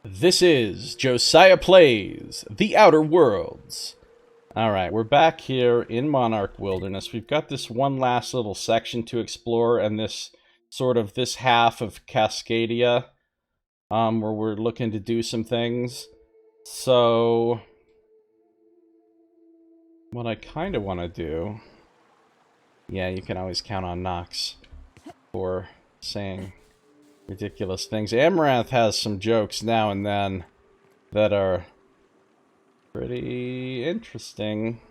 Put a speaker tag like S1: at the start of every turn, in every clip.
S1: This is Josiah Plays The Outer Worlds. Alright, we're back here in Monarch Wilderness. We've got this one last little section to explore, and this half of Cascadia, where we're looking to do some things. So, what I kind of want to do... Yeah, you can always count on Nox for saying ridiculous things. Amaranth has some jokes now and then that are pretty interesting.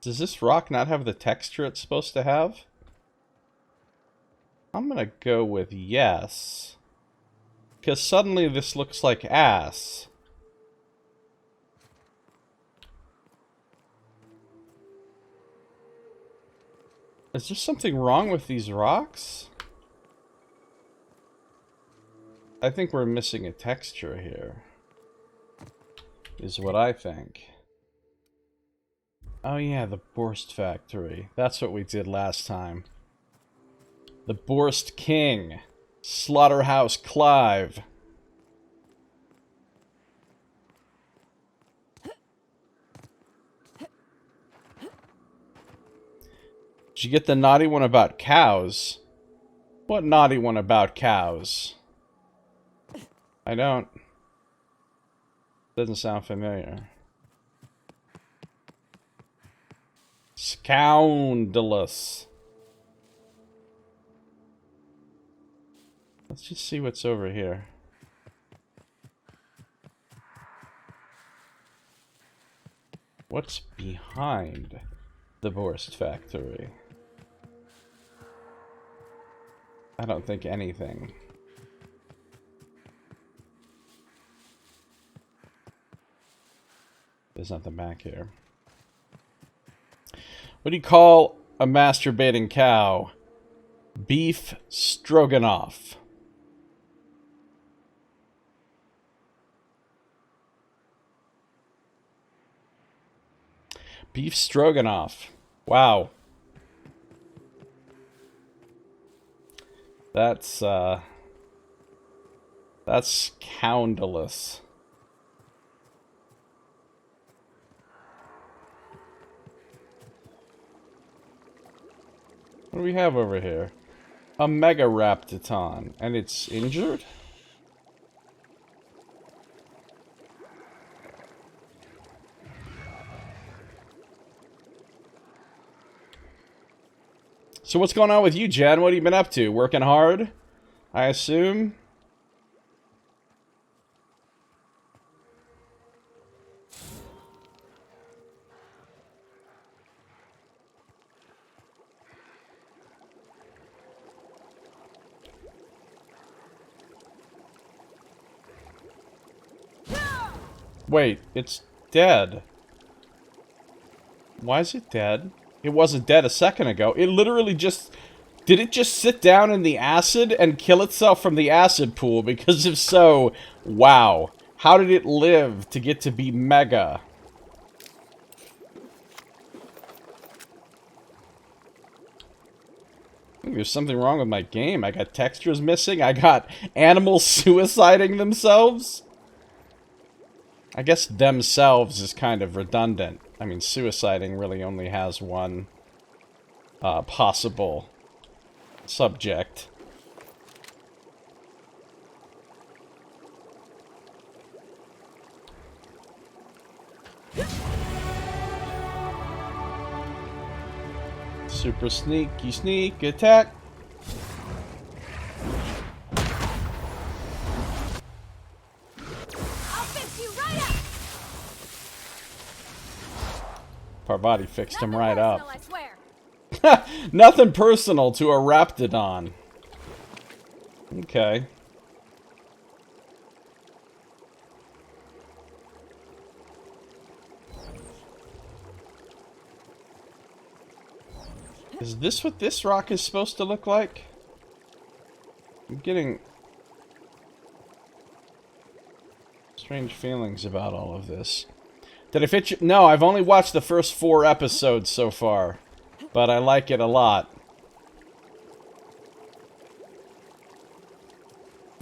S1: Does this rock not have the texture it's supposed to have? I'm gonna go with yes. Because suddenly this looks like ass. Is there something wrong with these rocks? I think we're missing a texture here. Is what I think. Oh yeah, the Borst Factory. That's what we did last time. The Borst King. Slaughterhouse Clive. Did you get the naughty one about cows? What naughty one about cows? I don't. Doesn't sound familiar. Scoundrelous. Let's just see what's over here. What's behind the Borst Factory? I don't think anything. There's nothing back here. What do you call a masturbating cow? Beef stroganoff. Beef stroganoff. Wow. That's scandalous. What do we have over here? A Mega Raptiton, and it's injured? So what's going on with you, Jen? What have you been up to? Working hard, I assume? Wait, it's dead. Why is it dead? It wasn't dead a second ago. It literally just... Did it just sit down in the acid and kill itself from the acid pool? Because if so, wow. How did it live to get to be mega? I think there's something wrong with my game. I got textures missing. I got animals suiciding themselves. I guess themselves is kind of redundant. I mean, suiciding really only has one possible subject. Super sneaky sneak attack. Parvati fixed him right up. Nothing personal to a Raptidon. Okay. Is this what this rock is supposed to look like? I'm getting strange feelings about all of this. Did I fit you? No, I've only watched the first 4 episodes so far. but I like it a lot.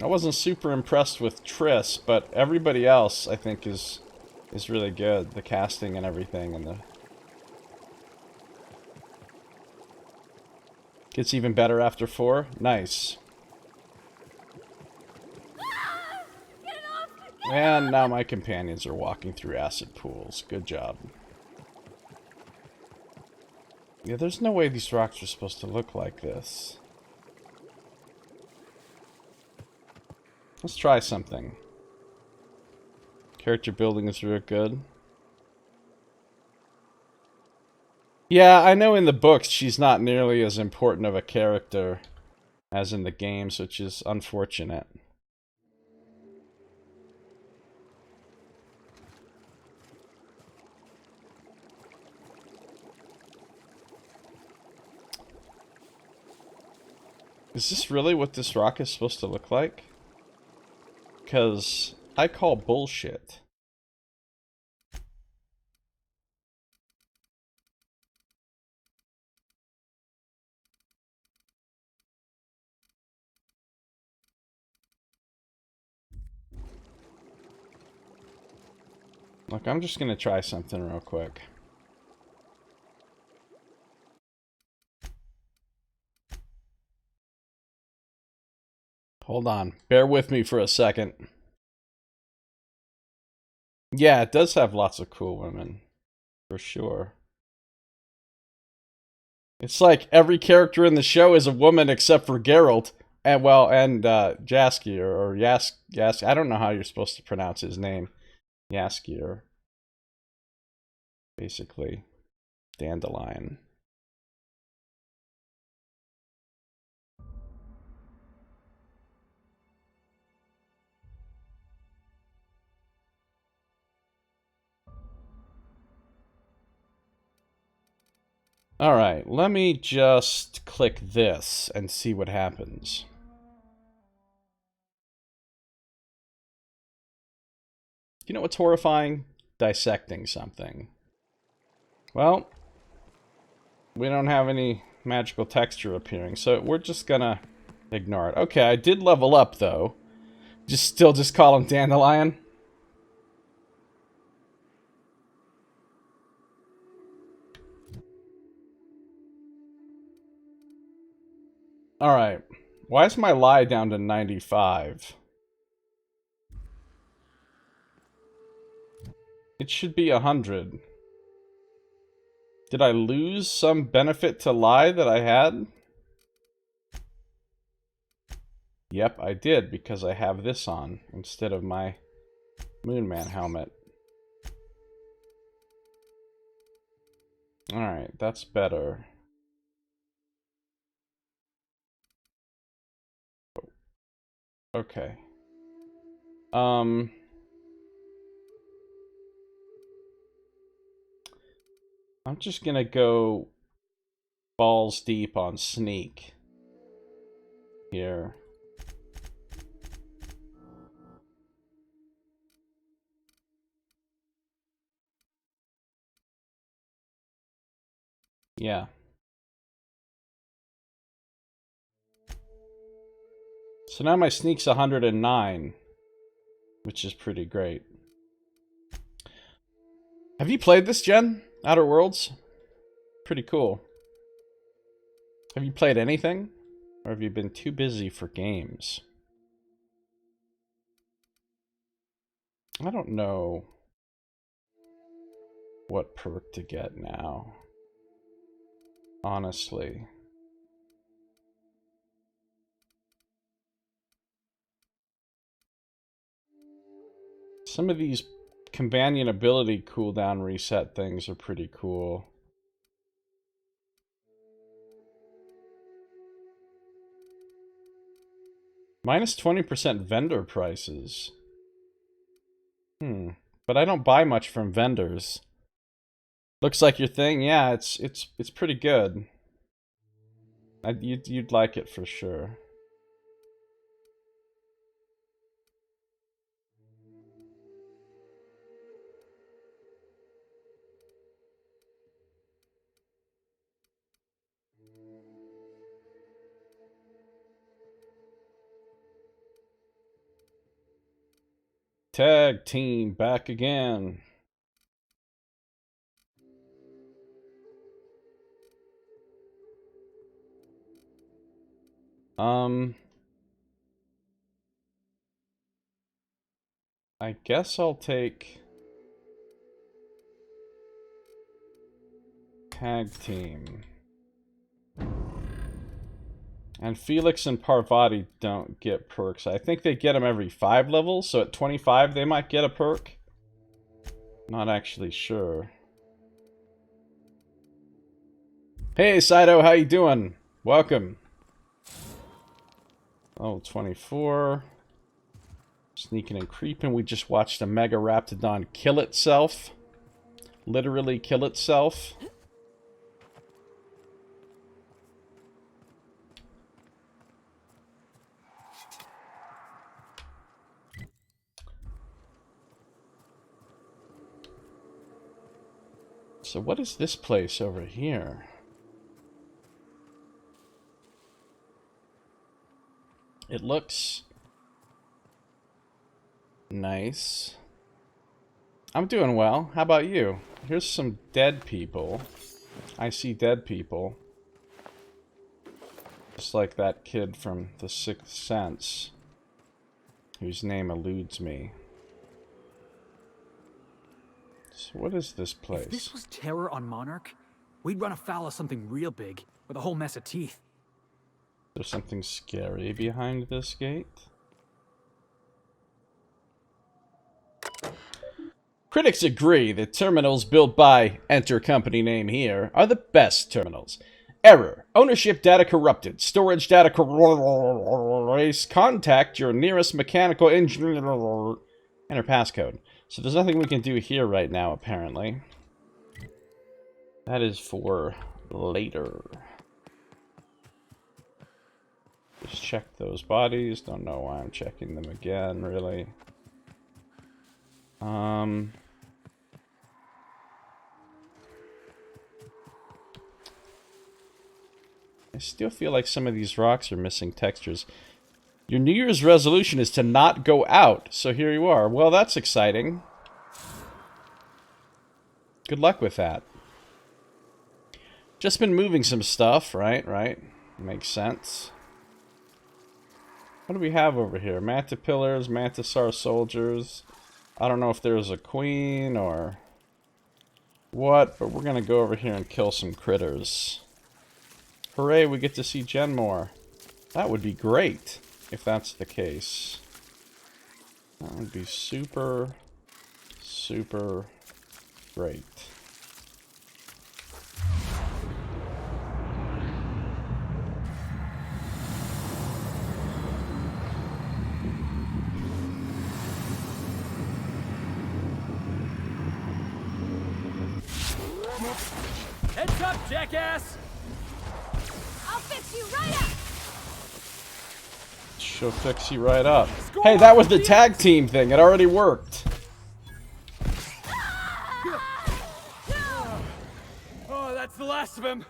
S1: I wasn't super impressed with Triss, but everybody else I think is really good. The casting and everything, and the gets even better after 4. Nice. And now my companions are walking through acid pools. Good job. Yeah, there's no way these rocks are supposed to look like this. Let's try something. Character building is real good. Yeah, I know in the books she's not nearly as important of a character as in the games, which is unfortunate. Is this really what this rock is supposed to look like? Because I call bullshit. Look, I'm just gonna try something real quick. Hold on. Bear with me for a second. Yeah, it does have lots of cool women. For sure. It's like every character in the show is a woman except for Geralt. And, well, and Jaskier, or Yask. I don't know how you're supposed to pronounce his name. Yaskier. Basically. Dandelion. Alright, let me just click this and see what happens. You know what's horrifying? Dissecting something. Well, we don't have any magical texture appearing, so we're just gonna ignore it. Okay, I did level up, though. Still just call him Dandelion? Alright. Why is my lie down to 95? It should be 100. Did I lose some benefit to lie that I had? Yep, I did, because I have this on instead of my Moonman helmet. Alright, that's better. Okay. I'm just gonna go balls deep on sneak here. Yeah. So now my sneak's 109, which is pretty great. Have you played this, Jen? Outer Worlds? Pretty cool. Have you played anything? Or have you been too busy for games? I don't know what perk to get now. Honestly. Some of these companion ability cooldown reset things are pretty cool. Minus 20% vendor prices. But I don't buy much from vendors. Looks like your thing. Yeah, it's pretty good. You'd like it for sure. Tag team back again. I guess I'll take tag team. And Felix and Parvati don't get perks. I think they get them every 5 levels, so at 25 they might get a perk. Not actually sure. Hey Saito, how you doing? Welcome. Oh, 24. Sneaking and creeping. We just watched a Mega Raptidon kill itself. Literally kill itself. So what is this place over here? It looks nice. I'm doing well. How about you? Here's some dead people. I see dead people. Just like that kid from The Sixth Sense, whose name eludes me. So what is this place?
S2: If this was terror on Monarch, we'd run afoul of something real big, with a whole mess of teeth.
S1: There's something scary behind this gate. Critics agree that terminals built by, enter company name here, are the best terminals. Error. Ownership data corrupted. Storage data corrupted. Contact your nearest mechanical engineer. Enter passcode. So there's nothing we can do here right now, apparently. That is for later. Just check those bodies. Don't know why I'm checking them again, really. I still feel like some of these rocks are missing textures. Your New Year's resolution is to not go out, so here you are. Well, that's exciting. Good luck with that. Just been moving some stuff, right? Makes sense. What do we have over here? Manta pillars, Mantisaur soldiers. I don't know if there's a queen or what, but we're gonna go over here and kill some critters. Hooray, we get to see Jen more. That would be great, if that's the case. That would be super, super great.
S2: Heads up, jackass!
S3: I'll fix you right up!
S1: She'll fix you right up. Hey, that was the tag team thing. It already worked.
S2: Oh, that's the last of him.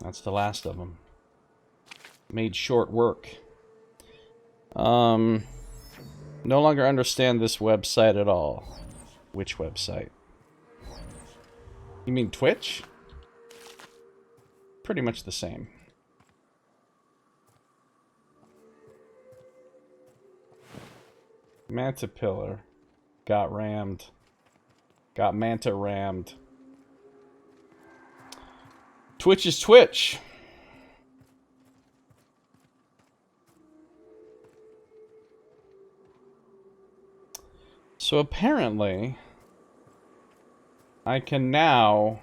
S1: That's the last of them. Made short work. No longer understand this website at all. Which website? You mean Twitch? Pretty much the same. Manta pillar. Got rammed. Got Manta rammed. Twitch is Twitch. So apparently, I can now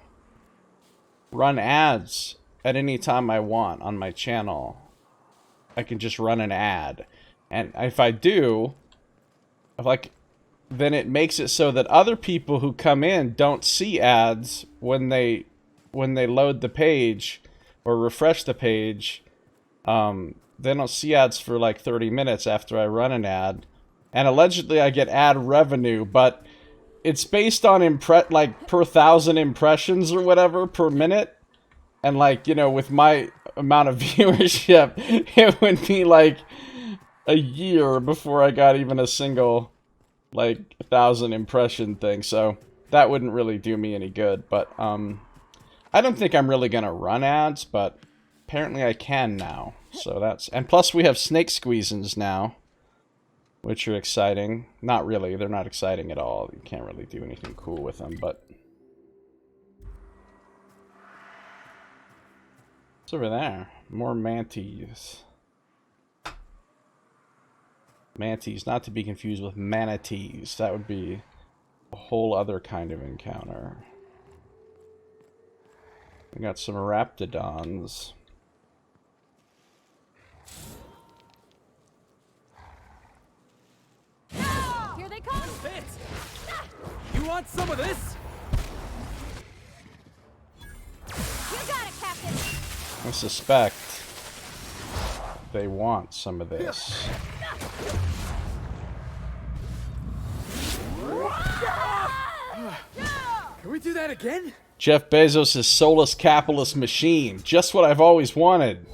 S1: run ads at any time I want on my channel. I can just run an ad. And if I do, then it makes it so that other people who come in don't see ads when they load the page or refresh the page. They don't see ads for like 30 minutes after I run an ad. And allegedly I get ad revenue, but it's based on per 1,000 impressions or whatever per minute. And like, you know, with my amount of viewership, it would be like a year before I got even a single like 1,000 impression thing, so that wouldn't really do me any good. But I don't think I'm really gonna run ads, but apparently I can now. So that's, and plus we have snake squeezins now, which are exciting. Not really, they're not exciting at all. You can't really do anything cool with them, but what's over there? More mantees. Mantees, not to be confused with manatees. That would be a whole other kind of encounter. We got some raptidons.
S3: Here they come!
S2: Fits! You want some of this?
S3: You got it, Captain!
S1: I suspect they want some of this.
S2: Can we do that again?
S1: Jeff Bezos' soulless capitalist machine. Just what I've always wanted.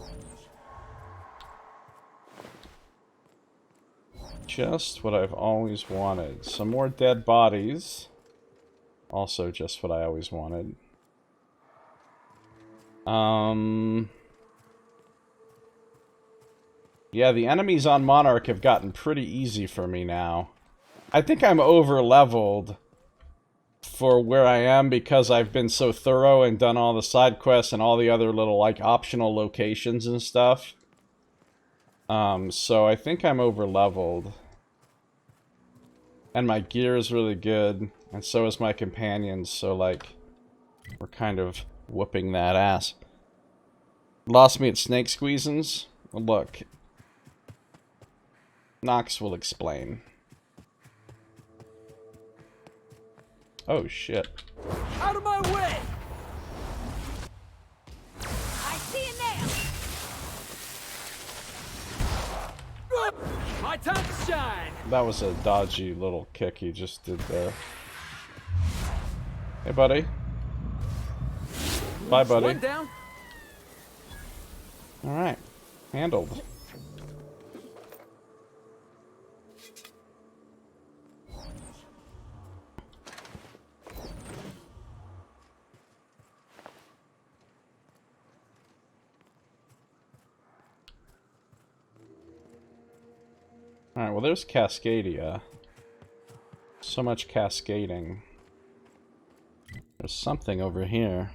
S1: Just what I've always wanted. Some more dead bodies. Also just what I always wanted. Yeah, the enemies on Monarch have gotten pretty easy for me now. I think I'm over-leveled for where I am because I've been so thorough and done all the side quests and all the other little, like, optional locations and stuff. So I think I'm over-leveled. And my gear is really good, and so is my companions, so, like, we're kind of whooping that ass. Lost me at snake squeezins? Well, look. Nox will explain. Oh, shit.
S2: Out of my way!
S3: I see you now!
S2: My time to shine!
S1: That was a dodgy little kick he just did there. Hey, buddy. Bye, buddy.
S2: One down.
S1: Alright. Handled. Alright, well there's Cascadia. So much cascading. There's something over here.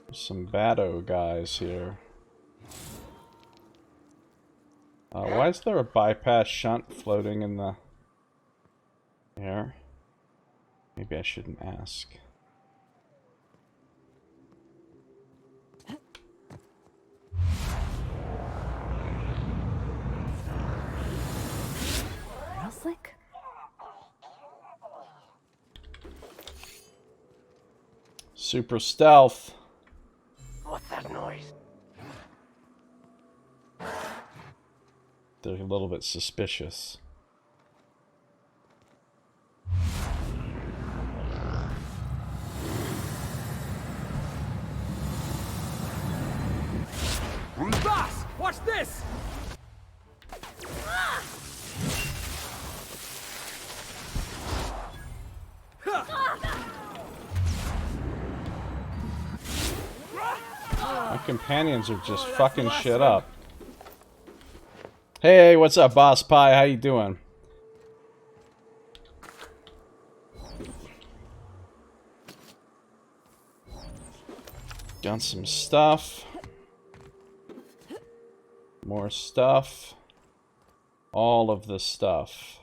S1: There's some Vado guys here. Why is there a bypass shunt floating in the air? Maybe I shouldn't ask.
S3: Real slick.
S1: Super stealth.
S4: What's that noise?
S1: They're a little bit suspicious.
S2: Boss, watch this!
S1: My companions are just fucking shit up. Hey, what's up, Boss Pie? How you doing? Got some stuff. More stuff. All of the stuff.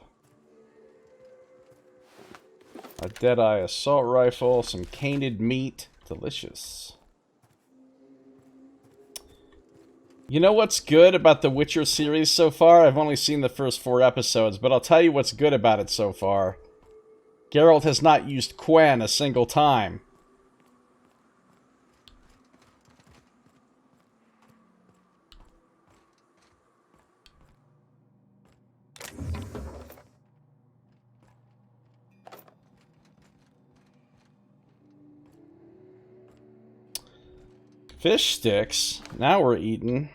S1: A Deadeye assault rifle, some caned meat. Delicious. You know what's good about the Witcher series so far? I've only seen the first 4 episodes, but I'll tell you what's good about it so far. Geralt has not used Quen a single time. Fish sticks. Now we're eating.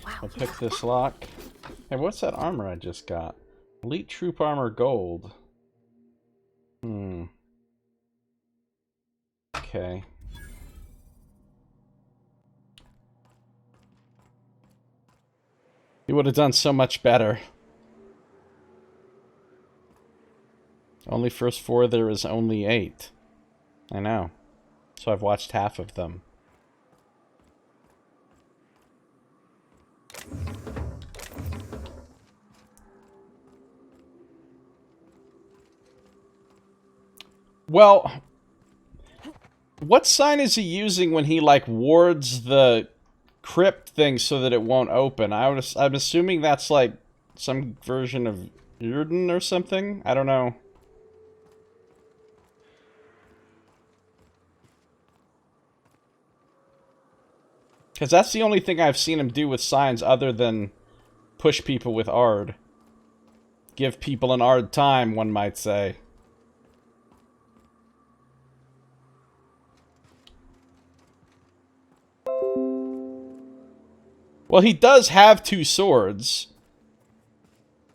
S1: I'll pick this lock. Hey, what's that armor I just got? Elite Troop Armor Gold. Okay. You would have done so much better. Only first 4, there is only 8. I know. So I've watched half of them. Well, what sign is he using when he, like, wards the crypt thing so that it won't open? I'm assuming that's, like, some version of Yrden or something? I don't know. Because that's the only thing I've seen him do with signs other than push people with Ard. Give people an Ard time, one might say. Well, he does have 2 swords.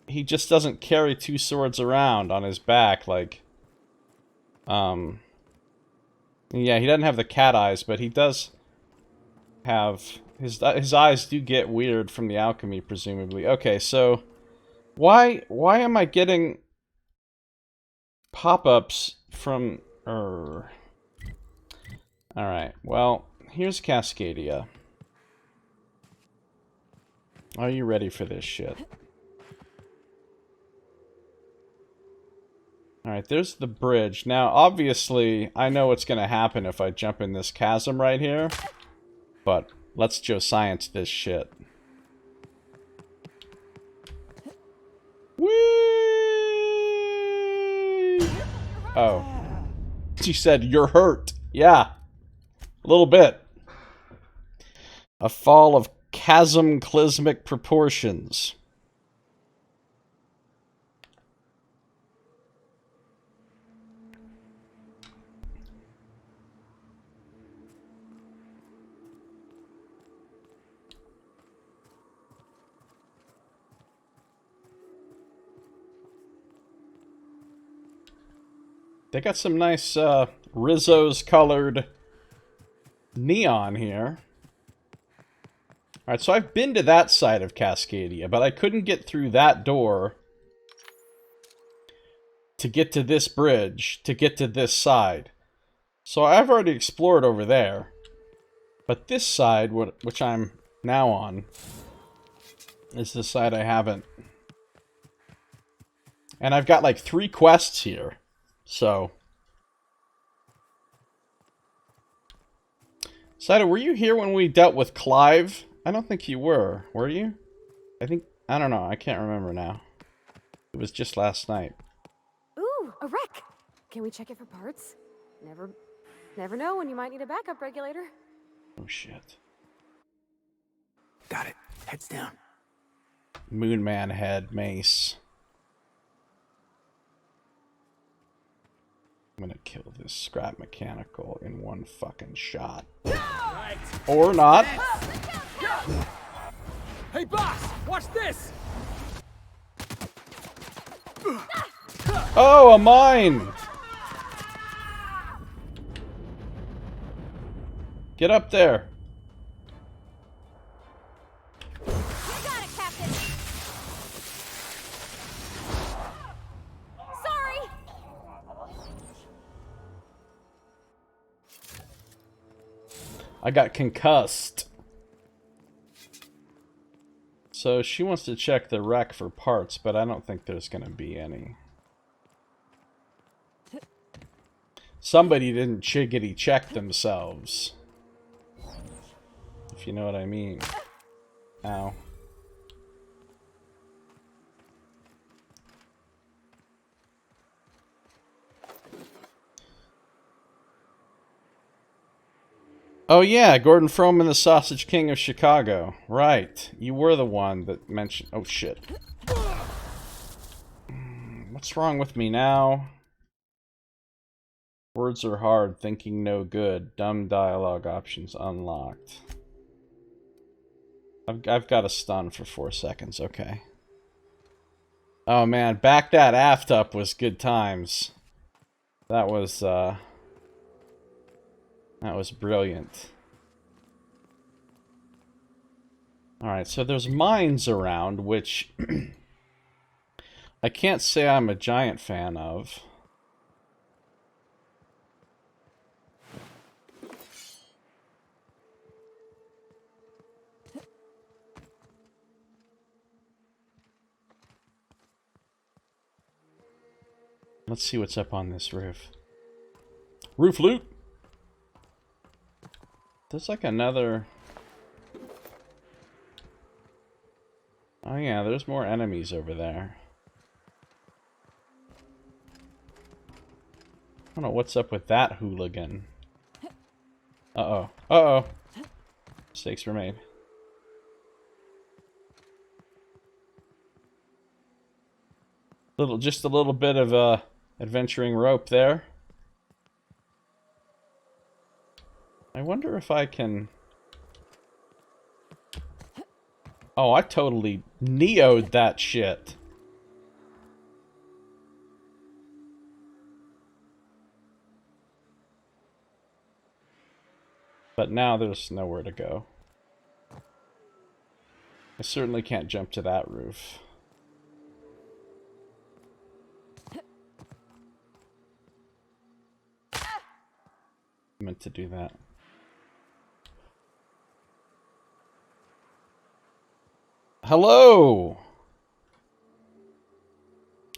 S1: He just doesn't carry 2 swords around on his back, like... Yeah, he doesn't have the cat eyes, but he does have... His eyes do get weird from the alchemy, presumably. Okay, so... Why am I getting... pop-ups from... Alright, well, here's Cascadia. Are you ready for this shit? Alright, there's the bridge. Now, obviously, I know what's going to happen if I jump in this chasm right here. But, let's Josiah this shit. Whee! Oh. She said, "You're hurt." Yeah. A little bit. A fall of chasm-clismic proportions. They got some nice Rizzo's colored neon here. Alright, so I've been to that side of Cascadia, but I couldn't get through that door to get to this bridge, to get to this side. So I've already explored over there. But this side, which I'm now on, is the side I haven't. And I've got like 3 quests here, so... Saida, were you here when we dealt with Clive? I don't think you were you? I don't know, I can't remember now. It was just last night.
S5: Ooh, a wreck! Can we check it for parts? Never know when you might need a backup regulator.
S1: Oh shit.
S2: Got it. Heads down.
S1: Moonman head, mace. I'm gonna kill this scrap mechanical in one fucking shot.
S2: Right.
S1: Or not.
S2: Hey, boss! Watch this!
S1: Oh, a mine! Get up there.
S3: You got it, Captain. Sorry.
S1: I got concussed. So she wants to check the wreck for parts, but I don't think there's gonna be any. Somebody didn't chiggity check themselves. If you know what I mean. Ow. Oh yeah, Gordon Froman, the Sausage King of Chicago. Right. You were the one that mentioned... Oh shit. What's wrong with me now? Words are hard, thinking no good. Dumb dialogue options unlocked. I've got a stun for 4 seconds, okay. Oh man, back that aft up was good times. That was brilliant. Alright, so there's mines around, which I can't say I'm a giant fan of. Let's see what's up on this roof. Roof loot! There's like another... Oh yeah, there's more enemies over there. I don't know what's up with that hooligan. Uh-oh. Uh-oh. Mistakes were made. Just a little bit of adventuring rope there. I wonder if I can... Oh, I totally neo'd that shit. But now there's nowhere to go. I certainly can't jump to that roof. I meant to do that. Hello!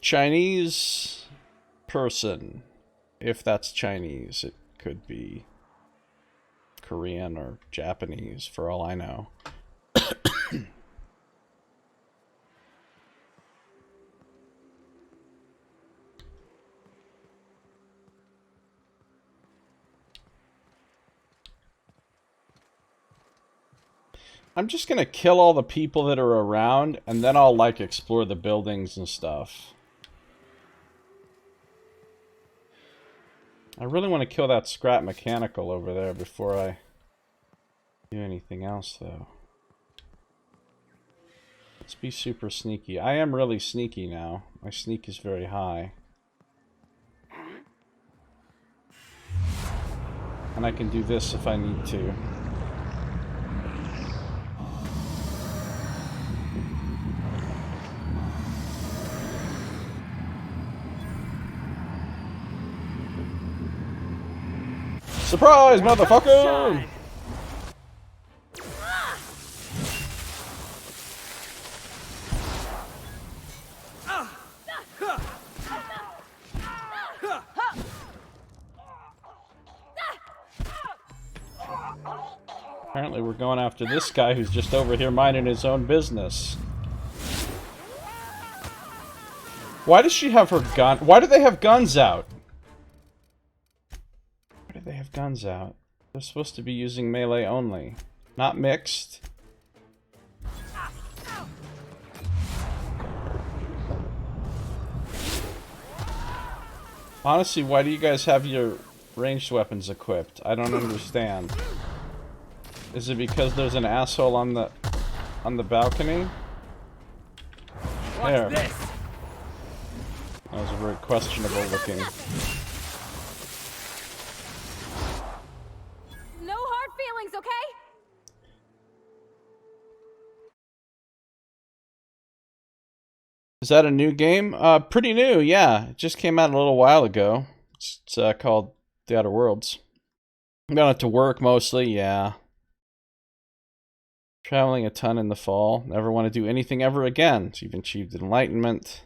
S1: Chinese person. If that's Chinese, it could be Korean or Japanese, for all I know. I'm just gonna kill all the people that are around, and then I'll, like, explore the buildings and stuff. I really want to kill that scrap mechanical over there before I do anything else, though. Let's be super sneaky. I am really sneaky now. My sneak is very high. And I can do this if I need to. Surprise, motherfucker! Apparently we're going after this guy who's just over here minding his own business. Why does she have her gun? Why do they have guns out? Why do they have guns out? They're supposed to be using melee only, not mixed. Honestly, why do you guys have your ranged weapons equipped? I don't understand. Is it because there's an asshole on the balcony? There. That was very questionable looking.
S5: No hard feelings, okay?
S1: Is that a new game? Pretty new, yeah. It just came out a little while ago. It's called The Outer Worlds. I'm going to work mostly, yeah. Traveling a ton in the fall. Never want to do anything ever again. So you've achieved enlightenment.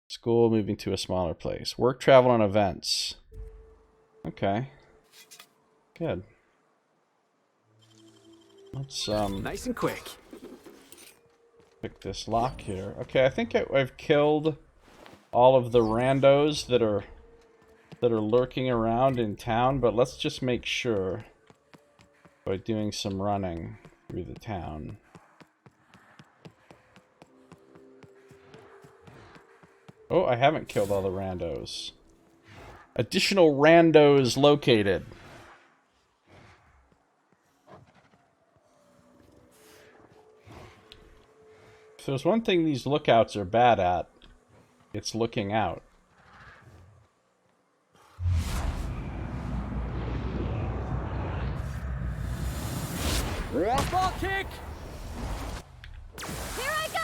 S1: School, moving to a smaller place. Work, travel, and events. Okay. Good. Let's,
S2: Nice and quick.
S1: pick this lock here. Okay, I think I've killed all of the randos that are lurking around in town, but let's just make sure by doing some running through the town. Oh, I haven't killed all the randos. Additional randos located. If there's one thing these lookouts are bad at, it's looking out.
S2: Ball kick!
S3: Here I go!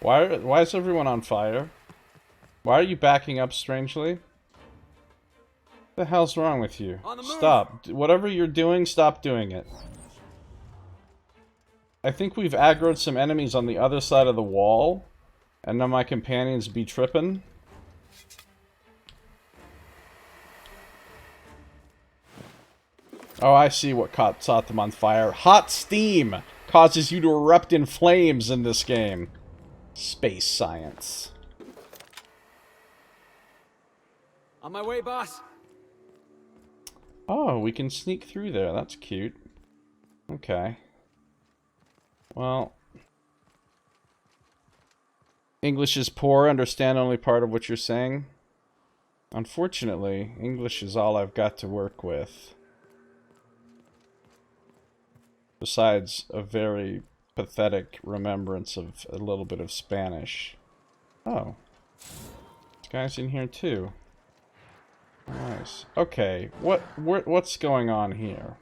S1: Why is everyone on fire? Why are you backing up strangely? What the hell's wrong with you? Stop. Whatever you're doing, stop doing it. I think we've aggroed some enemies on the other side of the wall, and now my companions be tripping. Oh, I see what set them on fire. Hot steam causes you to erupt in flames in this game. Space science.
S2: On my way, boss.
S1: Oh, we can sneak through there. That's cute. Okay. Well, English is poor. Understand only part of what you're saying. Unfortunately, English is all I've got to work with. Besides a very pathetic remembrance of a little bit of Spanish. Oh. This guy's in here too. Nice. Okay, what's going on here?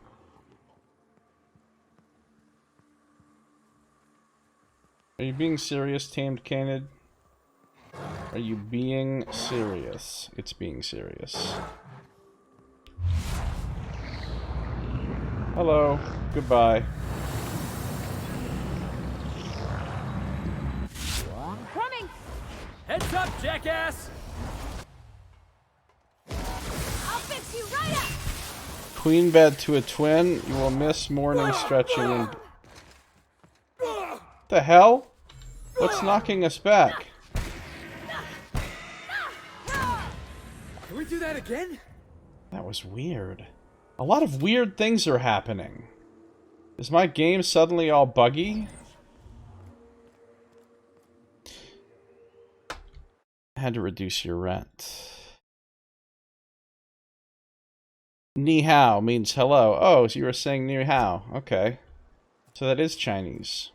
S1: Are you being serious, Tamed Canid? Are you being serious? It's being serious. Hello. Goodbye.
S3: Coming!
S2: Heads up, jackass!
S3: I'll fix you right up!
S1: Queen bed to a twin. You will miss morning stretching and... The hell? What's knocking us back?
S2: Can we do that again?
S1: That was weird. A lot of weird things are happening. Is my game suddenly all buggy? I had to reduce your rent. Ni hao means hello. Oh, so you were saying ni hao. Okay. So that is Chinese.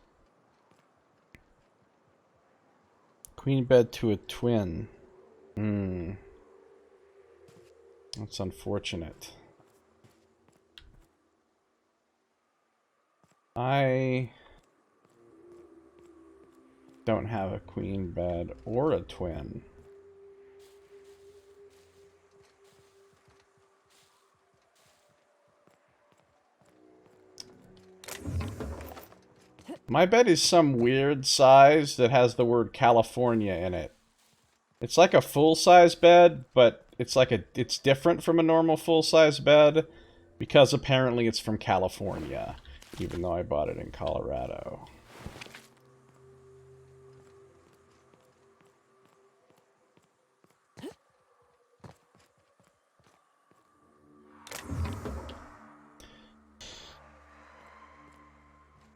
S1: Queen bed to a twin. That's unfortunate. I don't have a queen bed or a twin. My bed is some weird size that has the word California in it. It's like a full-size bed, but it's different from a normal full-size bed because apparently it's from California, even though I bought it in Colorado.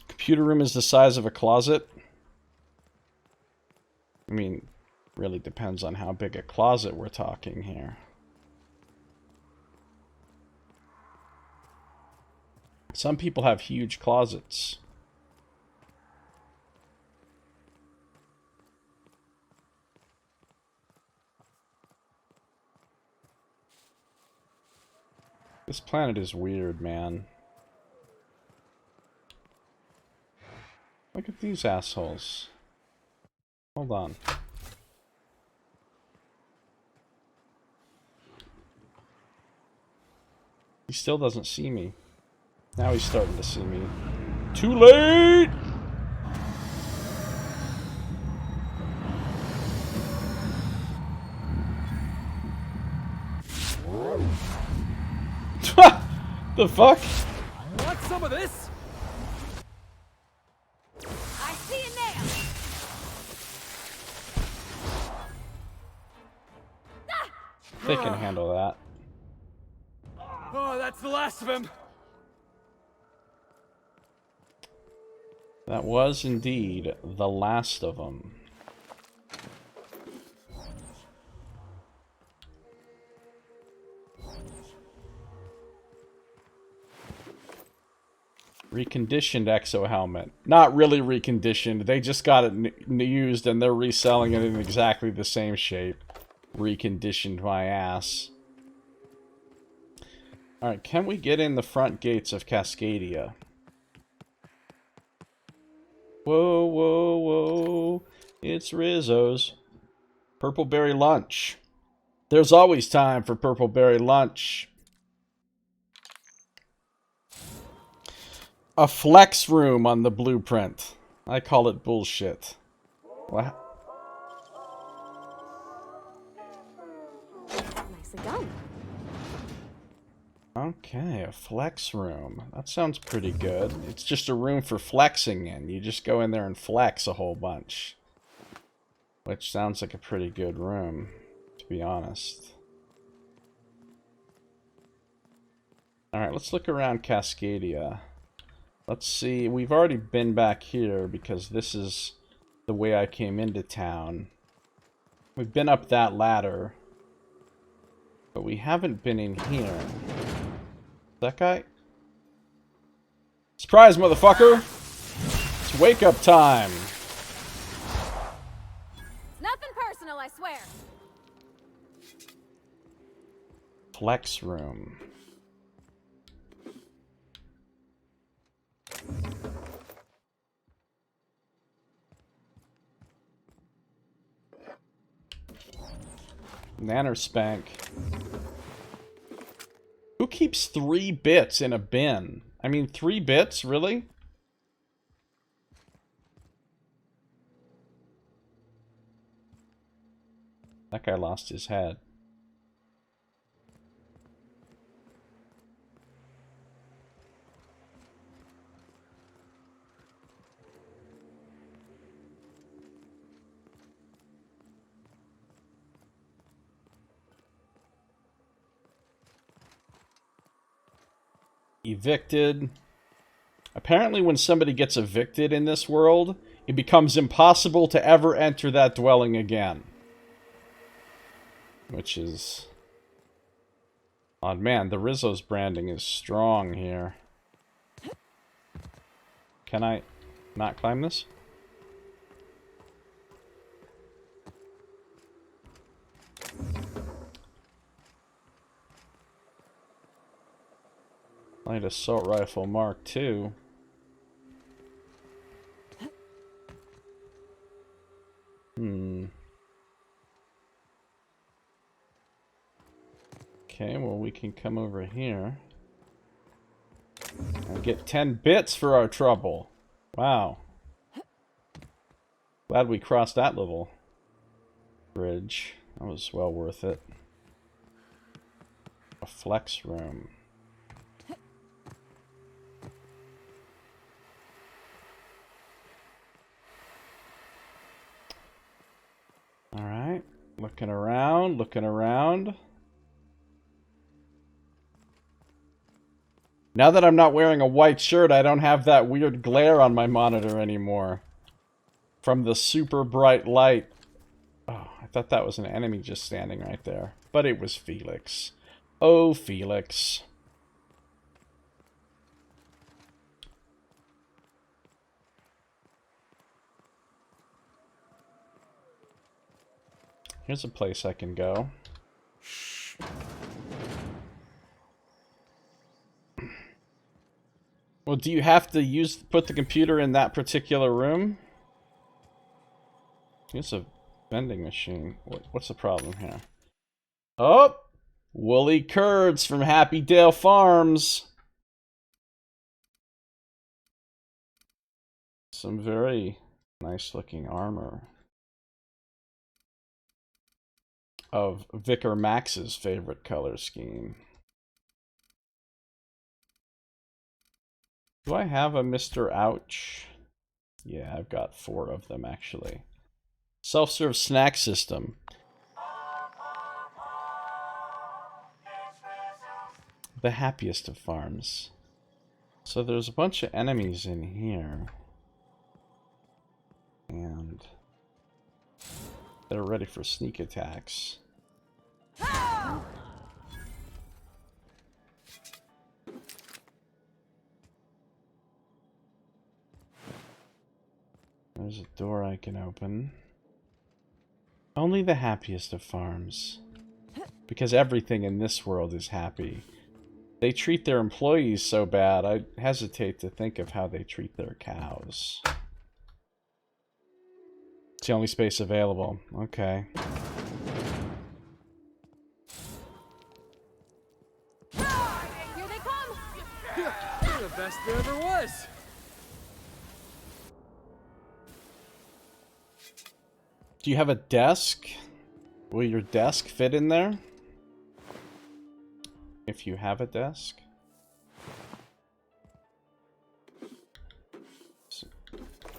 S1: Computer room is the size of a closet. I mean, really depends on how big a closet we're talking here. Some people have huge closets. This planet is weird, man. Look at these assholes. Hold on. He still doesn't see me. Now he's starting to see me. Too late! The fuck?
S2: Want some of this?
S3: I see a nail!
S1: They can handle that.
S2: Oh, that's the last of him.
S1: That was indeed the last of them. Reconditioned exo helmet. Not really reconditioned. They just got it used and they're reselling it in exactly the same shape. Reconditioned my ass. Alright, can we get in the front gates of Cascadia? Whoa, whoa, whoa. It's Rizzo's. Purple berry lunch. There's always time for purple berry lunch. A flex room on the blueprint. I call it bullshit. What?
S5: Nicely done.
S1: Okay, a flex room. That sounds pretty good. It's just a room for flexing in. You just go in there and flex a whole bunch. Which sounds like a pretty good room, to be honest. Alright, let's look around Cascadia. Let's see, we've already been back here because this is the way I came into town. We've been up that ladder. But we haven't been in here. That guy? Surprise, motherfucker! It's wake up time!
S5: Nothing personal, I swear.
S1: Flex room. Nanner spank. Who keeps 3 bits in a bin? I mean, 3 bits? Really? That guy lost his head. Evicted. Apparently when somebody gets evicted in this world, it becomes impossible to ever enter that dwelling again. Which is... odd. Man, the Rizzo's branding is strong here. Can I not climb this? Light assault rifle Mark II. Okay, well we can come over here and get 10 bits for our trouble. Wow. Glad we crossed that little bridge. That was well worth it. A flex room. Alright, looking around, looking around. Now that I'm not wearing a white shirt, I don't have that weird glare on my monitor anymore. From the super bright light. Oh, I thought that was an enemy just standing right there. But it was Felix. Oh, Felix. Here's a place I can go. Well, do you have to put the computer in that particular room? Here's a vending machine. What's the problem here? Oh! Woolly curds from Happy Dale Farms. Some very nice looking armor. Of Vicar Max's favorite color scheme. Do I have a Mr. Ouch? Yeah, I've got 4 of them actually. Self-serve snack system. The happiest of farms. So there's a bunch of enemies in here. And they're ready for sneak attacks. There's a door I can open. Only the happiest of farms. Because everything in this world is happy. They treat their employees so bad, I hesitate to think of how they treat their cows. It's the only space available. Okay.
S5: Here they come!
S2: You're the best there ever was.
S1: Do you have a desk? Will your desk fit in there? If you have a desk?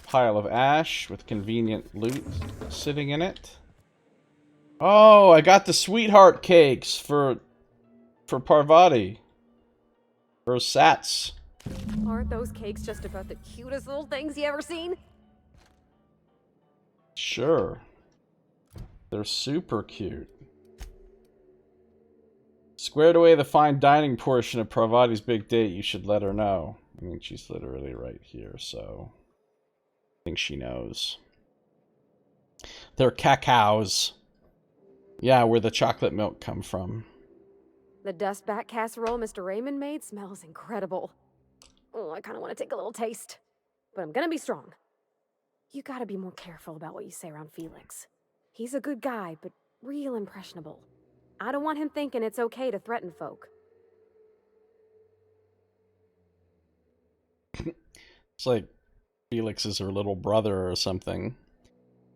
S1: Pile of ash with convenient loot sitting in it. Oh, I got the sweetheart cakes for Parvati. For Sats.
S5: Aren't those cakes just about the cutest little things you ever seen?
S1: Sure. They're super cute. Squared away the fine dining portion of Parvati's big date. You should let her know. I mean, she's literally right here, so I think she knows. They're cacaos. Yeah, where the chocolate milk come from.
S5: The dustback casserole Mr. Raymond made smells incredible. Oh, I kind of want to take a little taste. But I'm gonna be strong. You gotta be more careful about what you say around Felix. He's a good guy, but real impressionable. I don't want him thinking it's okay to threaten folk.
S1: It's like Felix is her little brother or something.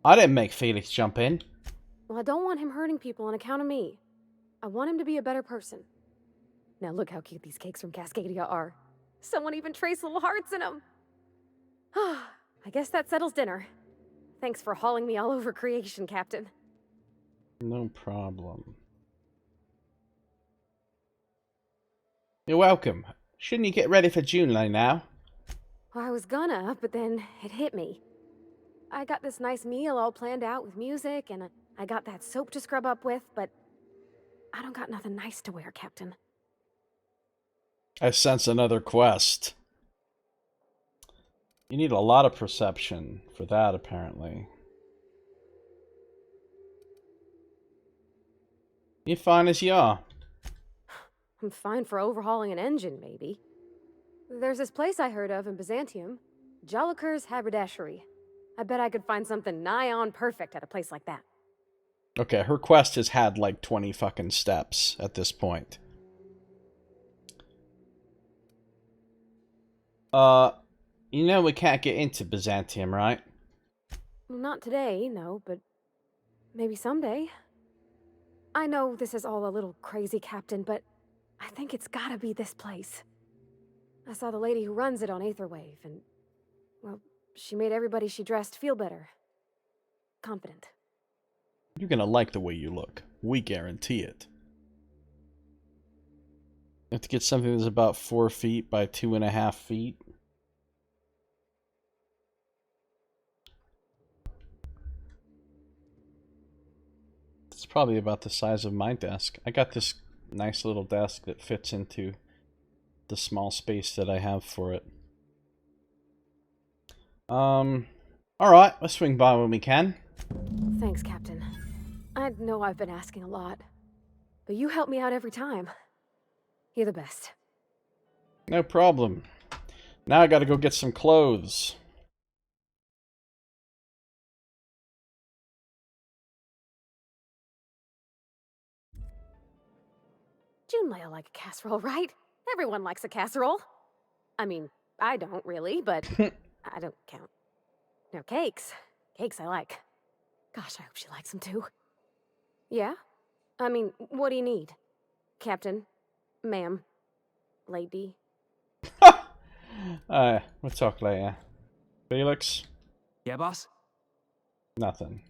S1: I didn't make Felix jump in.
S5: Well, I don't want him hurting people on account of me. I want him to be a better person. Now look how cute these cakes from Cascadia are. Someone even traced little hearts in them. I guess that settles dinner. Thanks for hauling me all over creation, Captain.
S1: No problem. You're welcome. Shouldn't you get ready for Junelay now?
S5: Well, I was gonna, but then it hit me. I got this nice meal all planned out with music, and I got that soap to scrub up with, but I don't got nothing nice to wear, Captain.
S1: I sense another quest. You need a lot of perception for that, apparently. You fine as you are.
S5: I'm fine for overhauling an engine, maybe. There's this place I heard of in Byzantium, Joliker's Haberdashery. I bet I could find something nigh on perfect at a place like that.
S1: Okay, her quest has had like 20 fucking steps at this point. You know we can't get into Byzantium, right?
S5: Well, not today, no, but maybe someday. I know this is all a little crazy, Captain, but I think it's gotta be this place. I saw the lady who runs it on Aetherwave, and, well, she made everybody she dressed feel better. Confident.
S1: You're gonna like the way you look. We guarantee it. You have to get something that's about 4 feet by 2.5 feet. It's probably about the size of my desk. I got this nice little desk that fits into the small space that I have for it. Alright, let's swing by when we can.
S5: Thanks, Captain. I know I've been asking a lot, but you help me out every time. You're the best.
S1: No problem. Now I gotta go get some clothes.
S5: Junela'll like a casserole, right? Everyone likes a casserole. I mean, I don't really, but I don't count. Now, cakes. Cakes I like. Gosh, I hope she likes them too. Yeah? I mean, what do you need? Captain? Ma'am? Lady?
S1: We'll talk later. Felix?
S2: Yeah, boss?
S1: Nothing.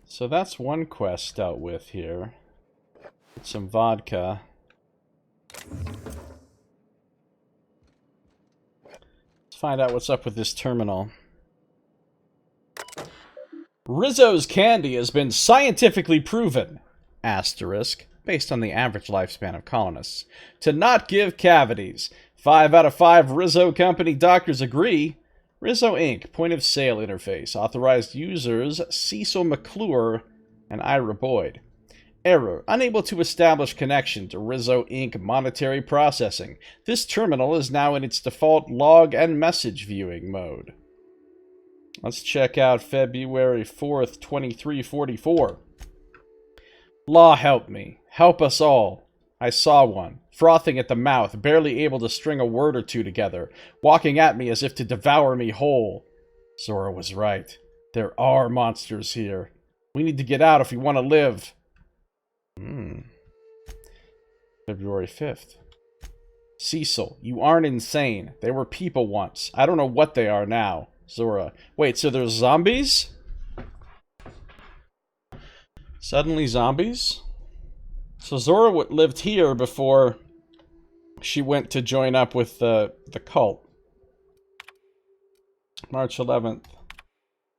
S1: So that's one quest dealt with here. Get some vodka. Let's find out what's up with this terminal. Rizzo's candy has been scientifically proven, asterisk, based on the average lifespan of colonists, to not give cavities. 5 out of 5 Rizzo Company doctors agree. Rizzo Inc. point of sale interface. Authorized users Cecil McClure and Ira Boyd. Error. Unable to establish connection to Rizzo Inc. monetary processing. This terminal is now in its default log and message viewing mode. Let's check out February 4th, 2344. Law help me. Help us all. I saw one, frothing at the mouth, barely able to string a word or two together, walking at me as if to devour me whole. Zora was right. There are monsters here. We need to get out if we want to live. February 5th. Cecil, you aren't insane. They were people once. I don't know what they are now. Zora. Wait, so there's zombies? Suddenly zombies? So Zora lived here before she went to join up with the cult. March 11th.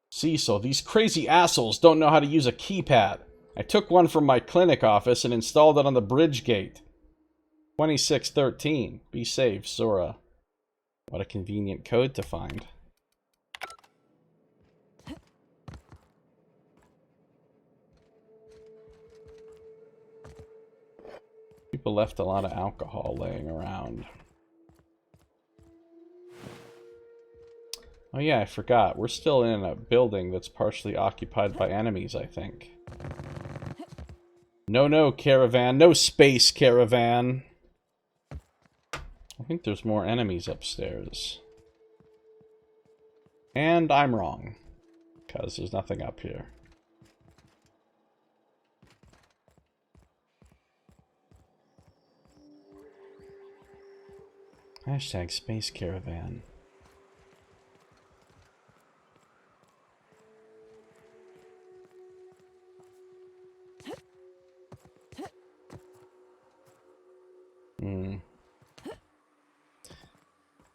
S1: Cecil, these crazy assholes don't know how to use a keypad. I took one from my clinic office and installed it on the bridge gate. 2613. Be safe, Zora. What a convenient code to find. People left a lot of alcohol laying around. Oh yeah, I forgot. We're still in a building that's partially occupied by enemies, I think. No, caravan. No space caravan. I think there's more enemies upstairs. And I'm wrong. Because there's nothing up here. Hashtag space caravan.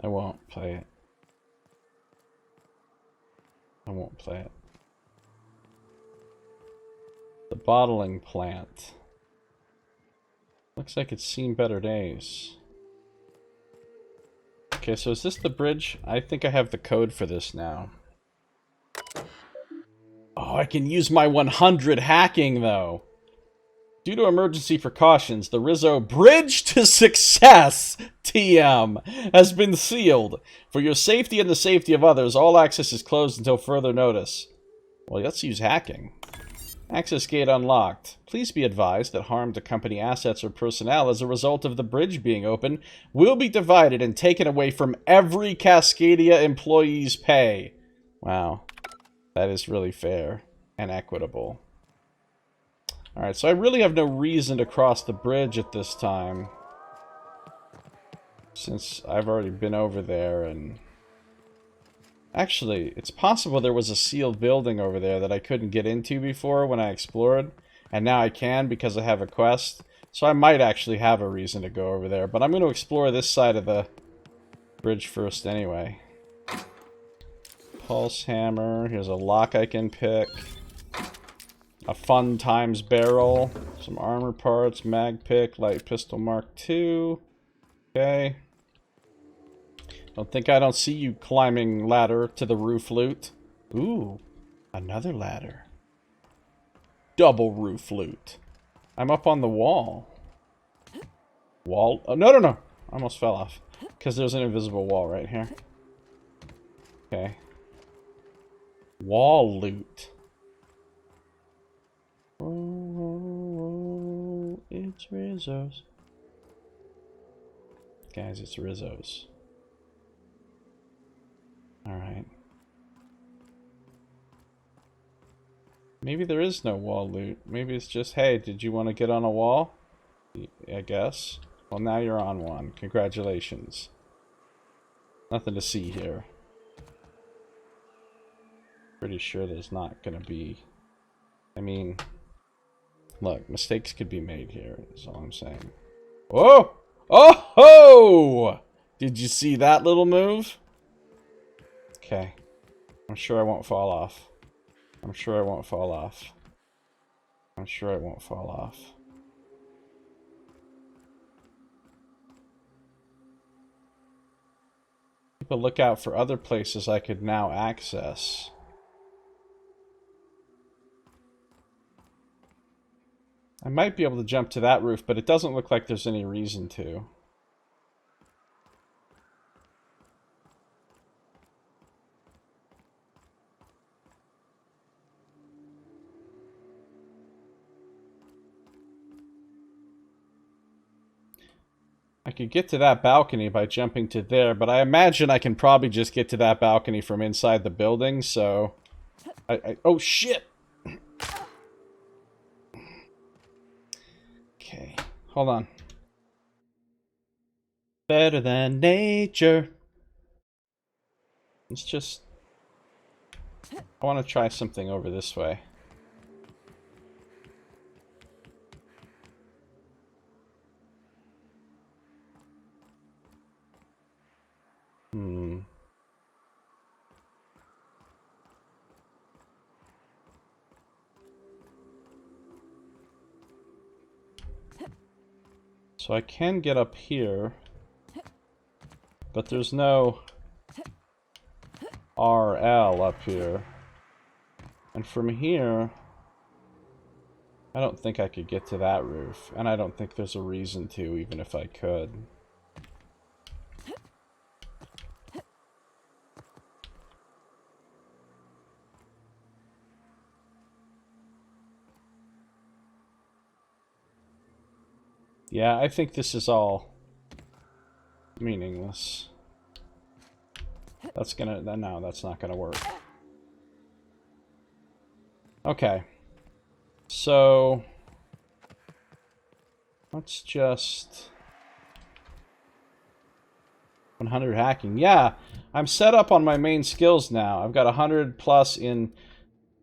S1: I won't play it. I won't play it. The bottling plant. Looks like it's seen better days. Okay, so is this the bridge? I think I have the code for this now. Oh, I can use my 100 hacking, though. Due to emergency precautions, the Rizzo Bridge to Success, TM, has been sealed. For your safety and the safety of others, all access is closed until further notice. Well, let's use hacking. Access gate unlocked. Please be advised that harm to company assets or personnel as a result of the bridge being open will be divided and taken away from every Cascadia employee's pay. Wow. That is really fair and equitable. Alright, so I really have no reason to cross the bridge at this time. Since I've already been over there and... Actually, it's possible there was a sealed building over there that I couldn't get into before when I explored. And now I can because I have a quest. So I might actually have a reason to go over there. But I'm going to explore this side of the bridge first anyway. Pulse hammer. Here's a lock I can pick. A fun times barrel. Some armor parts. Mag pick. Light pistol mark II. Okay. I don't see you climbing ladder to the roof loot. Ooh, another ladder. Double roof loot. I'm up on the wall. Wall? Oh, no. I almost fell off. Because there's an invisible wall right here. Okay. Wall loot. Oh, it's Rizzo's. Guys, it's Rizzo's. Alright. Maybe there is no wall loot. Maybe it's just, hey, did you want to get on a wall? I guess. Well, now you're on one. Congratulations. Nothing to see here. Pretty sure there's not gonna be... I mean... Look, mistakes could be made here, is all I'm saying. Oh! Oh ho! Did you see that little move? Okay. I'm sure I won't fall off. I'm sure I won't fall off. I'm sure I won't fall off. Keep a lookout for other places I could now access. I might be able to jump to that roof, but it doesn't look like there's any reason to. I could get to that balcony by jumping to there, but I imagine I can probably just get to that balcony from inside the building, so... oh, shit! Okay, hold on. Better than nature. Let's just... I want to try something over this way. So I can get up here, but there's no RL up here. And from here, I don't think I could get to that roof, and I don't think there's a reason to, even if I could. Yeah, I think this is all meaningless. That's gonna... no, that's not gonna work. Okay. So... let's just... 100 hacking. Yeah, I'm set up on my main skills now. I've got 100 plus in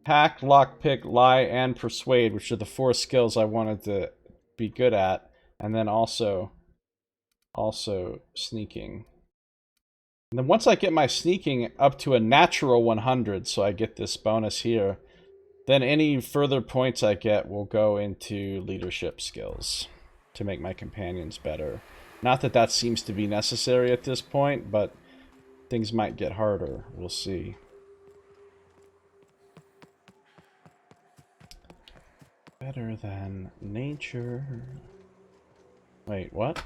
S1: hack, lockpick, lie, and persuade, which are the 4 skills I wanted to be good at. And then also sneaking. And then once I get my sneaking up to a natural 100, so I get this bonus here, then any further points I get will go into leadership skills to make my companions better. Not that that seems to be necessary at this point, but things might get harder. We'll see. Better than nature. Wait, what?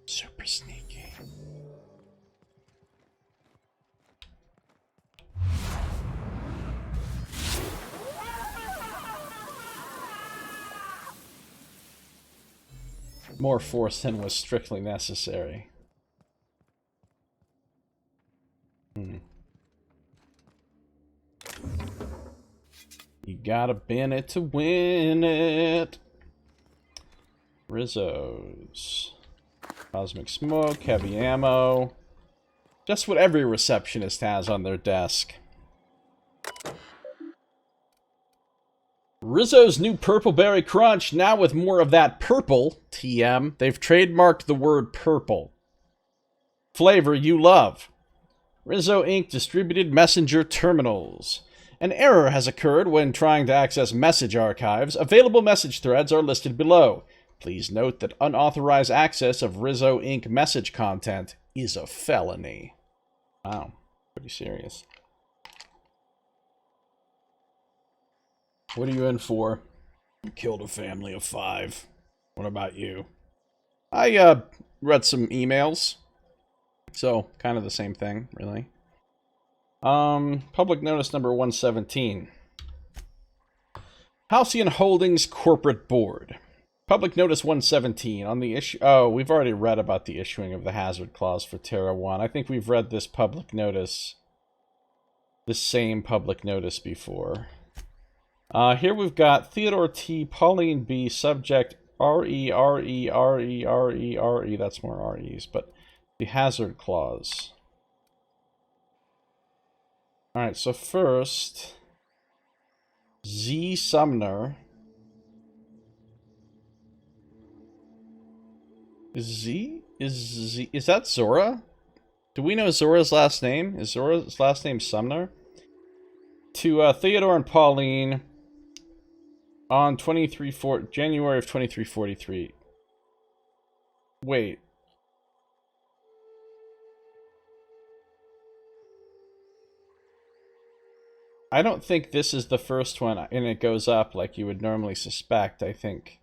S1: Super sneaky. More force than was strictly necessary. You gotta bin it to win it. Rizzo's. Cosmic smoke, heavy ammo. Just what every receptionist has on their desk. Rizzo's new Purple Berry Crunch, now with more of that purple, TM. They've trademarked the word purple. Flavor you love. Rizzo Inc. distributed messenger terminals. An error has occurred when trying to access message archives. Available message threads are listed below. Please note that unauthorized access of Rizzo Inc. message content is a felony. Wow, pretty serious. What are you in for? You killed a family of 5. What about you? I read some emails. So, kind of the same thing, really. Public notice number 117. Halcyon Holdings Corporate Board. Public notice 117 on the issue... oh, we've already read about the issuing of the hazard clause for Terra 1. I think we've read this public notice... the same public notice before. Here we've got Theodore T, Pauline B, subject R-E. That's more R-E's, but the hazard clause. Alright, so first... Z. Sumner. Is that Zora? Do we know Zora's last name? Is Zora's last name Sumner? To Theodore and Pauline on January of 2343. Wait. I don't think this is the first one, and it goes up like you would normally suspect. I think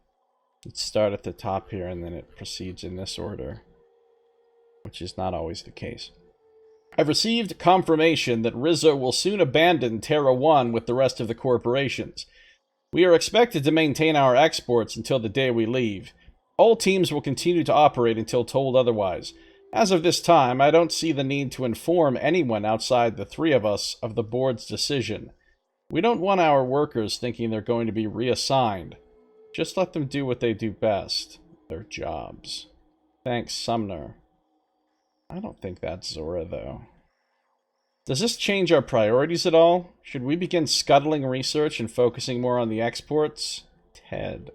S1: it starts at the top here, and then it proceeds in this order, which is not always the case. I've received confirmation that Rizzo will soon abandon Terra 1 with the rest of the corporations. We are expected to maintain our exports until the day we leave. All teams will continue to operate until told otherwise. As of this time, I don't see the need to inform anyone outside the three of us of the board's decision. We don't want our workers thinking they're going to be reassigned. Just let them do what they do best. Their jobs. Thanks, Sumner. I don't think that's Zora, though. Does this change our priorities at all? Should we begin scuttling research and focusing more on the exports? Ted.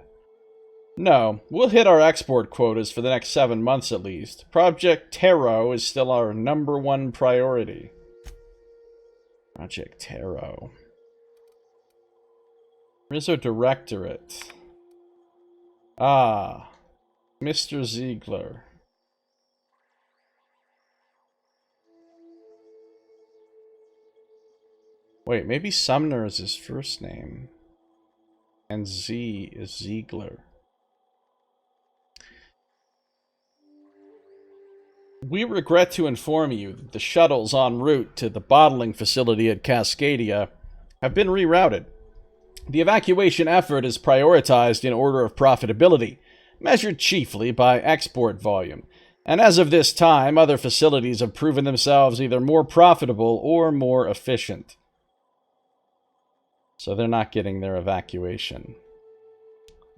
S1: No, we'll hit our export quotas for the next 7 months at least. Project Taro is still our #1 priority. Project Taro. Rizzo Directorate. Ah, Mr. Ziegler. Wait, maybe Sumner is his first name. And Z is Ziegler. We regret to inform you that the shuttles en route to the bottling facility at Cascadia have been rerouted. The evacuation effort is prioritized in order of profitability, measured chiefly by export volume. And as of this time, other facilities have proven themselves either more profitable or more efficient. So they're not getting their evacuation.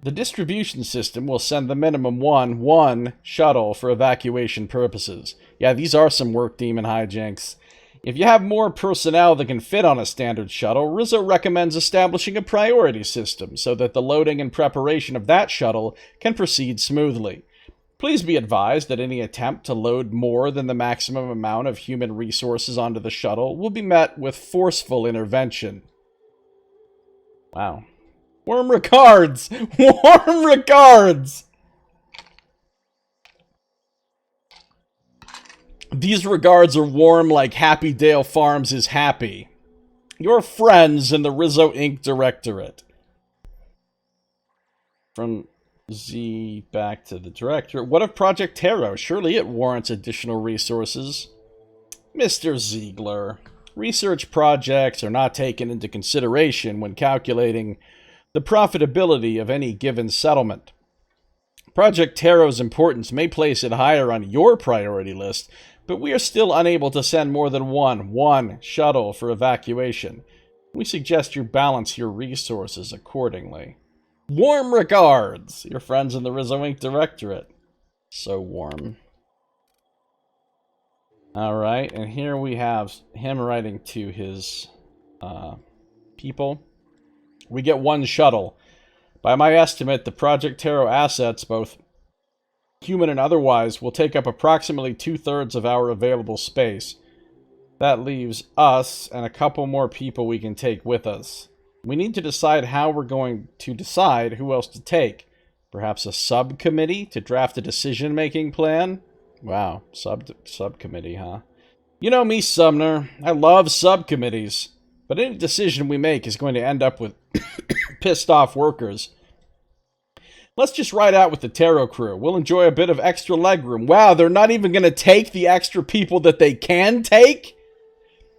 S1: The distribution system will send the minimum one shuttle for evacuation purposes. Yeah, these are some work demon hijinks. If you have more personnel than can fit on a standard shuttle, Rizzo recommends establishing a priority system so that the loading and preparation of that shuttle can proceed smoothly. Please be advised that any attempt to load more than the maximum amount of human resources onto the shuttle will be met with forceful intervention. Wow. Warm regards! Warm regards! These regards are warm like Happy Dale Farms is happy. Your friends in the Rizzo Inc. Directorate. From Z back to the director. What of Project Taro? Surely it warrants additional resources. Mr. Ziegler. Research projects are not taken into consideration when calculating the profitability of any given settlement. Project Taro's importance may place it higher on your priority list, but we are still unable to send more than one shuttle for evacuation. We suggest you balance your resources accordingly. Warm regards, your friends in the Rizzo Inc. Directorate. So warm. Alright, and here we have him writing to his people. We get one shuttle. By my estimate, the Project Taro assets, both human and otherwise, will take up approximately 2/3 of our available space. That leaves us and a couple more people we can take with us. We need to decide how we're going to decide who else to take. Perhaps a subcommittee to draft a decision-making plan? Wow, subcommittee, huh? You know me, Sumner. I love subcommittees. But any decision we make is going to end up with pissed-off workers. Let's just ride out with the Taro crew. We'll enjoy a bit of extra legroom. Wow, they're not even going to take the extra people that they can take?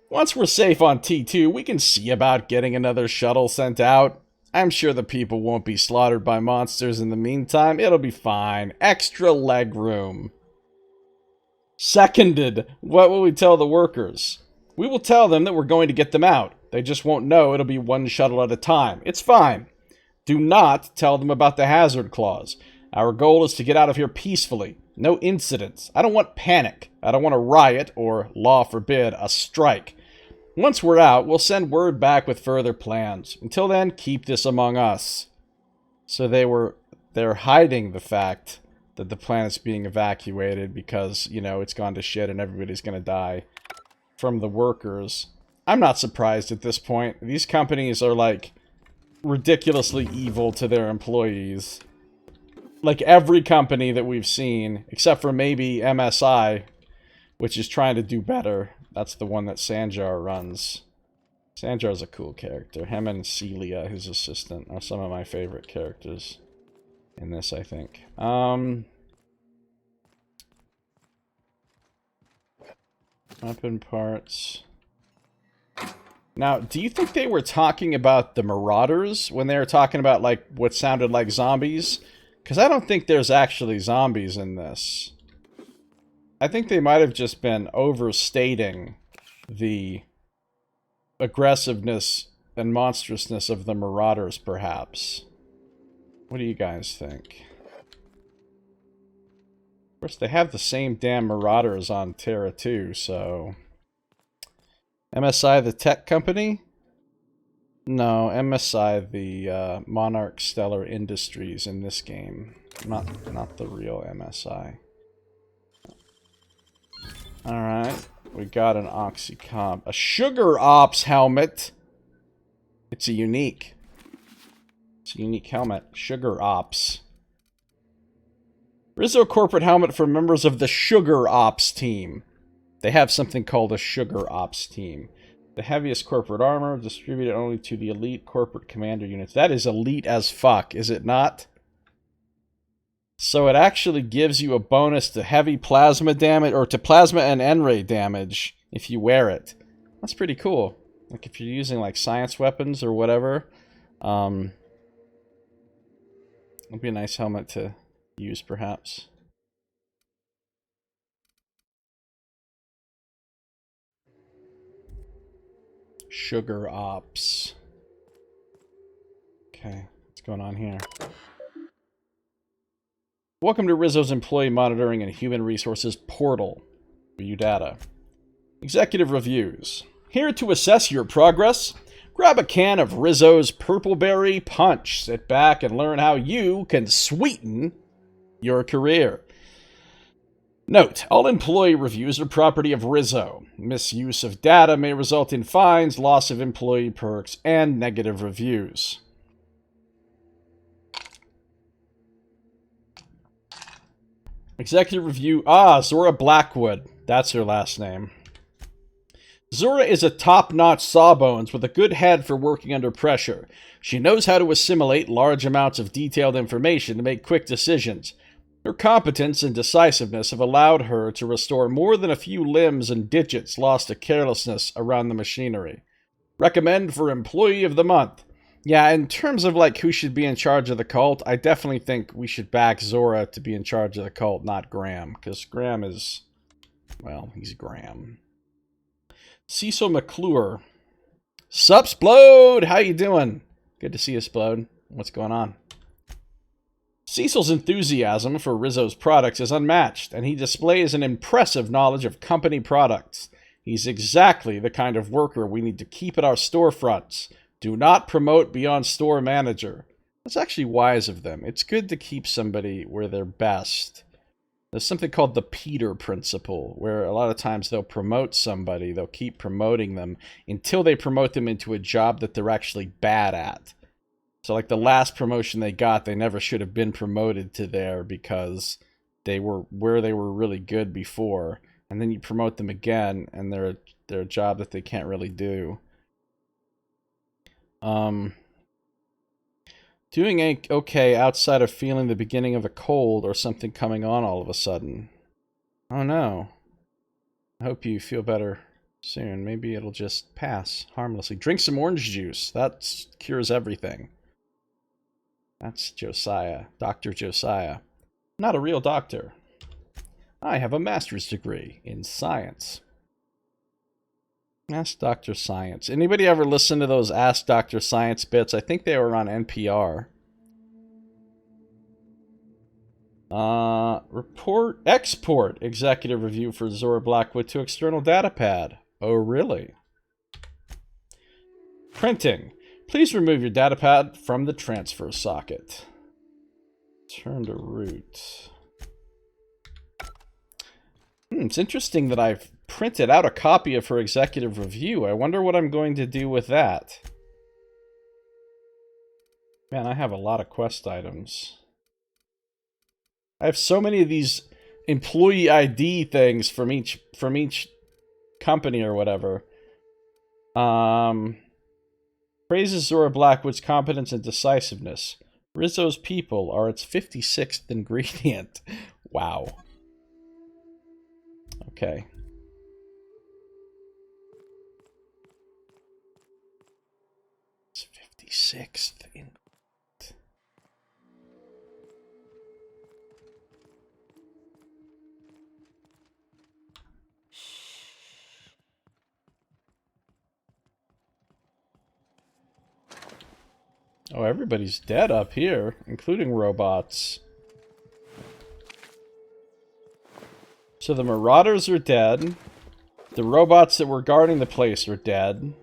S1: Once we're safe on T2, we can see about getting another shuttle sent out. I'm sure the people won't be slaughtered by monsters in the meantime. It'll be fine. Extra legroom. Seconded. What will we tell the workers? We will tell them that we're going to get them out. They just won't know it'll be one shuttle at a time. It's fine. Do not tell them about the hazard clause. Our goal is to get out of here peacefully. No incidents. I don't want panic. I don't want a riot or, law forbid, a strike. Once we're out, we'll send word back with further plans. Until then, keep this among us. So they're hiding the fact that the planet's being evacuated because, you know, it's gone to shit and everybody's gonna die from the workers. I'm not surprised at this point. These companies are, like, ridiculously evil to their employees. Like, every company that we've seen, except for maybe MSI, which is trying to do better. That's the one that Sanjar runs. Sanjar's a cool character. Him and Celia, his assistant, are some of my favorite characters in this, I think. Weapon parts. Now, do you think they were talking about the Marauders when they were talking about, like, what sounded like zombies? Because I don't think there's actually zombies in this. I think they might have just been overstating the aggressiveness and monstrousness of the Marauders, perhaps. What do you guys think? Of course, they have the same damn Marauders on Terra too, so... MSI, the tech company? No, MSI, the Monarch Stellar Industries in this game. Not the real MSI. Alright, we got an Oxycomp. A Sugar Ops helmet! It's a unique helmet. Sugar Ops. Rizzo corporate helmet for members of the Sugar Ops team. They have something called a Sugar Ops team. The heaviest corporate armor, distributed only to the elite corporate commander units. That is elite as fuck, is it not? So it actually gives you a bonus to heavy plasma damage, or to plasma and N-ray damage, if you wear it. That's pretty cool. Like, if you're using, like, science weapons or whatever, it'd be a nice helmet to use, perhaps. Sugar Ops. Okay, what's going on here? Welcome to Rizzo's Employee Monitoring and Human Resources Portal. View data. Executive Reviews. Here to assess your progress, grab a can of Rizzo's Purpleberry Punch. Sit back and learn how you can sweeten your career. Note, all employee reviews are property of Rizzo. Misuse of data may result in fines, loss of employee perks, and negative reviews. Executive Review. Zora Blackwood. That's her last name. Zora is a top-notch sawbones with a good head for working under pressure. She knows how to assimilate large amounts of detailed information to make quick decisions. Her competence and decisiveness have allowed her to restore more than a few limbs and digits lost to carelessness around the machinery. Recommend for Employee of the Month. Yeah, in terms of, like, who should be in charge of the cult, I definitely think we should back Zora to be in charge of the cult, not Graham. Because Graham is... well, he's Graham. Cecil McClure. Sup, Splode! How you doing? Good to see you, Splode. What's going on? Cecil's enthusiasm for Rizzo's products is unmatched, and he displays an impressive knowledge of company products. He's exactly the kind of worker we need to keep at our storefronts. Do not promote beyond store manager. That's actually wise of them. It's good to keep somebody where they're best. There's something called the Peter principle, where a lot of times they'll promote somebody, they'll keep promoting them until they promote them into a job that they're actually bad at. So, like, the last promotion they got, they never should have been promoted to there because they were where they were really good before. And then you promote them again, and they're a job that they can't really do. Doing okay outside of feeling the beginning of a cold or something coming on all of a sudden. Oh no. I hope you feel better soon. Maybe it'll just pass harmlessly. Drink some orange juice. That cures everything. That's Josiah. Dr. Josiah. Not a real doctor. I have a master's degree in science. Ask Dr. Science. Anybody ever listen to those Ask Dr. Science bits? I think they were on NPR. Export executive review for Zora Blackwood to external datapad. Oh, really? Printing. Please remove your datapad from the transfer socket. Turn to root. It's interesting that I've printed out a copy of her executive review. I wonder what I'm going to do with that. Man, I have a lot of quest items. I have so many of these employee ID things from each company or whatever. Praises Zora Blackwood's competence and decisiveness. Rizzo's people are its 56th ingredient. Wow. Okay. It's 56th ingredient. Oh, everybody's dead up here, including robots. So the Marauders are dead. The robots that were guarding the place are dead.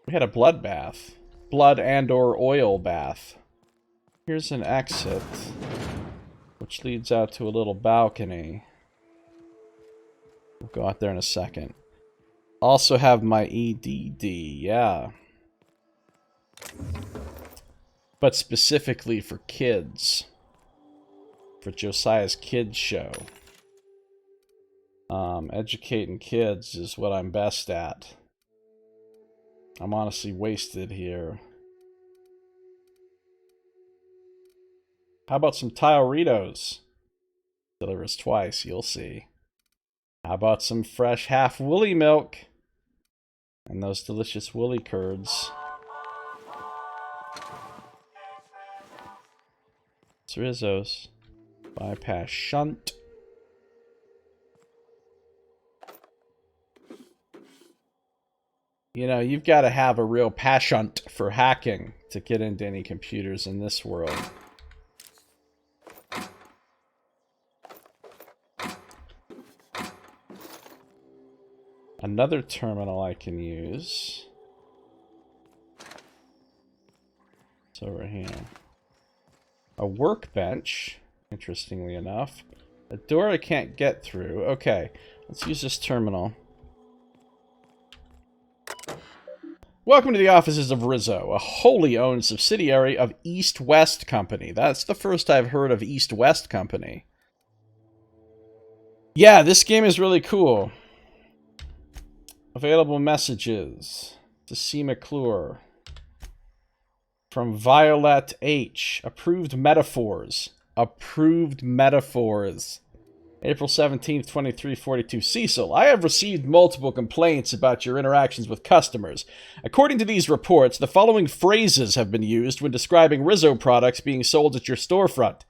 S1: We had a bloodbath. Blood and or oil bath. Here's an exit, which leads out to a little balcony. We'll go out there in a second. Also have my EDD, yeah. But specifically for kids. For Josiah's kids show. Educating kids is what I'm best at. I'm honestly wasted here. How about some Tile-ritos? Delivers twice, you'll see. How about some fresh half woolly milk? And those delicious woolly curds. It's Rizzo's. Bypass shunt. You know, you've got to have a real passion for hacking to get into any computers in this world. Another terminal I can use. It's over here. A workbench, interestingly enough. A door I can't get through. Okay, let's use this terminal. Welcome to the offices of Rizzo, a wholly owned subsidiary of East West Company. That's the first I've heard of East West Company. Yeah, this game is really cool. Available messages. To C. McClure. From Violet H. Approved metaphors. Approved metaphors. April 17th, 2342. Cecil, I have received multiple complaints about your interactions with customers. According to these reports, the following phrases have been used when describing Rizzo products being sold at your storefront.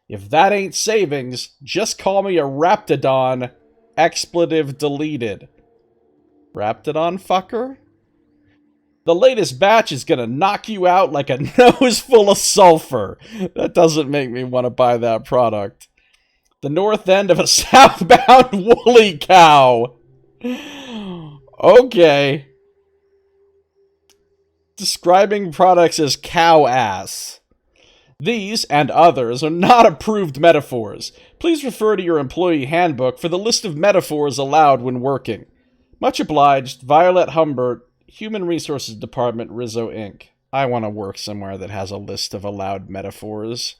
S1: If that ain't savings, just call me a Raptidon. Expletive deleted. Raptidon fucker? The latest batch is gonna knock you out like a nose full of sulfur. That doesn't make me want to buy that product. The north end of a southbound woolly cow. Okay. Describing products as cow ass. These, and others, are not approved metaphors. Please refer to your employee handbook for the list of metaphors allowed when working. Much obliged, Violet Humbert, Human Resources Department, Rizzo, Inc. I want to work somewhere that has a list of allowed metaphors.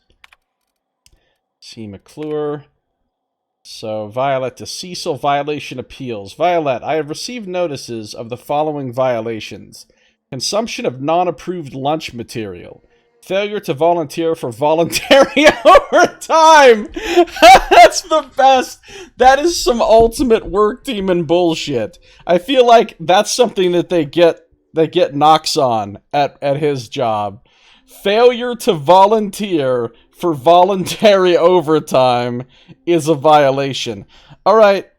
S1: C. McClure. So, Violet to Cecil, violation appeals. Violet, I have received notices of the following violations. Consumption of non-approved lunch material. Failure to volunteer for voluntary overtime! That's the best! That is some ultimate work demon bullshit. I feel like that's something that they get knocks on at his job. Failure to volunteer for voluntary overtime is a violation. Alright,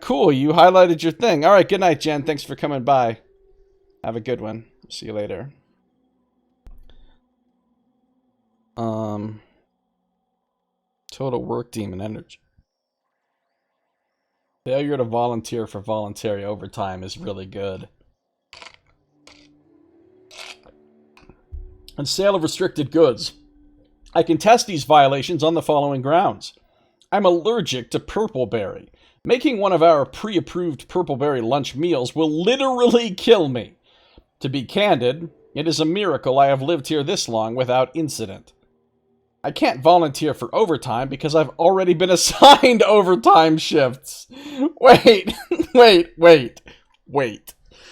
S1: cool, you highlighted your thing. Alright, good night, Jen. Thanks for coming by. Have a good one. See you later. Total work demon energy. Failure to volunteer for voluntary overtime is really good. And sale of restricted goods. I contest these violations on the following grounds. I'm allergic to purpleberry. Making one of our pre-approved purpleberry lunch meals will literally kill me. To be candid, it is a miracle I have lived here this long without incident. I can't volunteer for overtime because I've already been assigned overtime shifts. Wait.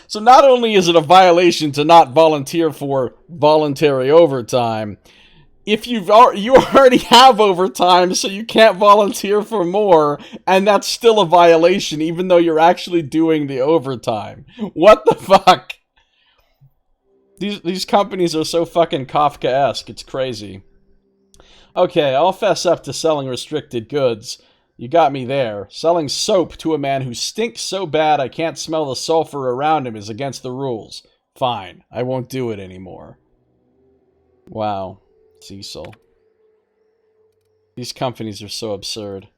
S1: So not only is it a violation to not volunteer for voluntary overtime, if you already have overtime, so you can't volunteer for more, and that's still a violation, even though you're actually doing the overtime. What the fuck? These companies are so fucking Kafkaesque, it's crazy. Okay, I'll fess up to selling restricted goods. You got me there. Selling soap to a man who stinks so bad I can't smell the sulfur around him is against the rules. Fine, I won't do it anymore. Wow. Cecil. These companies are so absurd.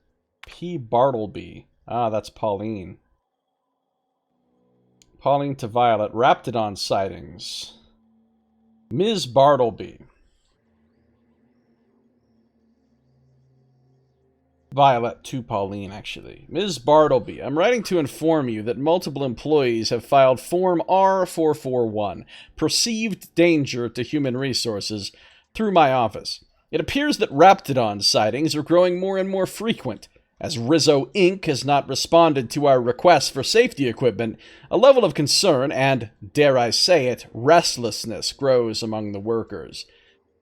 S1: P. Bartleby. Ah, that's Pauline. Pauline to Violet. Raptidon sightings. Ms. Bartleby. Violet to Pauline, actually. Ms. Bartleby, I'm writing to inform you that multiple employees have filed Form R441, Perceived Danger to Human Resources, through my office. It appears that Raptidon sightings are growing more and more frequent. As Rizzo Inc. has not responded to our requests for safety equipment, a level of concern and, dare I say it, restlessness grows among the workers.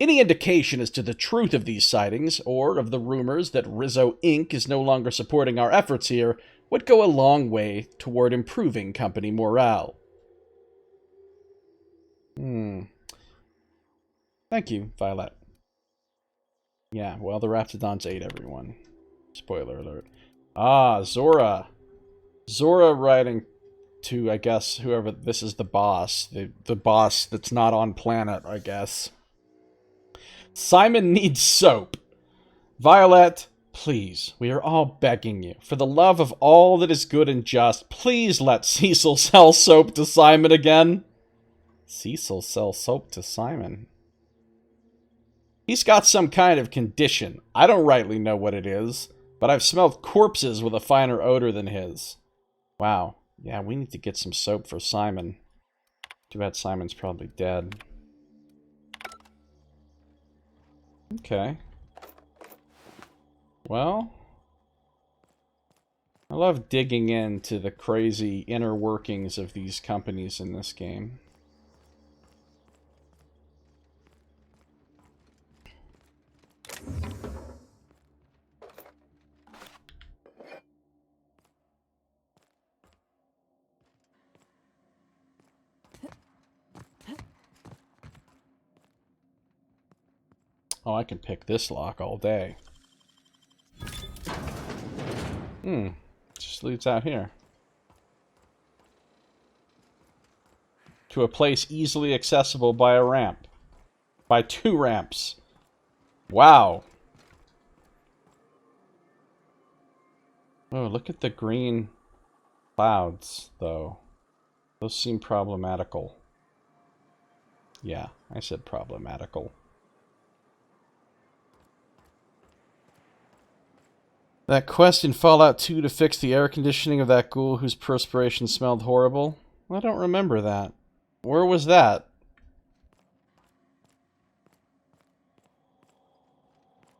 S1: Any indication as to the truth of these sightings, or of the rumors that Rizzo Inc. is no longer supporting our efforts here, would go a long way toward improving company morale. Thank you, Violet. Yeah, well, the Raptidons ate everyone. Spoiler alert. Ah, Zora. Zora writing to, I guess, whoever, this is the boss. The boss that's not on planet, I guess. Simon needs soap. Violet, please, we are all begging you. For the love of all that is good and just, please let Cecil sell soap to Simon again. Cecil sells soap to Simon. He's got some kind of condition. I don't rightly know what it is, but I've smelled corpses with a finer odor than his. Wow. Yeah, we need to get some soap for Simon. Too bad Simon's probably dead. Okay. Well, I love digging into the crazy inner workings of these companies in this game. Oh, I can pick this lock all day. Just leads out here. To a place easily accessible by a ramp. By 2 ramps. Wow. Oh, look at the green clouds, though. Those seem problematical. Yeah, I said problematical. That quest in Fallout 2 to fix the air conditioning of that ghoul whose perspiration smelled horrible? I don't remember that. Where was that?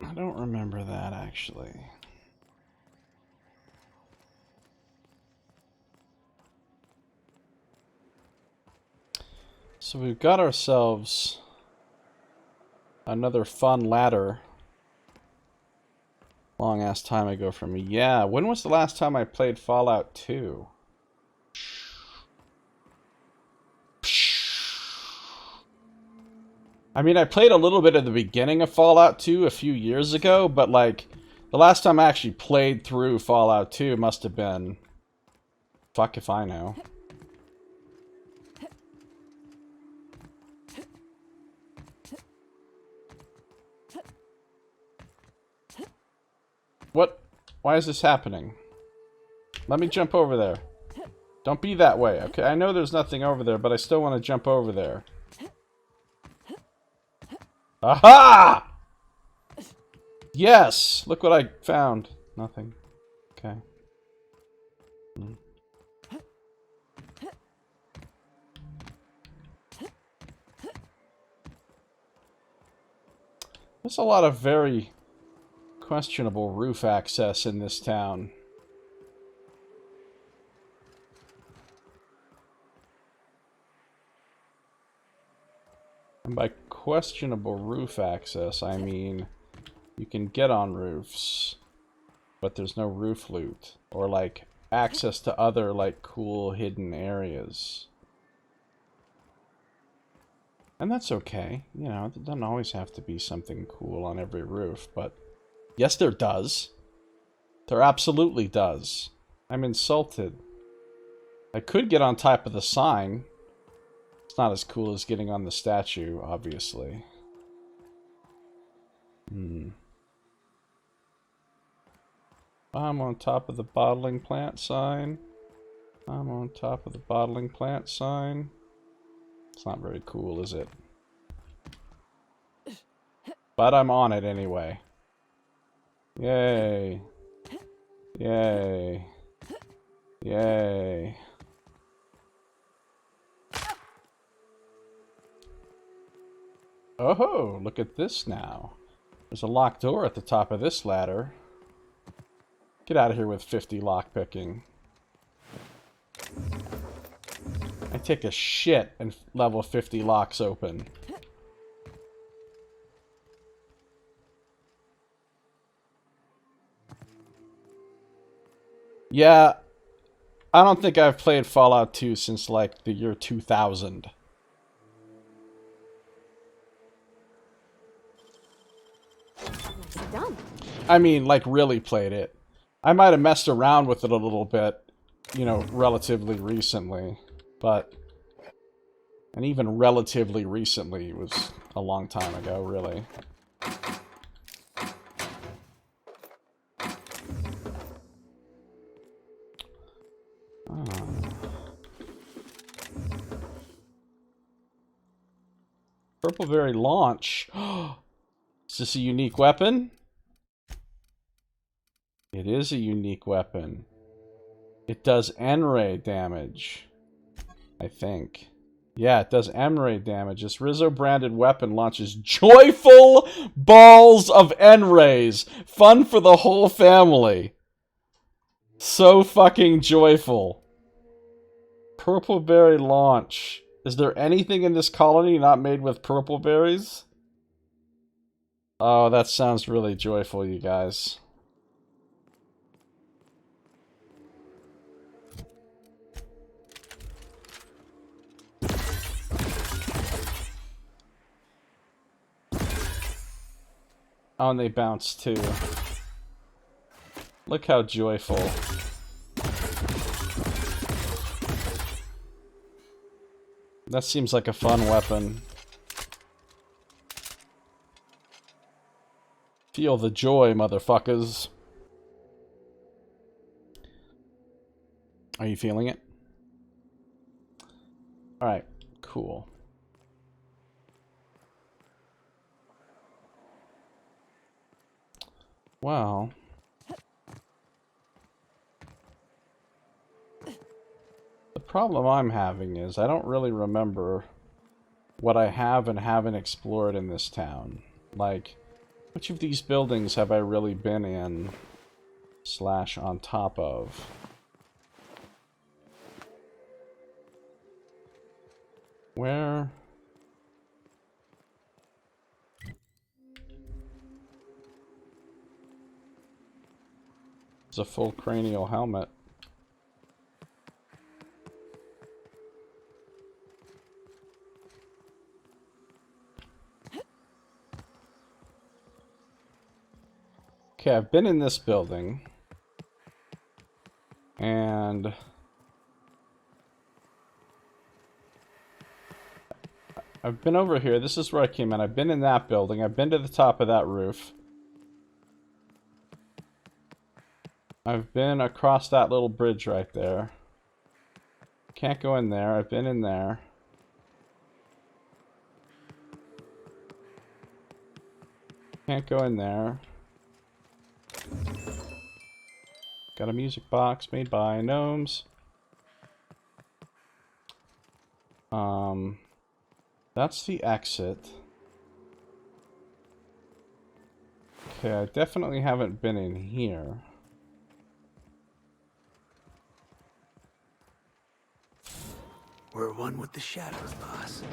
S1: I don't remember that, actually. So we've got ourselves another fun ladder. Long ass time ago for me. Yeah, when was the last time I played Fallout 2? I mean, I played a little bit at the beginning of Fallout 2 a few years ago, but like, the last time I actually played through Fallout 2 must have been... Fuck if I know. What? Why is this happening? Let me jump over there. Don't be that way. Okay, I know there's nothing over there, but I still want to jump over there. Aha! Yes! Look what I found. Nothing. Okay. There's a lot of very questionable roof access in this town. And by questionable roof access, I mean you can get on roofs, but there's no roof loot, or like access to other like cool hidden areas. And that's okay, you know, it doesn't always have to be something cool on every roof, but yes, there does. There absolutely does. I'm insulted. I could get on top of the sign. It's not as cool as getting on the statue, obviously. I'm on top of the bottling plant sign. I'm on top of the bottling plant sign. It's not very cool, is it? But I'm on it anyway. Yay. Yay. Yay. Oh, look at this now. There's a locked door at the top of this ladder. Get out of here with 50 lockpicking. I take a shit and level 50 locks open. Yeah, I don't think I've played Fallout 2 since like the year 2000.
S5: Nicely done.
S1: I mean, like, really played it. I might have messed around with it a little bit, you know, relatively recently. But... and even relatively recently was a long time ago, really. Purpleberry launch. Is this a unique weapon? It is a unique weapon. It does N-ray damage. I think. Yeah, it does M-ray damage. This Rizzo-branded weapon launches joyful balls of N-rays. Fun for the whole family. So fucking joyful. Purpleberry launch. Is there anything in this colony not made with purple berries? Oh, that sounds really joyful, you guys. Oh, and they bounce too. Look how joyful. That seems like a fun weapon. Feel the joy, motherfuckers. Are you feeling it? Alright, cool. Well... the problem I'm having is I don't really remember what I have and haven't explored in this town. Like, which of these buildings have I really been in / on top of? Where? It's a full cranial helmet. Okay, I've been in this building. And... I've been over here. This is where I came in. I've been in that building. I've been to the top of that roof. I've been across that little bridge right there. Can't go in there. I've been in there. Can't go in there. Got a music box made by gnomes. That's the exit. Okay, I definitely haven't been in here.
S2: We're one with the shadows, boss.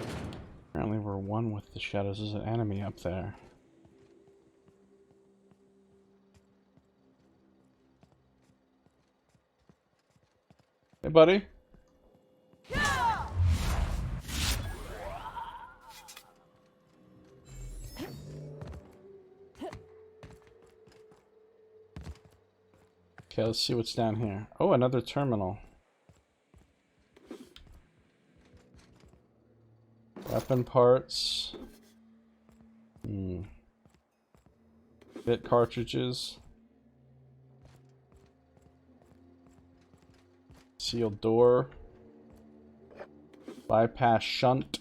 S1: Apparently we're one with the shadows. There's an enemy up there. Hey, buddy. Okay, let's see what's down here. Oh, another terminal. Weapon parts. Bit cartridges. Sealed door. Bypass shunt.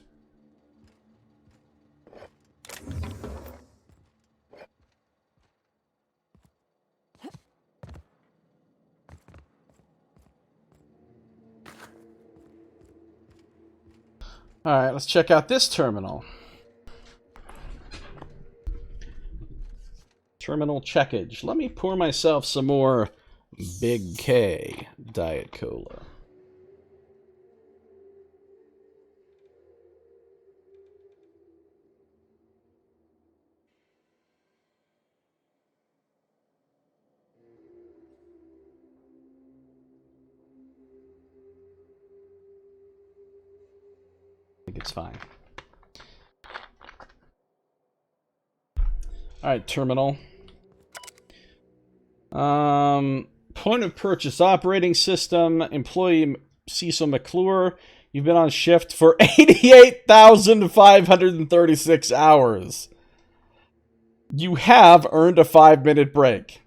S1: Alright, let's check out this terminal. Terminal checkage. Let me pour myself some more Big K Diet Cola. I think it's fine. Alright, terminal. Point of purchase operating system. Employee Cecil McClure. You've been on shift for 88,536 hours. You have earned a 5-minute break.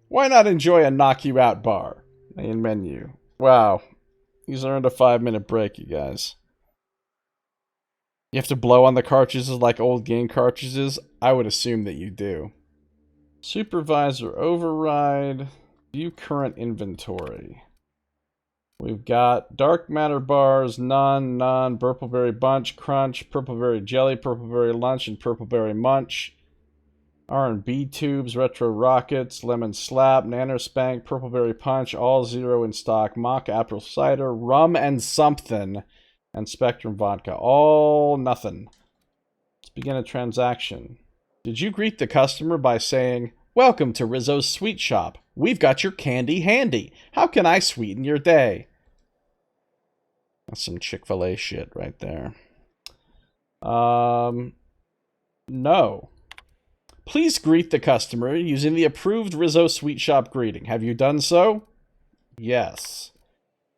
S1: Why not enjoy a knock you out bar? Main menu. Wow. He's earned a 5-minute break, you guys. You have to blow on the cartridges like old game cartridges? I would assume that you do. Supervisor override. View current inventory. We've got dark matter bars, none, Purpleberry Bunch, Crunch, Purpleberry Jelly, Purpleberry Lunch, and Purpleberry Munch. R&B tubes, retro rockets, lemon slap, nanospank, Purpleberry Punch, all zero in stock, mock apple cider, rum and something, and Spectrum vodka. All nothing. Let's begin a transaction. Did you greet the customer by saying, "Welcome to Rizzo's Sweet Shop. We've got your candy handy. How can I sweeten your day?" That's some Chick-fil-A shit right there. No. Please greet the customer using the approved Rizzo Sweet Shop greeting. Have you done so? Yes.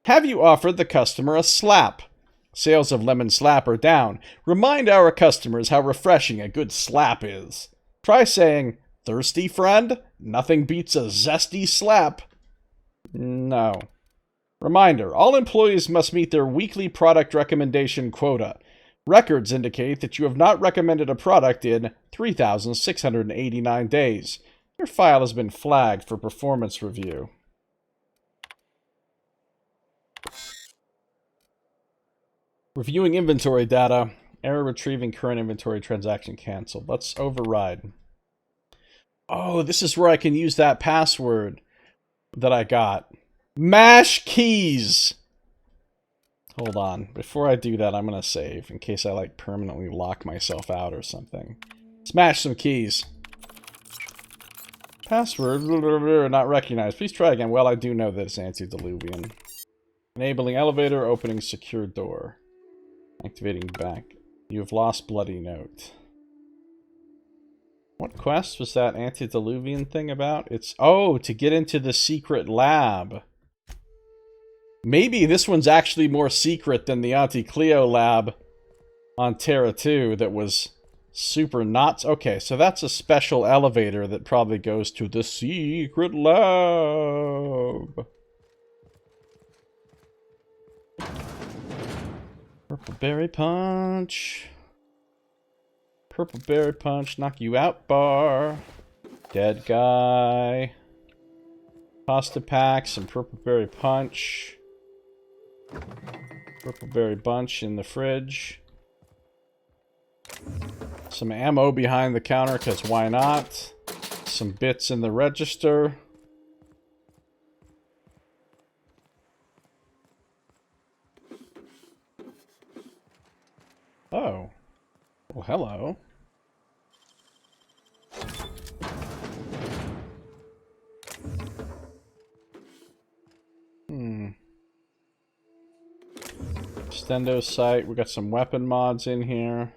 S1: Have you offered the customer a slap? Sales of lemon slap are down. Remind our customers how refreshing a good slap is. Try saying, "Thirsty, friend? Nothing beats a zesty slap." No. Reminder, all employees must meet their weekly product recommendation quota. Records indicate that you have not recommended a product in 3,689 days. Your file has been flagged for performance review. Reviewing inventory data. Error retrieving current inventory transaction canceled. Let's override. Oh, this is where I can use that password that I got. Mash keys! Hold on. Before I do that, I'm going to save in case I like permanently lock myself out or something. Smash some keys. Password not recognized. Please try again. Well, I do know that it's antediluvian. Enabling elevator, opening secure door. Activating back. You have lost bloody note. What quest was that antediluvian thing about? It's, oh, to get into the secret lab. Maybe this one's actually more secret than the Auntie Cleo lab on Terra 2 that was Super knots. Okay, so that's a special elevator that probably goes to the secret lab. Purple berry punch. Purple berry punch, knock you out bar. Dead guy. Pasta pack, some purple berry punch. Purple berry bunch in the fridge. Some ammo behind the counter, because why not? Some bits in the register. Oh. Well, hello. Stendo site. We got some weapon mods in here.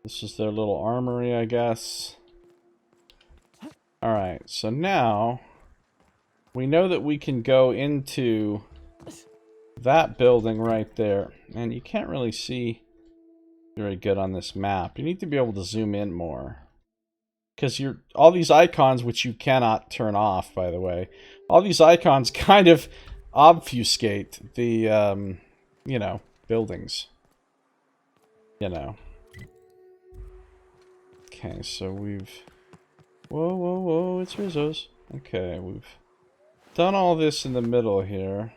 S1: This is their little armory, I guess. Alright, so now we know that we can go into that building right there. And you can't really see very good on this map. You need to be able to zoom in more. Because all these icons, which you cannot turn off, by the way, all these icons kind of obfuscate the, you know, buildings. You know. Okay, so we've... Whoa, whoa, whoa, it's Rizzo's. Okay, we've done all this in the middle here.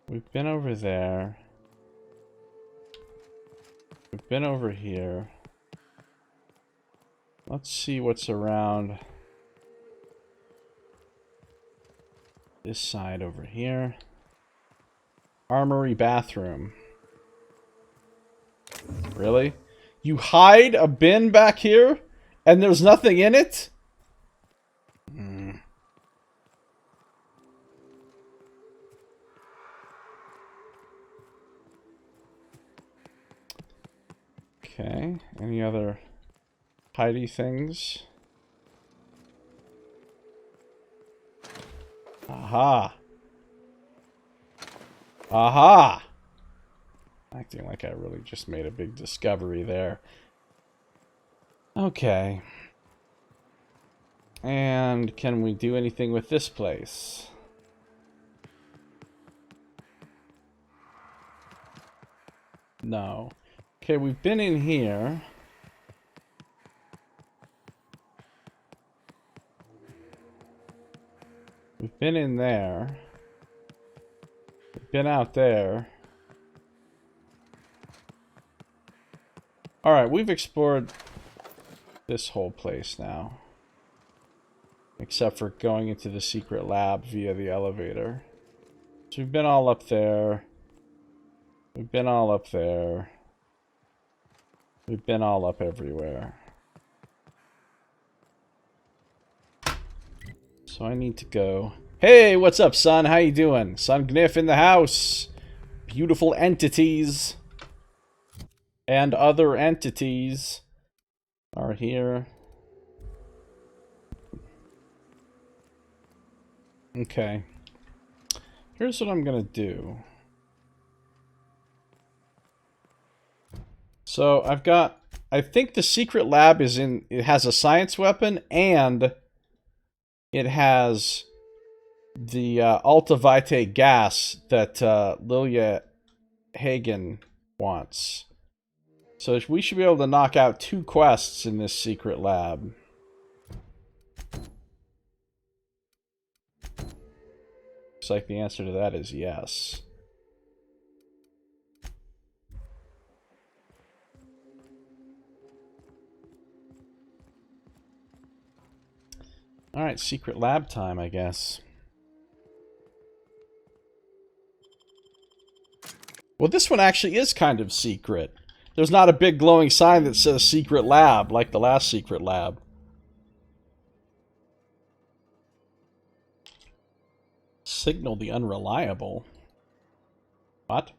S1: We've been over there. We've been over here. Let's see what's around this side over here. Armory bathroom. Really? You hide a bin back here and there's nothing in it? Okay, any other hidey things? Aha! Aha! Acting like I really just made a big discovery there. Okay. And can we do anything with this place? No. Okay, we've been in here. We've been in there. We've been out there. Alright, we've explored this whole place now. Except for going into the secret lab via the elevator. So we've been all up there. We've been all up there. We've been all up everywhere. So I need to go. Hey, what's up, son? How you doing? Son Gniff in the house. Beautiful entities. And other entities are here. Okay. Here's what I'm gonna do. So I've got, I think the secret lab is in, it has a science weapon and it has the Alta Vitae gas that Lilia Hagen wants. So we should be able to knock out 2 quests in this secret lab. Looks like the answer to that is yes. Alright, secret lab time, I guess. Well, this one actually is kind of secret. There's not a big glowing sign that says secret lab, like the last secret lab. Signal the unreliable. What?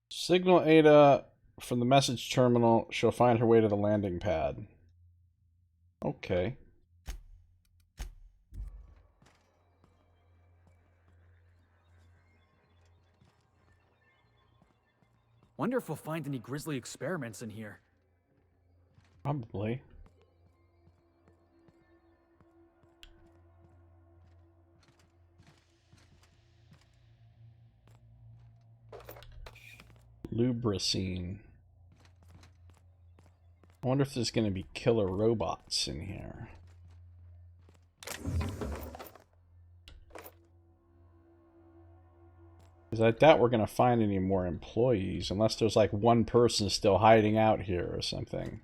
S1: Signal Ada from the message terminal. She'll find her way to the landing pad. Okay.
S2: Wonder if we'll find any grisly experiments in here.
S1: Probably. Lubricine. I wonder if there's going to be killer robots in here. Because I doubt we're going to find any more employees, unless there's like one person still hiding out here or something.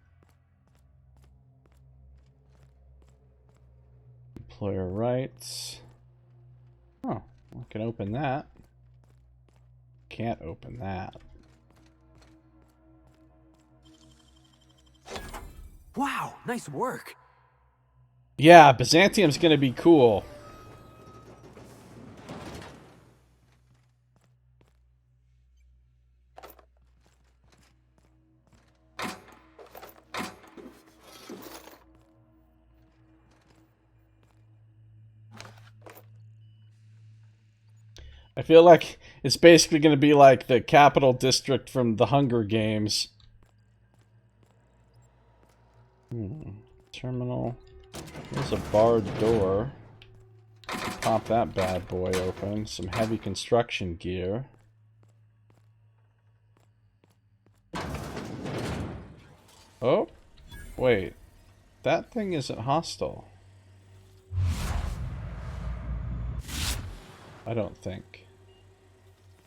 S1: Employer rights. Oh, I can open that. Can't open that.
S2: Wow, nice work.
S1: Yeah, Byzantium's gonna be cool. I feel like it's basically going to be like the capital district from the Hunger Games. Terminal. There's a barred door. Pop that bad boy open. Some heavy construction gear. Oh, wait. That thing isn't hostile. I don't think.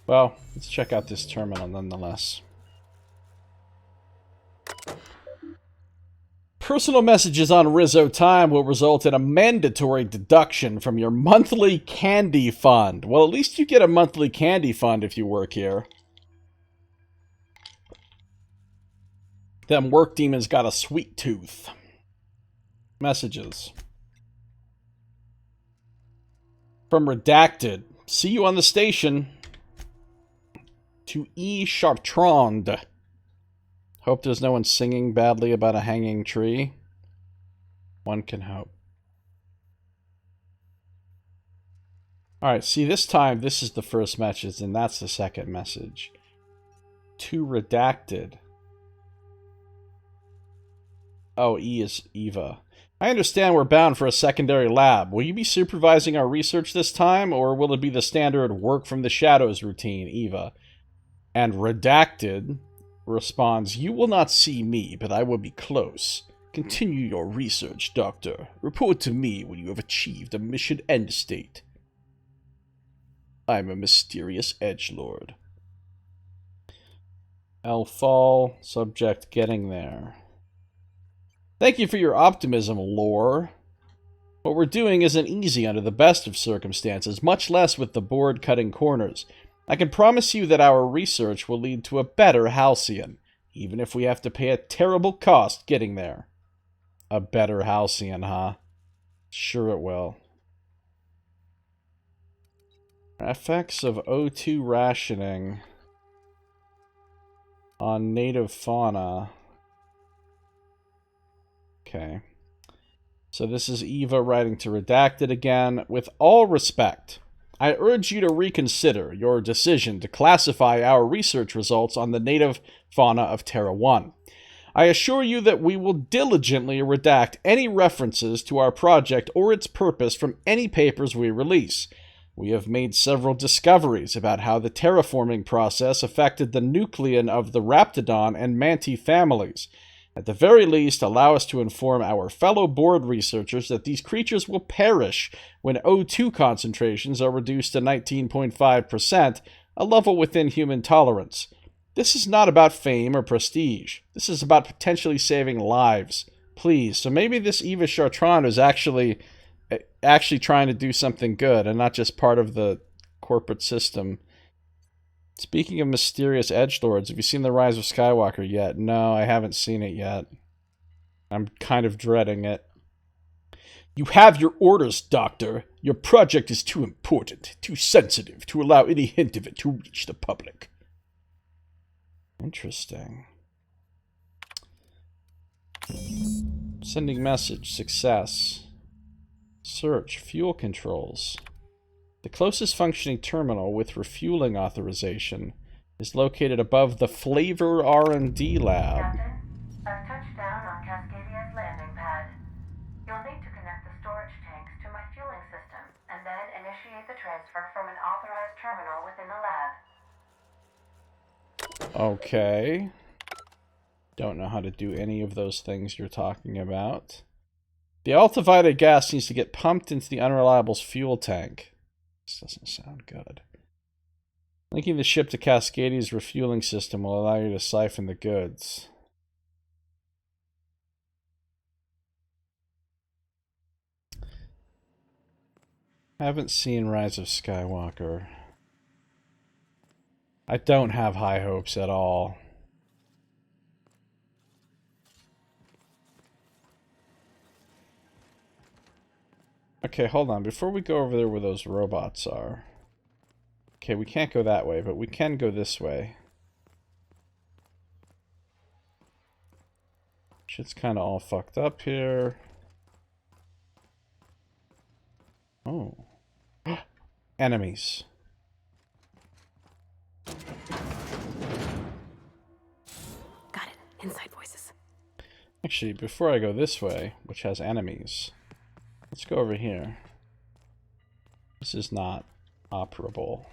S1: Well, let's check out this terminal nonetheless. Personal messages on Rizzo Time will result in a mandatory deduction from your monthly candy fund. Well, at least you get a monthly candy fund if you work here. Them work demons got a sweet tooth. Messages. From Redacted. See you on the station. To E. Chartrand. Hope there's no one singing badly about a hanging tree. One can hope. Alright, see, this time, this is the first message, and that's the second message. To Redacted. Oh, E is Eva. I understand we're bound for a secondary lab. Will you be supervising our research this time, or will it be the standard work from the shadows routine, Eva? And Redacted responds, you will not see me, but I will be close. Continue your research, Doctor. Report to me when you have achieved a mission end state. I'm a mysterious edgelord. Elfall, subject getting there. Thank you for your optimism, Lore. What we're doing isn't easy under the best of circumstances, much less with the board cutting corners. I can promise you that our research will lead to a better Halcyon, even if we have to pay a terrible cost getting there. A better Halcyon, huh? Sure it will. Effects of O2 rationing on native fauna. Okay. So this is Eva writing to Redacted again. With all respect, I urge you to reconsider your decision to classify our research results on the native fauna of Terra 1. I assure you that we will diligently redact any references to our project or its purpose from any papers we release. We have made several discoveries about how the terraforming process affected the nucleon of the Raptidon and Manti families. At the very least, allow us to inform our fellow board researchers that these creatures will perish when O2 concentrations are reduced to 19.5%, a level within human tolerance. This is not about fame or prestige. This is about potentially saving lives. Please. So maybe this Eva Chartrand is actually trying to do something good and not just part of the corporate system. Speaking of mysterious edgelords, have you seen The Rise of Skywalker yet? No, I haven't seen it yet. I'm kind of dreading it. You have your orders, Doctor. Your project is too important, too sensitive to allow any hint of it to reach the public. Interesting. Sending message. Success. Search. Fuel controls. The closest functioning terminal with refueling authorization is located above the Flavor R&D lab.
S6: Captain, I've touched down on Cascadia's landing pad. You'll need to connect the storage tanks to my fueling system, and then initiate the transfer from an authorized terminal within the lab.
S1: Okay. Don't know how to do any of those things you're talking about. The ultraviolet gas needs to get pumped into the Unreliable's fuel tank. This doesn't sound good. Linking the ship to Cascadia's refueling system will allow you to siphon the goods. I haven't seen Rise of Skywalker. I don't have high hopes at all. Okay, hold on. Before we go over there where those robots are. Okay, we can't go that way, but we can go this way. Shit's kind of all fucked up here. Oh. Enemies.
S5: Got it. Inside voices.
S1: Actually, before I go this way, which has enemies, let's go over here. This is not operable.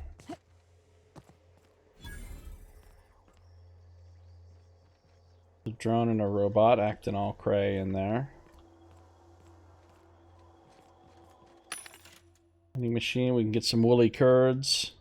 S1: The drone and a robot acting all cray in there. Vending machine, we can get some woolly curds.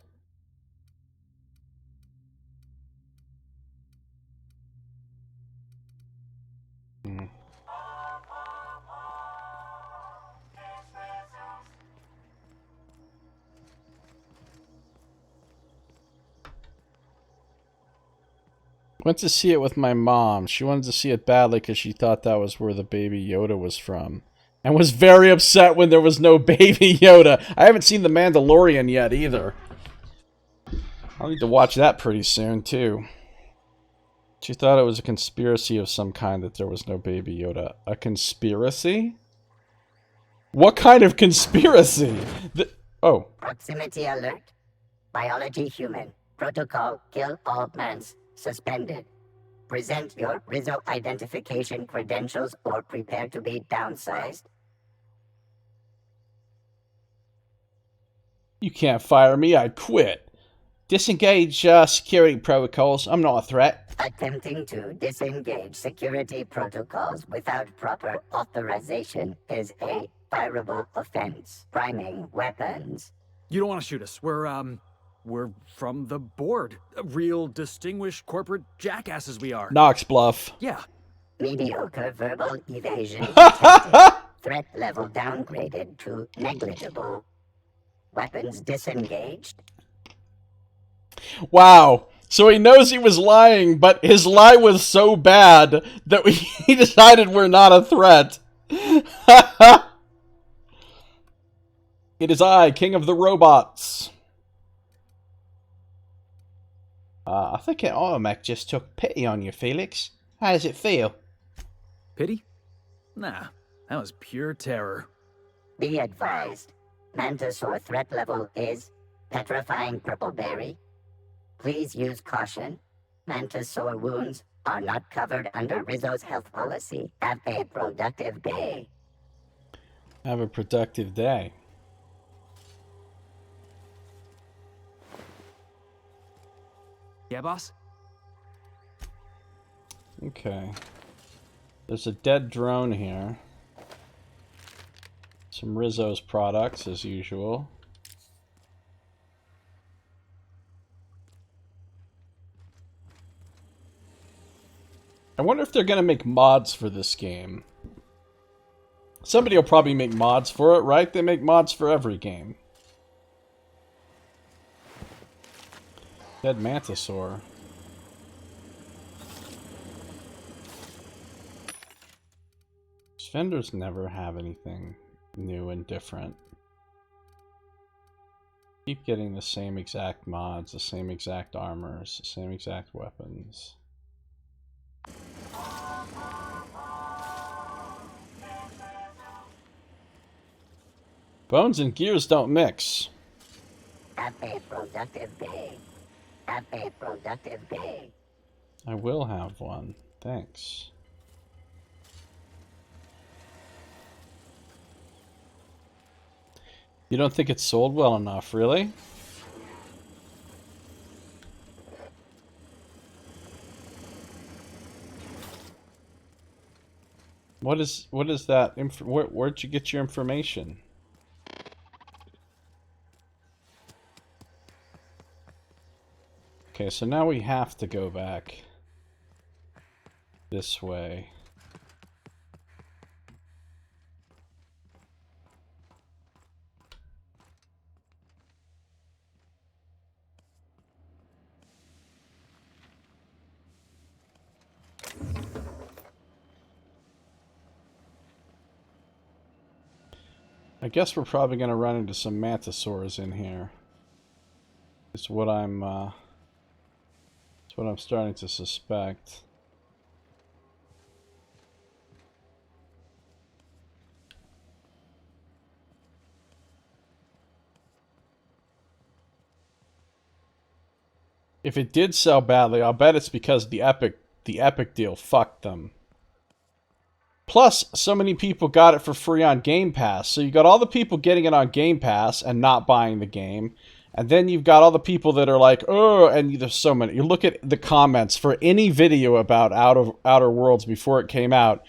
S1: Went to see it with my mom. She wanted to see it badly because she thought that was where the baby Yoda was from. And was very upset when there was no baby Yoda. I haven't seen The Mandalorian yet either. I'll need to watch that pretty soon too. She thought it was a conspiracy of some kind that there was no baby Yoda. A conspiracy? What kind of conspiracy? Oh.
S7: Proximity alert. Biology human. Protocol kill all plants. Suspended. Present your Rizzo identification credentials or prepare to be downsized.
S1: You can't fire me, I quit. Disengage security protocols. I'm not a threat.
S7: Attempting to disengage security protocols without proper authorization is a fireable offense. Priming weapons.
S2: You don't want to shoot us. We're from the board. Real distinguished corporate jackasses we are.
S1: Knox bluff.
S2: Yeah.
S7: Mediocre verbal evasion detected. Threat level downgraded to negligible. Weapons disengaged.
S1: Wow. So he knows he was lying, but his lie was so bad that he decided we're not a threat. It is I, King of the Robots. I think an automac just took pity on you, Felix. How does it feel?
S2: Pity? Nah, that was pure terror.
S7: Be advised. Mantisaur threat level is petrifying purple berry. Please use caution. Mantisaur wounds are not covered under Rizzo's health policy. Have a productive day.
S1: Have a productive day.
S2: Yeah, boss?
S1: Okay. There's a dead drone here. Some Rizzo's products, as usual. I wonder if they're going to make mods for this game. Somebody will probably make mods for it, right? They make mods for every game. Dead Mantisaur. These vendors never have anything new and different. Keep getting the same exact mods, the same exact armors, the same exact weapons. Bones and gears don't mix.
S7: Have a productive day. Have a productive day.
S1: I will have one. Thanks. You don't think it's sold well enough, really? What is that? Where'd you get your information? Okay, so now we have to go back this way. I guess we're probably going to run into some mantisaurs in here. It's what I'm starting to suspect. If it did sell badly, I'll bet it's because the Epic deal fucked them. Plus, so many people got it for free on Game Pass. So you got all the people getting it on Game Pass and not buying the game. And then you've got all the people that are like, oh, and there's so many. You look at the comments for any video about Outer Worlds before it came out.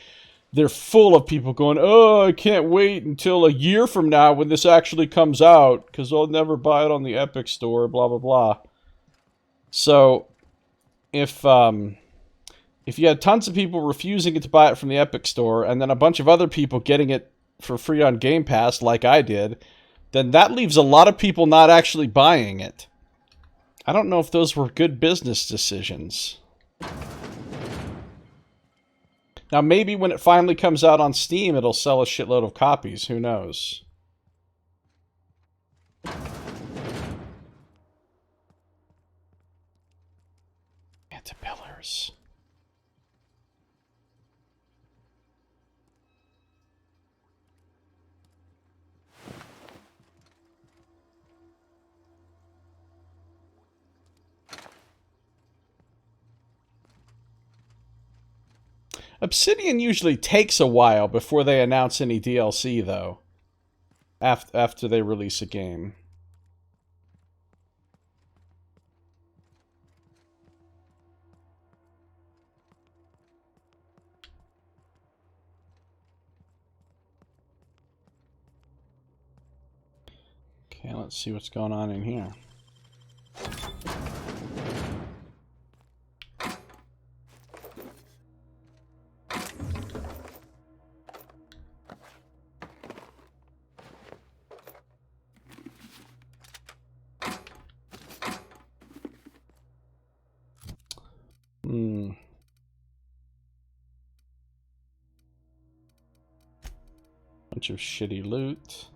S1: They're full of people going, oh, I can't wait until a year from now when this actually comes out, because I'll never buy it on the Epic Store, blah, blah, blah. So, if you had tons of people refusing to buy it from the Epic Store, and then a bunch of other people getting it for free on Game Pass, like I did, then that leaves a lot of people not actually buying it. I don't know if those were good business decisions. Now, maybe when it finally comes out on Steam, it'll sell a shitload of copies. Who knows? Caterpillars. Obsidian usually takes a while before they announce any DLC, though. After they release a game. Okay, let's see what's going on in here. Bunch of shitty loot.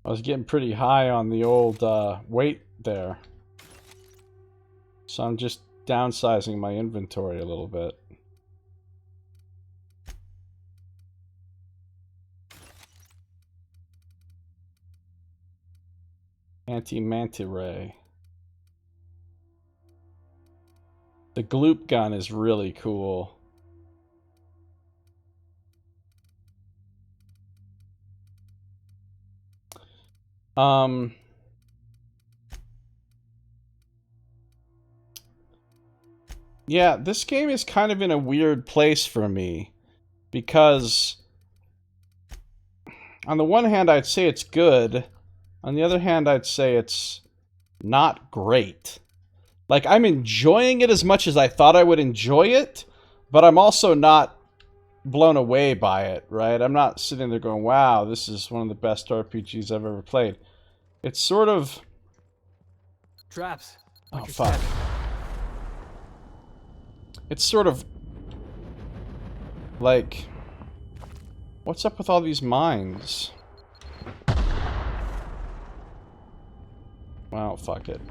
S1: I was getting pretty high on the old weight there. So I'm just downsizing my inventory a little bit. Anti-manta ray. The gloop gun is really cool. Yeah, this game is kind of in a weird place for me, because on the one hand I'd say it's good, on the other hand I'd say it's not great. Like, I'm enjoying it as much as I thought I would enjoy it, but I'm also not blown away by it, right? I'm not sitting there going, wow, this is one of the best RPGs I've ever played. It's sort of...
S2: Traps.
S1: Oh, fuck. It's sort of like, what's up with all these mines? Well, fuck it.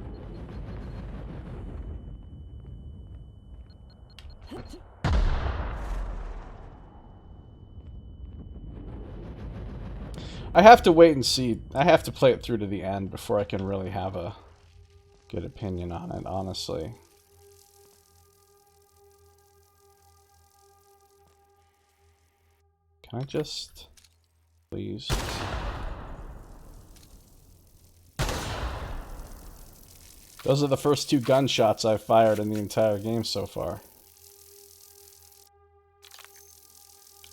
S1: I have to wait and see. I have to play it through to the end before I can really have a good opinion on it, honestly. Can I just... please? Those are the first 2 gunshots I've fired in the entire game so far.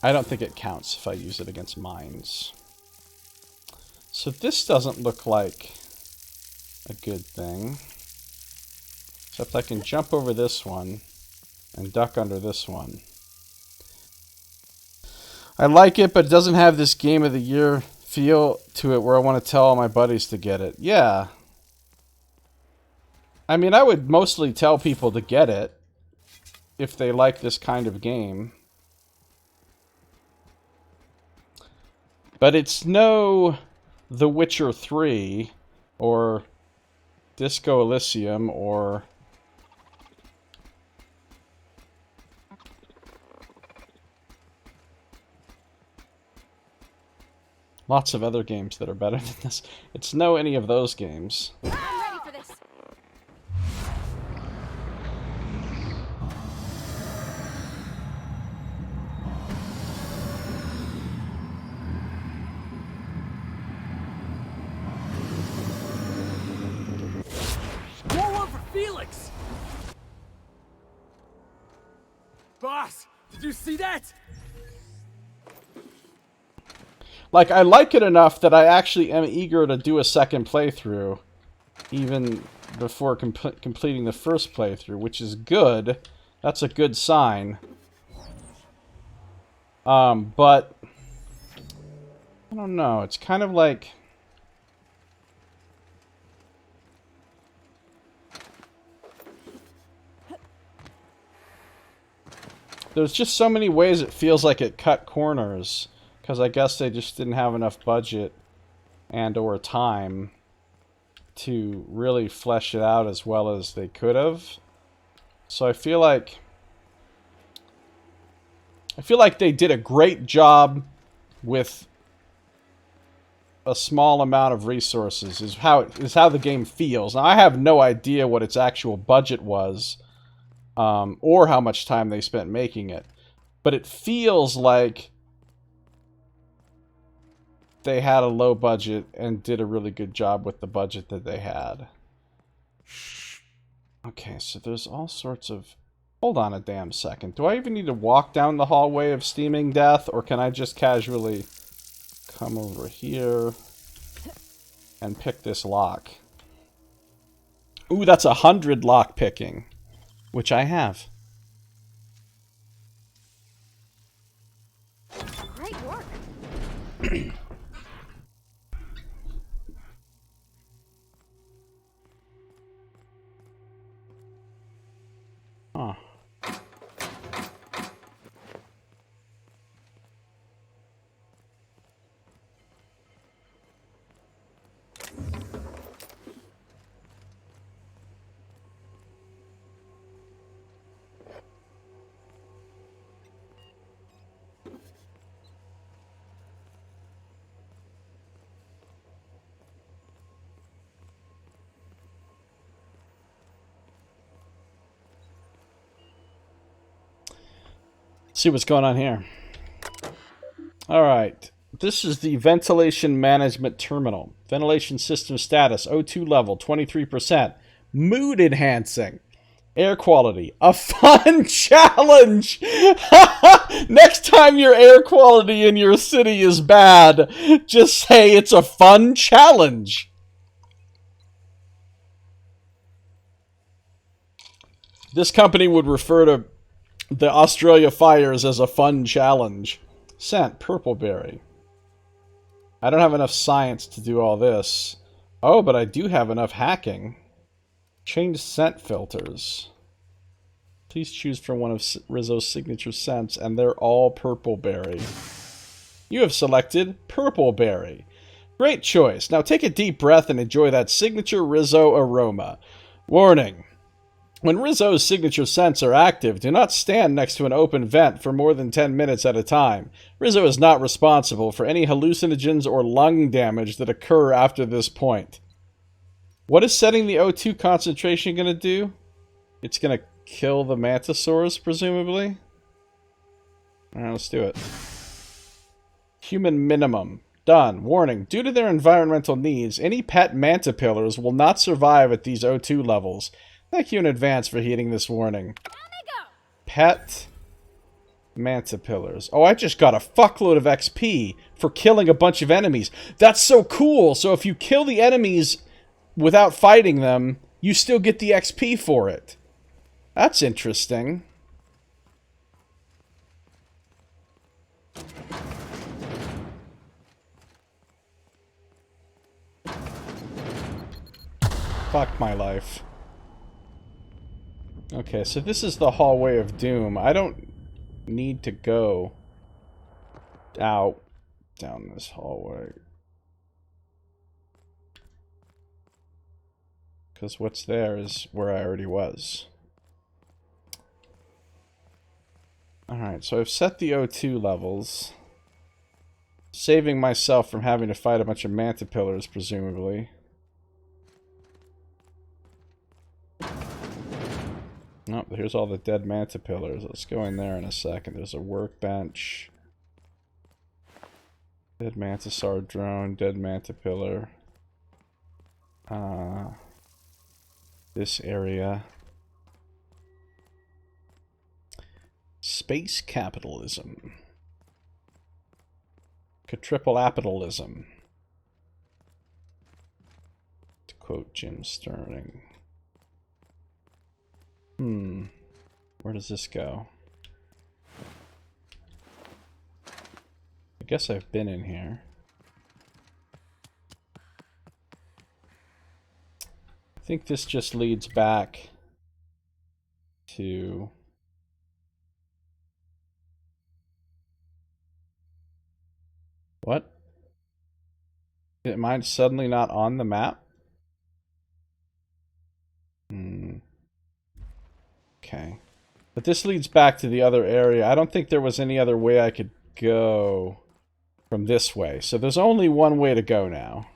S1: I don't think it counts if I use it against mines. So this doesn't look like a good thing. Except I can jump over this one and duck under this one. I like it, but it doesn't have this Game of the Year feel to it where I want to tell all my buddies to get it. Yeah. I mean, I would mostly tell people to get it if they like this kind of game. But it's no The Witcher 3 or Disco Elysium or lots of other games that are better than this. It's no any of those games.
S3: I'm ready for this.
S2: More one for Felix! Boss, did you see that?
S1: Like, I like it enough that I actually am eager to do a second playthrough, even before completing the first playthrough, which is good. That's a good sign. But I don't know. It's kind of like... there's just so many ways it feels like it cut corners. Because I guess they just didn't have enough budget and or time to really flesh it out as well as they could have. So I feel like they did a great job with a small amount of resources is how the game feels. Now I have no idea what its actual budget was or how much time they spent making it. But it feels like they had a low budget and did a really good job with the budget that they had. Okay, so there's all sorts of... hold on a damn second. Do I even need to walk down the hallway of Steaming Death, or can I just casually come over here and pick this lock? Ooh, that's 100 lock picking, which I have.
S5: Great work.
S1: Huh. See what's going on here. Alright. This is the Ventilation Management Terminal. Ventilation system status, O2 level, 23%. Mood enhancing. Air quality, a fun challenge! Next time your air quality in your city is bad, just say it's a fun challenge. This company would refer to the Australia fires as a fun challenge. Scent, purpleberry. I don't have enough science to do all this. Oh, but I do have enough hacking. Change scent filters. Please choose from one of Rizzo's signature scents, and they're all purple berry. You have selected purple berry. Great choice. Now take a deep breath and enjoy that signature Rizzo aroma. Warning. When Rizzo's signature scents are active, do not stand next to an open vent for more than 10 minutes at a time. Rizzo is not responsible for any hallucinogens or lung damage that occur after this point. What is setting the O2 concentration going to do? It's going to kill the mantisaurs, presumably? Alright, let's do it. Human minimum. Done. Warning. Due to their environmental needs, any pet mantipillars will not survive at these O2 levels. Thank you in advance for heeding this warning. Pet mantipillars. Oh, I just got a fuckload of XP for killing a bunch of enemies. That's so cool! So if you kill the enemies without fighting them, you still get the XP for it. That's interesting. Fuck my life. Okay, so this is the hallway of doom. I don't need to go out down this hallway. Because what's there is where I already was. Alright, so I've set the O2 levels. Saving myself from having to fight a bunch of mantipillars, presumably. Oh, here's all the dead mantipillars. Let's go in there in a second. There's a workbench. Dead mantisaur drone, dead mantipillar. This area. Space capitalism. Quadrupleapitalism. To quote Jim Sterling. Where does this go? I guess I've been in here. I think this just leads back to... What? Am I suddenly not on the map? Okay. But this leads back to the other area. I don't think there was any other way I could go from this way. So there's only one way to go now.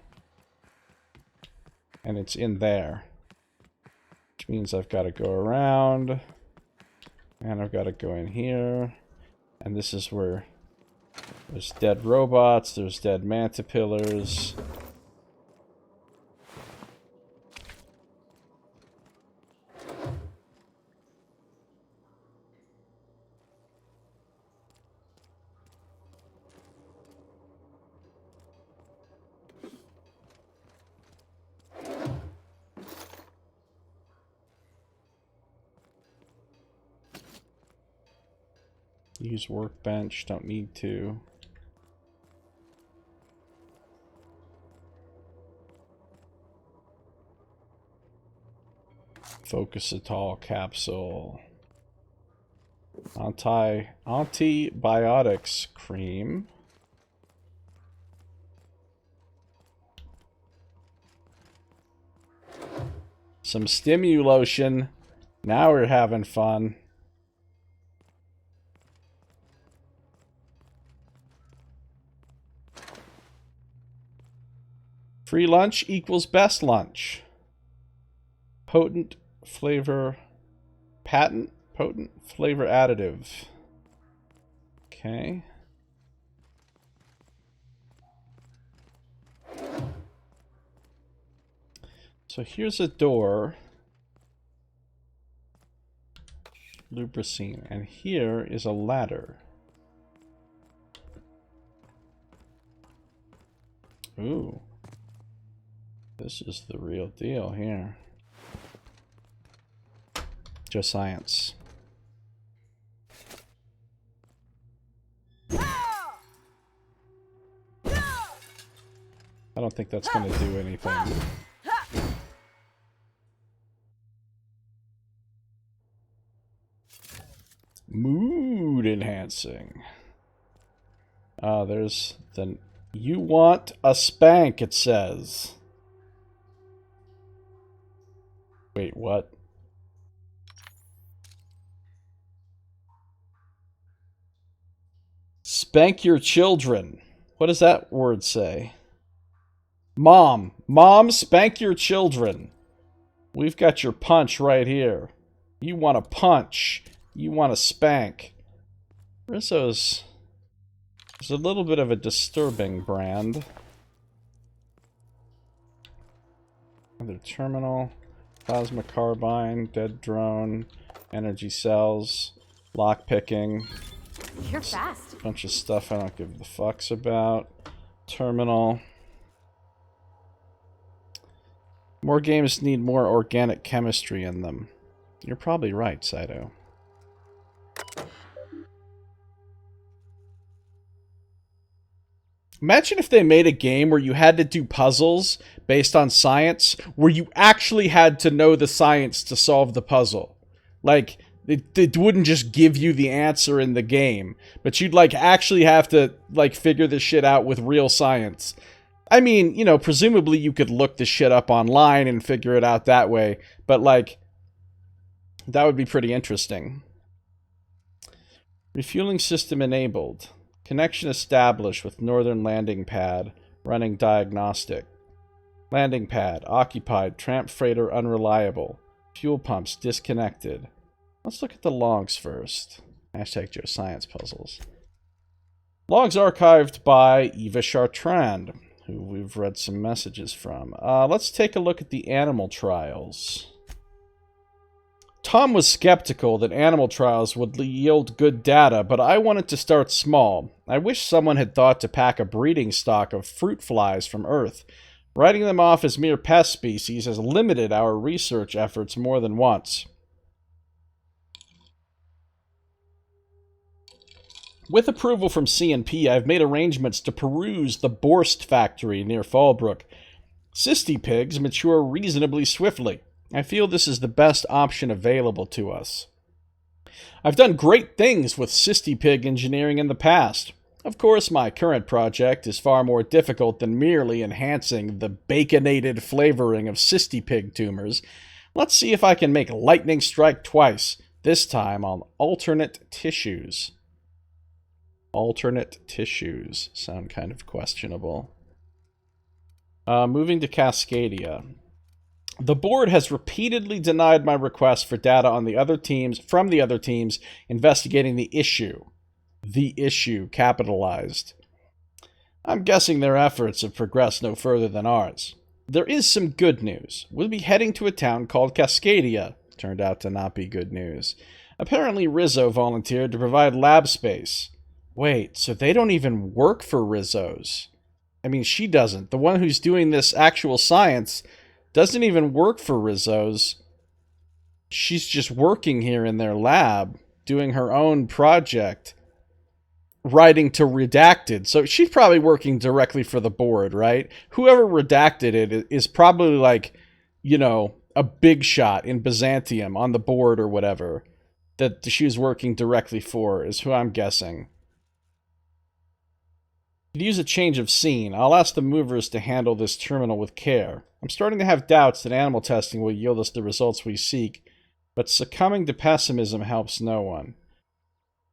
S1: And it's in there. Which means I've got to go around. And I've got to go in here. And this is where there's dead robots, there's dead mantipillars. Use workbench, don't need to. Focusatol capsule. Antibiotics cream. Some Stimulotion. Now we're having fun. Free lunch equals best lunch. Potent flavor additive. Okay. So here's a door. Lubricine. And here is a ladder. Ooh. This is the real deal here. Josiah. I don't think that's going to do anything. Mood enhancing. There's the... You want a spank, it says. Wait, what? Spank your children. What does that word say? Mom. Mom, spank your children. We've got your punch right here. You want a punch. You want a spank. Rizzo's is a little bit of a disturbing brand. Another terminal. Plasma carbine. Dead drone. Energy cells. Lockpicking.
S5: You're fast.
S1: Bunch of stuff I don't give the fucks about. Terminal. More games need more organic chemistry in them. You're probably right, Saito. Imagine if they made a game where you had to do puzzles based on science, where you actually had to know the science to solve the puzzle. Like, it wouldn't just give you the answer in the game, but you'd, like, actually have to, like, figure this shit out with real science. I mean, you know, presumably you could look the shit up online and figure it out that way, but, like, that would be pretty interesting. Refueling system enabled. Connection established with northern landing pad. Running diagnostic. Landing pad occupied. Tramp freighter unreliable. Fuel pumps disconnected. Let's look at the logs first. Hashtag Joe Science Puzzles. Logs archived by Eva Chartrand, who we've read some messages from. Let's take a look at the animal trials. Tom was skeptical that animal trials would yield good data, but I wanted to start small. I wish someone had thought to pack a breeding stock of fruit flies from Earth. Writing them off as mere pest species has limited our research efforts more than once. With approval from C&P, I've made arrangements to peruse the Borst factory near Fallbrook. Cysty pigs mature reasonably swiftly. I feel this is the best option available to us. I've done great things with cysty pig engineering in the past. Of course, my current project is far more difficult than merely enhancing the baconated flavoring of cysty pig tumors. Let's see if I can make lightning strike twice, this time on alternate tissues. Alternate tissues sound kind of questionable. Moving to Cascadia. The board has repeatedly denied my request for data on the other teams from the other teams investigating the issue. The issue, capitalized. I'm guessing their efforts have progressed no further than ours. There is some good news. We'll be heading to a town called Cascadia. Turned out to not be good news. Apparently Rizzo volunteered to provide lab space. Wait, so they don't even work for Rizzo's? I mean, she doesn't. The one who's doing this actual science doesn't even work for Rizzo's. She's just working here in their lab, doing her own project, writing to Redacted. So she's probably working directly for the board, right? Whoever redacted it is probably like, you know, a big shot in Byzantium on the board or whatever that she was working directly for, is who I'm guessing. Could use a change of scene. I'll ask the movers to handle this terminal with care. I'm starting to have doubts that animal testing will yield us the results we seek, but succumbing to pessimism helps no one.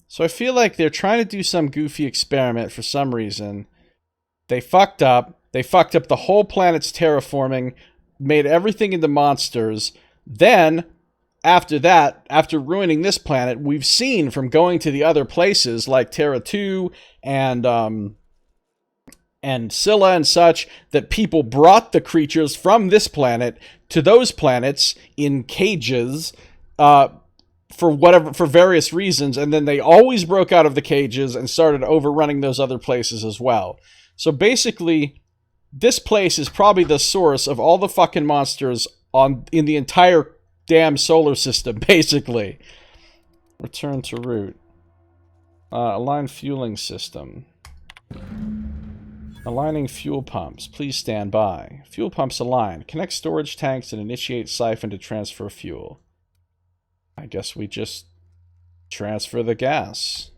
S1: So I feel like they're trying to do some goofy experiment for some reason. They fucked up. They fucked up the whole planet's terraforming, made everything into monsters. Then, after that, after ruining this planet, we've seen from going to the other places like Terra 2 and Scylla and such, that people brought the creatures from this planet to those planets in cages for various reasons, and then they always broke out of the cages and started overrunning those other places as well. So basically, this place is probably the source of all the fucking monsters in the entire damn solar system, basically. Return to route. Align fueling system. Aligning fuel pumps. Please stand by. Fuel pumps aligned. Connect storage tanks and initiate siphon to transfer fuel. I guess we just Transfer the gas.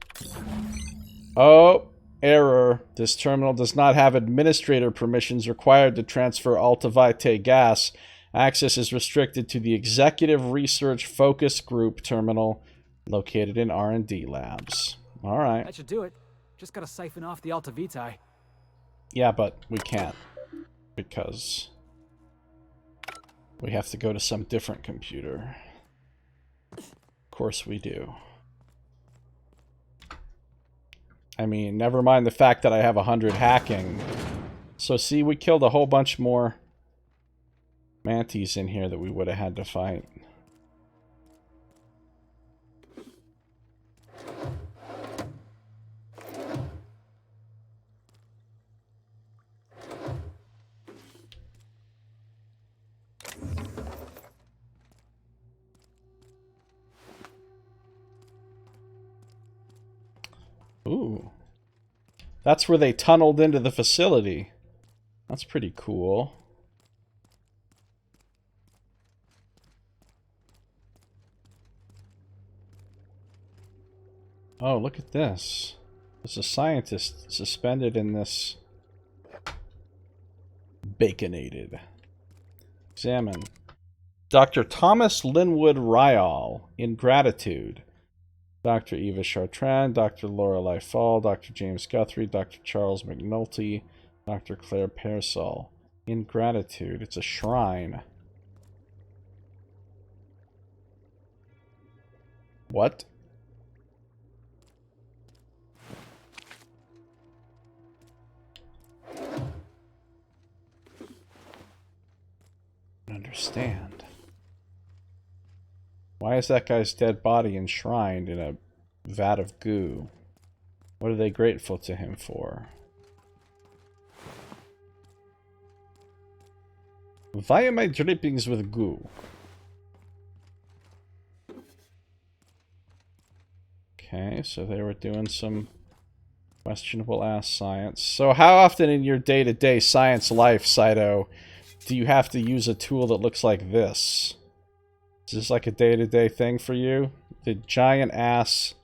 S1: Oh, error. This terminal does not have administrator permissions required to transfer Alta Vitae gas. Access is restricted to the Executive Research Focus Group terminal located in R&D labs. All right.
S2: That should do it. Just gotta siphon off the Alta Vitae.
S1: Yeah, but we can't. Because we have to go to some different computer. Of course we do. I mean, never mind the fact that I have 100 hacking. So see, we killed a whole bunch more mantis in here that we would have had to fight. Ooh. That's where they tunneled into the facility. That's pretty cool. Oh, look at this. There's a scientist suspended in this. Baconated. Examine. Dr. Thomas Linwood Ryall, in gratitude. Dr. Eva Chartrand, Dr. Lorelei Fall, Dr. James Guthrie, Dr. Charles McNulty, Dr. Claire Pearsall. In gratitude. It's a shrine. What? Understand. Why is that guy's dead body enshrined in a vat of goo? What are they grateful to him for? Why am I drippings with goo? Okay, so they were doing some questionable ass science. So how often in your day-to-day science life, Saito, do you have to use a tool that looks like this? Is this like a day-to-day thing for you? The giant ass,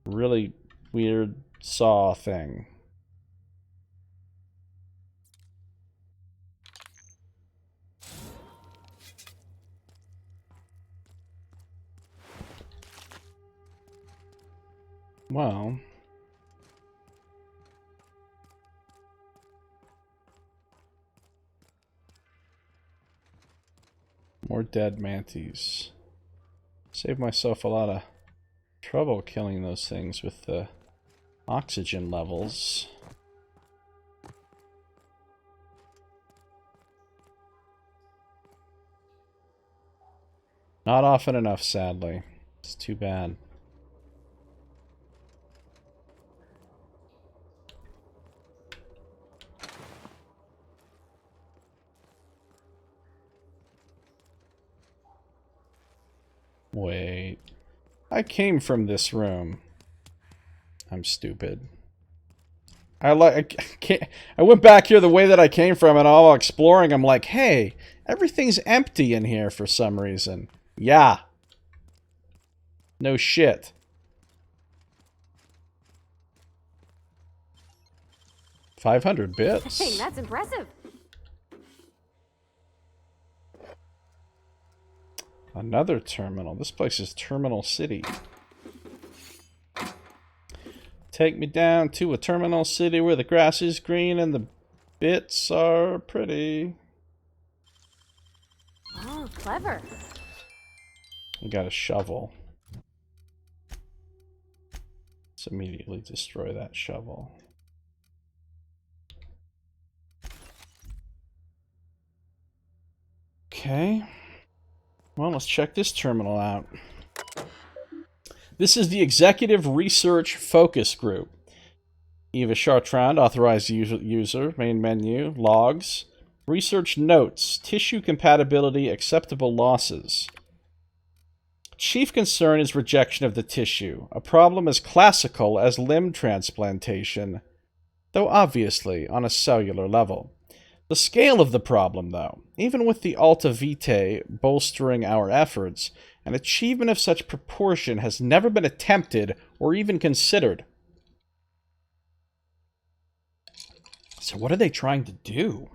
S1: really weird saw thing. Well... more dead mantis. Saved myself a lot of trouble killing those things with the oxygen levels. Not often enough, sadly. It's too bad. Wait. I came from this room. I'm stupid. I went back here the way that I came from, and all exploring, I'm like, hey, everything's empty in here for some reason. Yeah. No shit. $500 bits.
S5: Dang, that's impressive.
S1: Another terminal. This place is Terminal City. Take me down to a terminal city where the grass is green and the bits are pretty.
S5: Oh, clever.
S1: We got a shovel. Let's immediately destroy that shovel. Okay. Well, let's check this terminal out. This is the Executive Research Focus Group. Eva Chartrand, authorized user, main menu, logs, research notes, tissue compatibility, acceptable losses. Chief concern is rejection of the tissue, a problem as classical as limb transplantation, though obviously on a cellular level. The scale of the problem, though, even with the Alta Vitae bolstering our efforts, An achievement of such proportion has never been attempted or even considered. So what are they trying to do?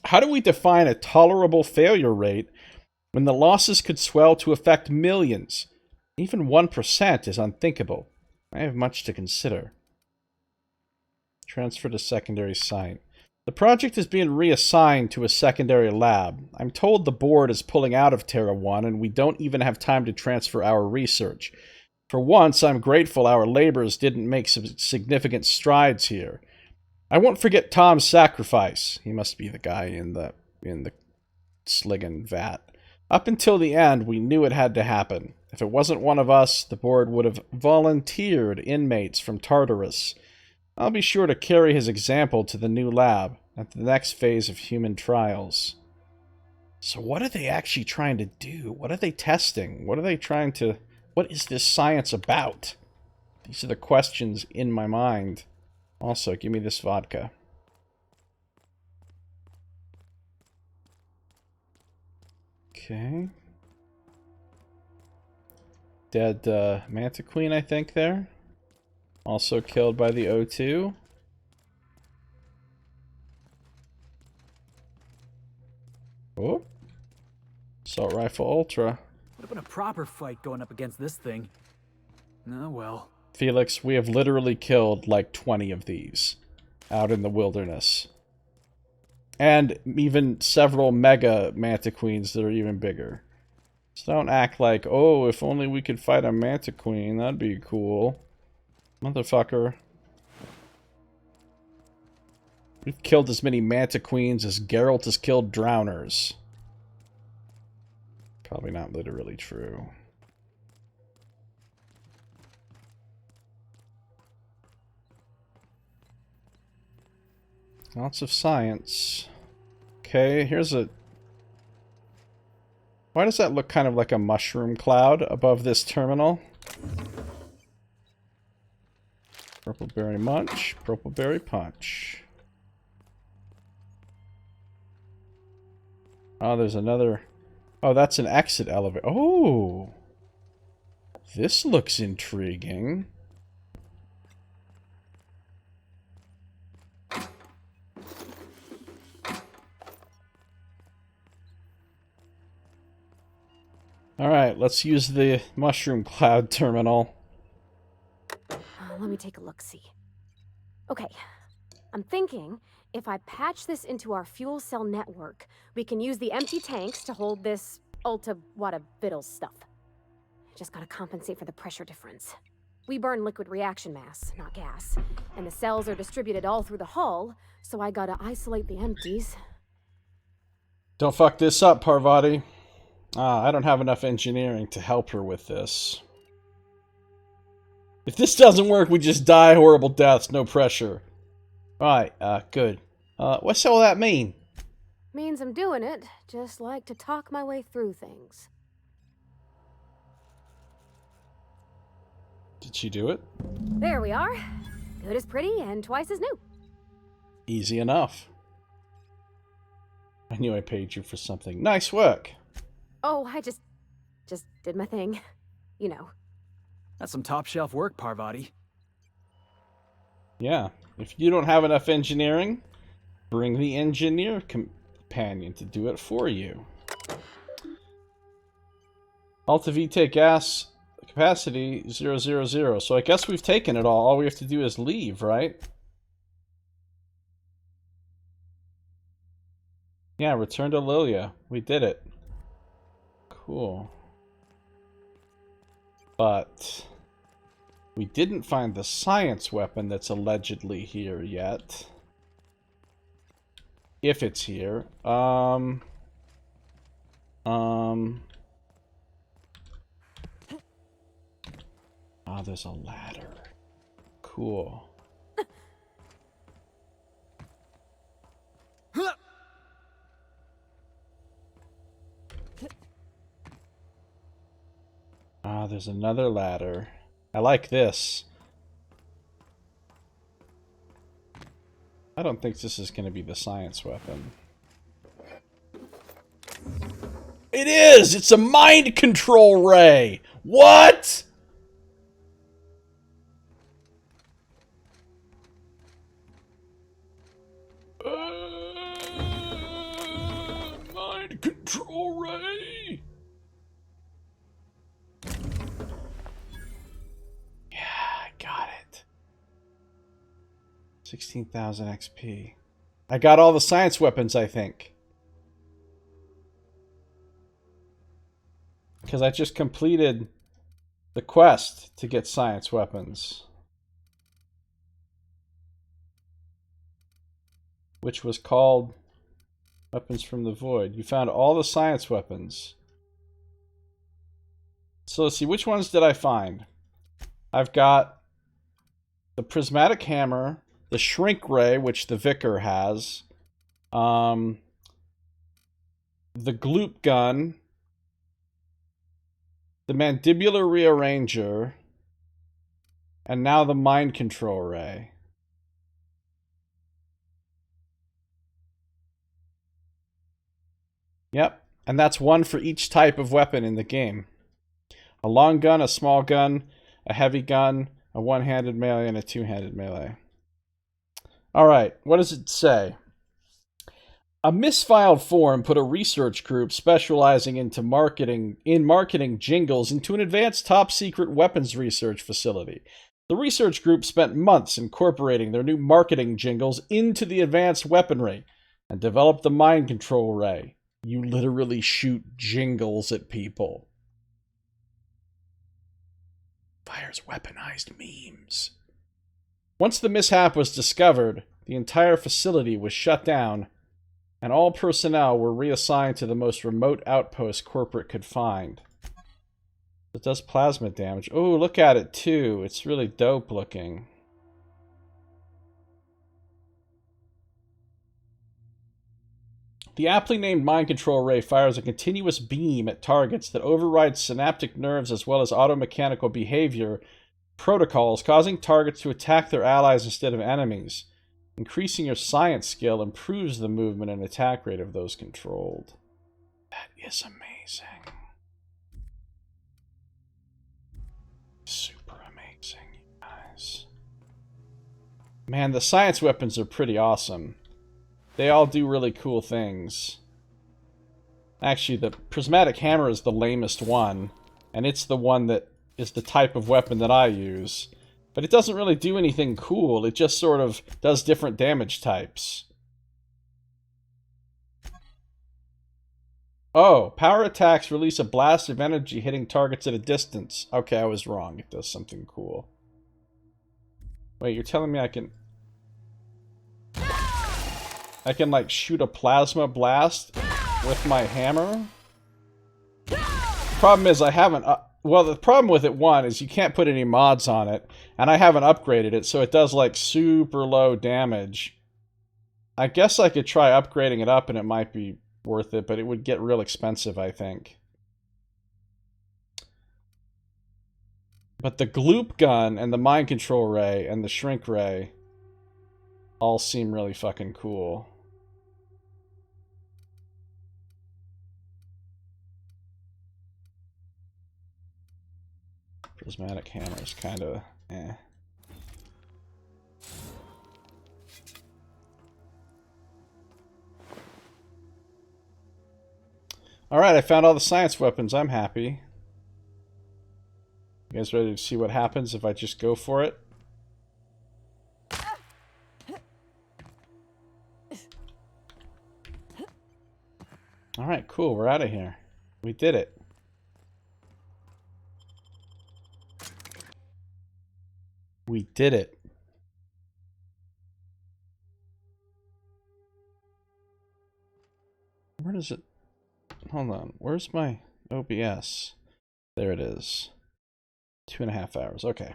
S1: How do we define a tolerable failure rate when the losses could swell to affect millions? Even 1% is unthinkable. I have much to consider. Transfer to secondary site. The project is being reassigned to a secondary lab. I'm told the board is pulling out of Terra 1 and we don't even have time to transfer our research. For once, I'm grateful our labors didn't make some significant strides here. I won't forget Tom's sacrifice. He must be the guy in the Sliggin vat. Up until the end, we knew it had to happen. If it wasn't one of us, the board would have volunteered inmates from Tartarus. I'll be sure to carry his example to the new lab at the next phase of human trials. So what are they actually trying to do? What are they testing? What are they trying to... What is this science about? These are the questions in my mind. Also, give me this vodka. Okay. Dead Manta Queen, I think, there. Also killed by the O2. Oh. Assault Rifle Ultra.
S2: Would have been a proper fight going up against this thing. Oh well.
S1: Felix, we have literally killed like 20 of these out in the wilderness. And even several mega Manta Queens that are even bigger. So don't act like, oh, if only we could fight a Manta Queen, that'd be cool. Motherfucker. We've killed as many Manta Queens as Geralt has killed Drowners. Probably not literally true. Lots of science. Okay, here's a... Why does that look kind of like a mushroom cloud above this terminal? Purple berry munch, purple berry punch. Oh, there's another... Oh, that's an exit elevator. Oh! This looks intriguing. Alright, let's use the mushroom cloud terminal.
S5: Let me take a look-see. Okay, I'm thinking if I patch this into our fuel cell network, we can use the empty tanks to hold this ulta-wada-viddle stuff. Just gotta compensate for the pressure difference. We burn liquid reaction mass, not gas, and the cells are distributed all through the hull, so I gotta isolate the empties.
S1: Don't fuck this up, Parvati. I don't have enough engineering to help her with this. If this doesn't work, we just die horrible deaths, no pressure. Alright, good. What's all that mean?
S5: Means I'm doing it, just like to talk my way through things.
S1: Did she do it?
S5: There we are. Good as pretty and twice as new.
S1: Easy enough. I knew I paid you for something. Nice work.
S5: Oh, I just did my thing. You know.
S2: That's some top shelf work, Parvati.
S1: Yeah. If you don't have enough engineering, bring the engineer companion to do it for you. Alta VTEC gas capacity 000. So I guess we've taken it all. All we have to do is leave, right? Yeah, return to Lilia. We did it. Cool. But we didn't find the science weapon that's allegedly here yet. If it's here. Oh, there's a ladder. Cool. Ah, there's another ladder. I like this. I don't think this is going to be the science weapon. It is! It's a mind control ray! What? Mind control ray! Yeah, I got it. 16,000 XP. I got all the science weapons, I think. Because I just completed the quest to get science weapons. Which was called Weapons from the Void. You found all the science weapons. So let's see, which ones did I find? I've got the prismatic hammer, the shrink ray, which the vicar has, the gloop gun, the mandibular rearranger, and now the mind control ray. Yep, and that's one for each type of weapon in the game. A long gun, a small gun, a heavy gun, a one-handed melee, and a two-handed melee. Alright, what does it say? A misfiled form put a research group specializing in marketing jingles into an advanced top-secret weapons research facility. The research group spent months incorporating their new marketing jingles into the advanced weaponry and developed the mind control ray. You literally shoot jingles at people. Fires weaponized memes. Once the mishap was discovered, the entire facility was shut down, and all personnel were reassigned to the most remote outpost corporate could find. It does plasma damage. Oh, look at it too. It's really dope looking. The aptly named mind control ray fires a continuous beam at targets that overrides synaptic nerves as well as automechanical behavior protocols, causing targets to attack their allies instead of enemies. Increasing your science skill improves the movement and attack rate of those controlled. That is amazing. Super amazing, you guys. Man, the science weapons are pretty awesome. They all do really cool things. Actually, the prismatic hammer is the lamest one, and it's the one that is the type of weapon that I use. But it doesn't really do anything cool, it just sort of does different damage types. Oh, power attacks release a blast of energy hitting targets at a distance. Okay, I was wrong, it does something cool. Wait, you're telling me I can like shoot a plasma blast with my hammer? Problem is I haven't well, the problem with it, one, is you can't put any mods on it, and I haven't upgraded it, so it does like super low damage. I guess I could try upgrading it up and it might be worth it, but it would get real expensive, I think. But the gloop gun and the mind control ray and the shrink ray all seem really fucking cool. Prismatic hammer is kind of eh. Alright, I found all the science weapons. I'm happy. You guys ready to see what happens if I just go for it? Alright, cool. We're out of here. We did it. We did it. Where does it... Hold on. Where's my OBS? There it is. 2.5 hours. Okay.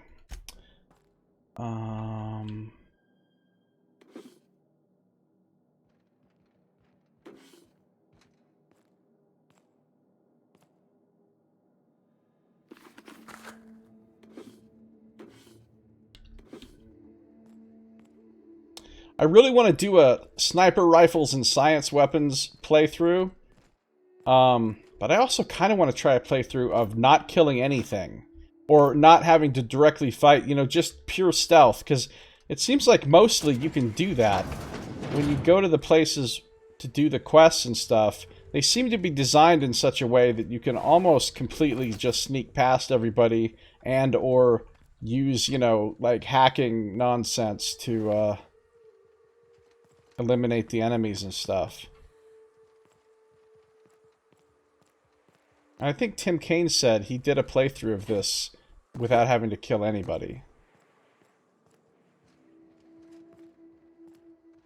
S1: I really want to do a sniper rifles and science weapons playthrough. But I also kind of want to try a playthrough of not killing anything. Or not having to directly fight, you know, just pure stealth. Because it seems like mostly you can do that. When you go to the places to do the quests and stuff, they seem to be designed in such a way that you can almost completely just sneak past everybody and or use, you know, like hacking nonsense to eliminate the enemies and stuff. I think Tim Kaine said he did a playthrough of this without having to kill anybody.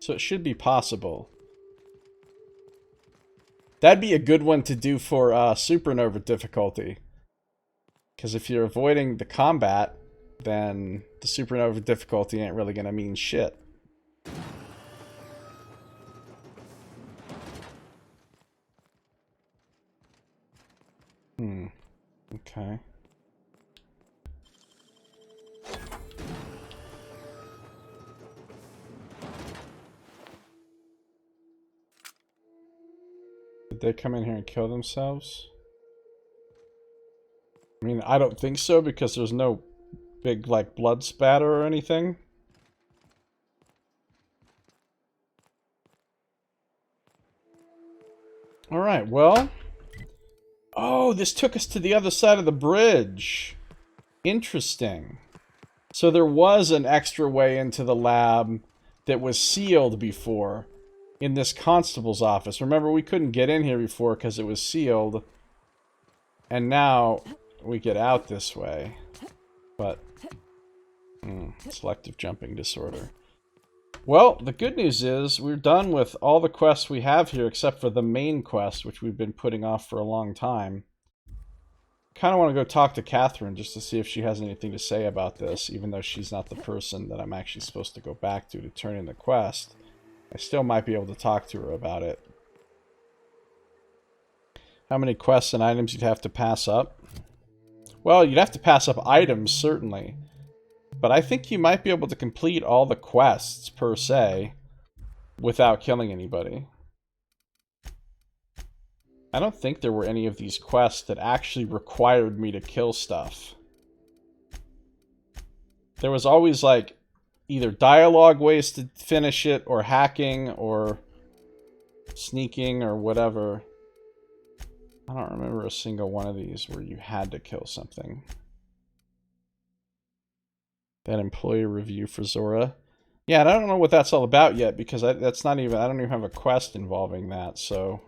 S1: So it should be possible. That'd be a good one to do for supernova difficulty. Because if you're avoiding the combat, then the supernova difficulty ain't really going to mean shit. Okay. Did they come in here and kill themselves? I mean, I don't think so because there's no big, like, blood spatter or anything. Alright, well... Oh, this took us to the other side of the bridge. Interesting. So there was an extra way into the lab that was sealed before in this constable's office. Remember, we couldn't get in here before because it was sealed. And now we get out this way. But, selective jumping disorder. Well, the good news is we're done with all the quests we have here except for the main quest, which we've been putting off for a long time. Kind of want to go talk to Catherine just to see if she has anything to say about this, even though she's not the person that I'm actually supposed to go back to turn in the quest. I still might be able to talk to her about it. How many quests and items you'd have to pass up? Well, you'd have to pass up items, certainly. But I think you might be able to complete all the quests, per se, without killing anybody. I don't think there were any of these quests that actually required me to kill stuff. There was always, like, either dialogue ways to finish it, or hacking, or sneaking, or whatever. I don't remember a single one of these where you had to kill something. That employee review for Zora. Yeah, and I don't know what that's all about yet, because that's not even... I don't even have a quest involving that, so...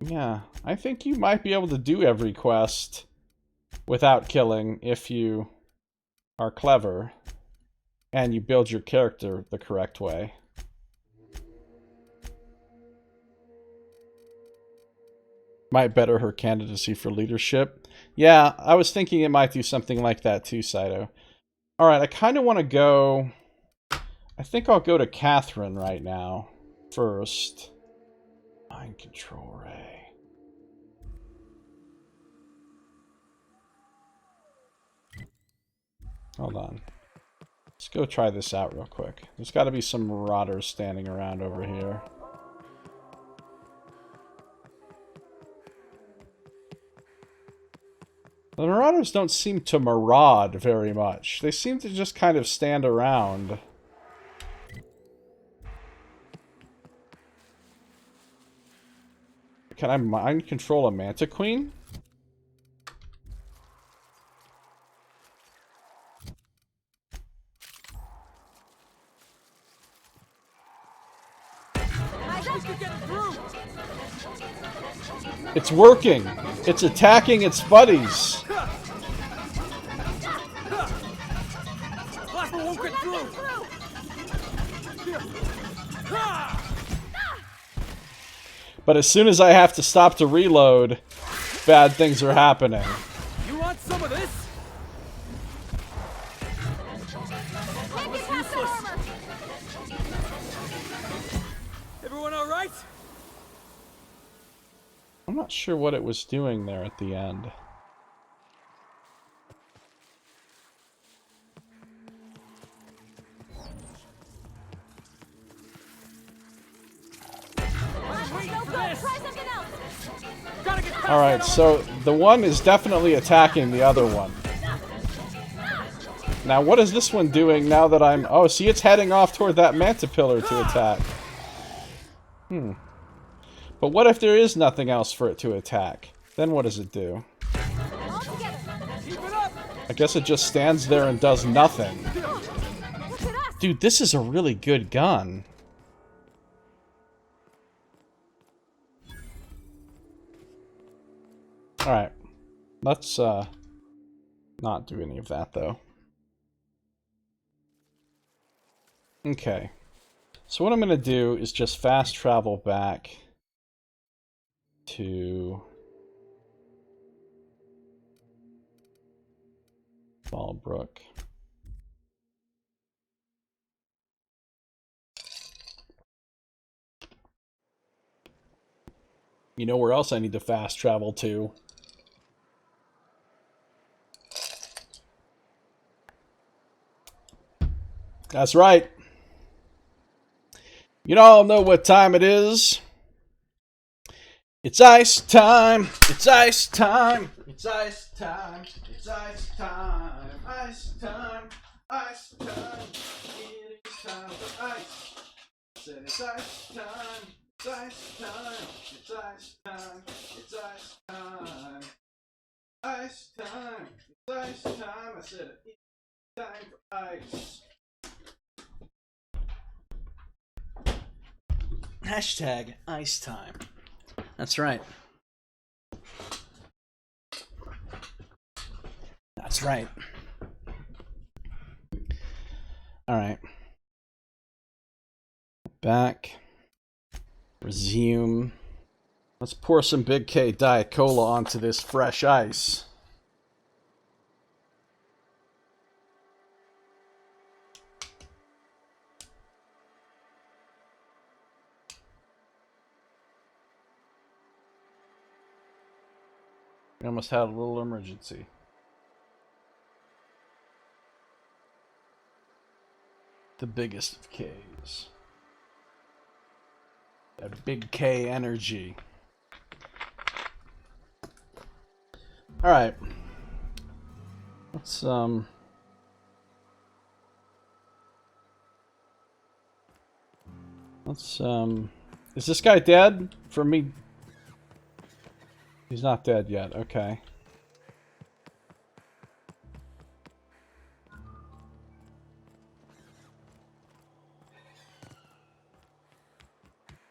S1: Yeah, I think you might be able to do every quest without killing if you are clever and you build your character the correct way. Might better her candidacy for leadership. Yeah, I was thinking it might do something like that too, Saito. Alright, I kind of want to go... I think I'll go to Catherine right now. First. Mind control ray. Hold on. Let's go try this out real quick. There's got to be some marauders standing around over here. The marauders don't seem to maraud very much. They seem to just kind of stand around. Can I mind control a Manta Queen? It's working! It's attacking its buddies!
S2: Won't get through.
S1: But as soon as I have to stop to reload, bad things are happening.
S2: You want some of this? Everyone all right?
S1: I'm not sure what it was doing there at the end.
S3: No good. Try something else.
S1: Alright, so the one is definitely attacking the other one. Now, what is this one doing now that I'm... Oh, see, it's heading off toward that manta pillar to attack. But what if there is nothing else for it to attack? Then what does it do?
S3: All together.
S1: I guess it just stands there and does nothing.
S3: Look at us.
S1: Dude, this is a really good gun. Alright. Let's, not do any of that, though. Okay. So what I'm going to do is just fast travel back to Fallbrook. You know where else I need to fast travel to? That's right. You all know what time it is. It's ice time. It's ice time. It's ice time. It's ice time. Ice time. Ice time. It is time for ice. I said it's ice time. It's ice time. It's ice time. It's ice time. Ice time. It's ice time. I said it's time for ice. Hashtag ice time. That's right. That's right. Alright. Back. Resume. Let's pour some Big K Diet Cola onto this fresh ice. We almost had a little emergency. The biggest of K's. That big K energy. Alright. Let's, is this guy dead? For me... He's not dead yet, okay.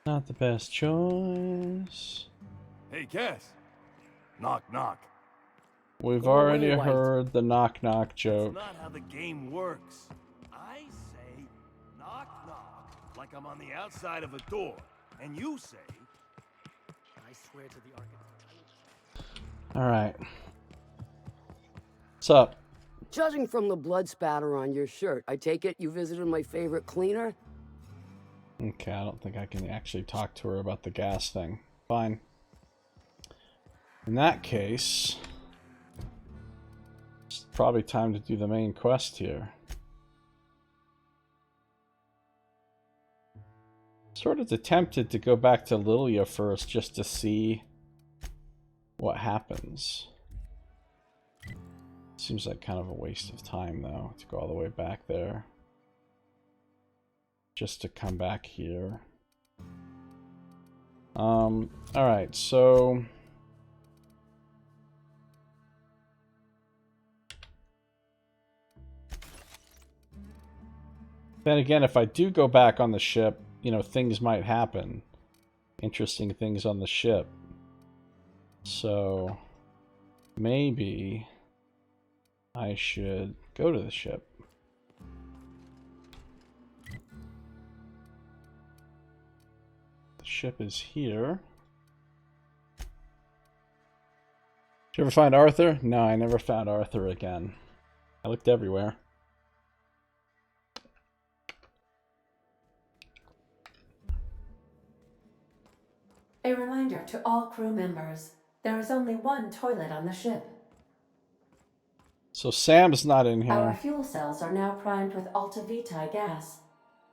S1: Not the best choice.
S8: Hey, Cass. Knock, knock.
S1: We've
S2: Go
S1: already
S2: away, White.
S1: heard the knock-knock
S8: That's
S1: joke.
S8: not how the game works. I say knock, knock, like I'm on the outside of a door. And you say...
S2: I swear to the architect.
S1: Alright. What's up?
S9: Judging from the blood spatter on your shirt, I take it you visited my favorite cleaner?
S1: Okay, I don't think I can actually talk to her about the gas thing. Fine. In that case, it's probably time to do the main quest here. Sort of tempted to go back to Lilia first just to see what happens. Seems like kind of a waste of time though to go all the way back there. Just to come back here. Alright, so then again, if I do go back on the ship, you know, things might happen. Interesting things on the ship. So maybe I should go to the ship. The ship is here. Did you ever find Arthur? No, I never found Arthur again. I looked everywhere.
S10: A reminder to all crew members, there is only one toilet on the ship.
S1: So Sam's not in
S10: Our
S1: here.
S10: fuel cells are now primed with Alta Vitae gas.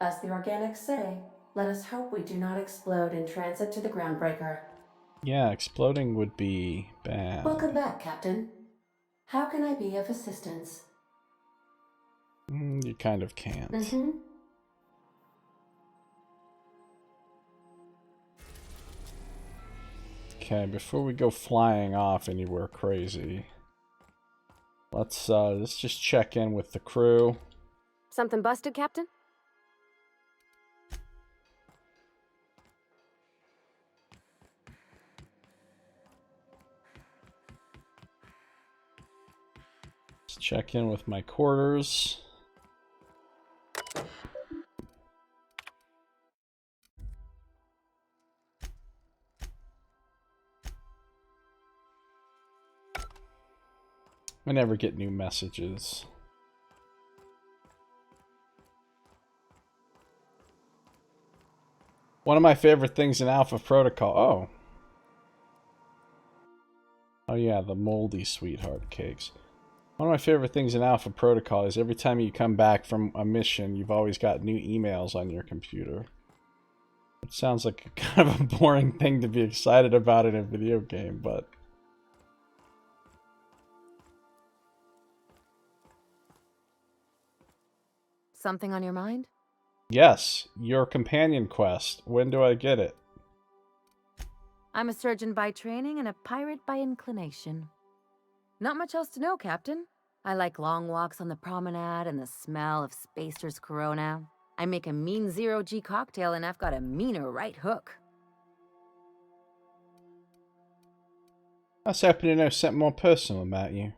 S10: As the organics say, let us hope we do not explode in transit to the groundbreaker.
S1: Yeah, exploding would be bad.
S10: Welcome back, Captain. How can I be of assistance?
S1: You kind of can't.
S10: Mm-hmm.
S1: Okay, before we go flying off anywhere crazy, let's just check in with the crew.
S5: Something busted, Captain?
S1: Let's check in with my quarters. I never get new messages. One of my favorite things in Alpha Protocol. Oh. Oh yeah, the moldy sweetheart cakes. One of my favorite things in Alpha Protocol is every time you come back from a mission, you've always got new emails on your computer. It sounds like a kind of a boring thing to be excited about in a video game, but...
S5: Something on your mind?
S1: Yes, your companion quest. When do I get it?
S11: I'm a surgeon by training and a pirate by inclination. Not much else to know, Captain. I like long walks on the promenade and the smell of Spacer's Corona. I make a mean zero-G cocktail and I've got a meaner right hook.
S1: I was hoping to know something more personal about you.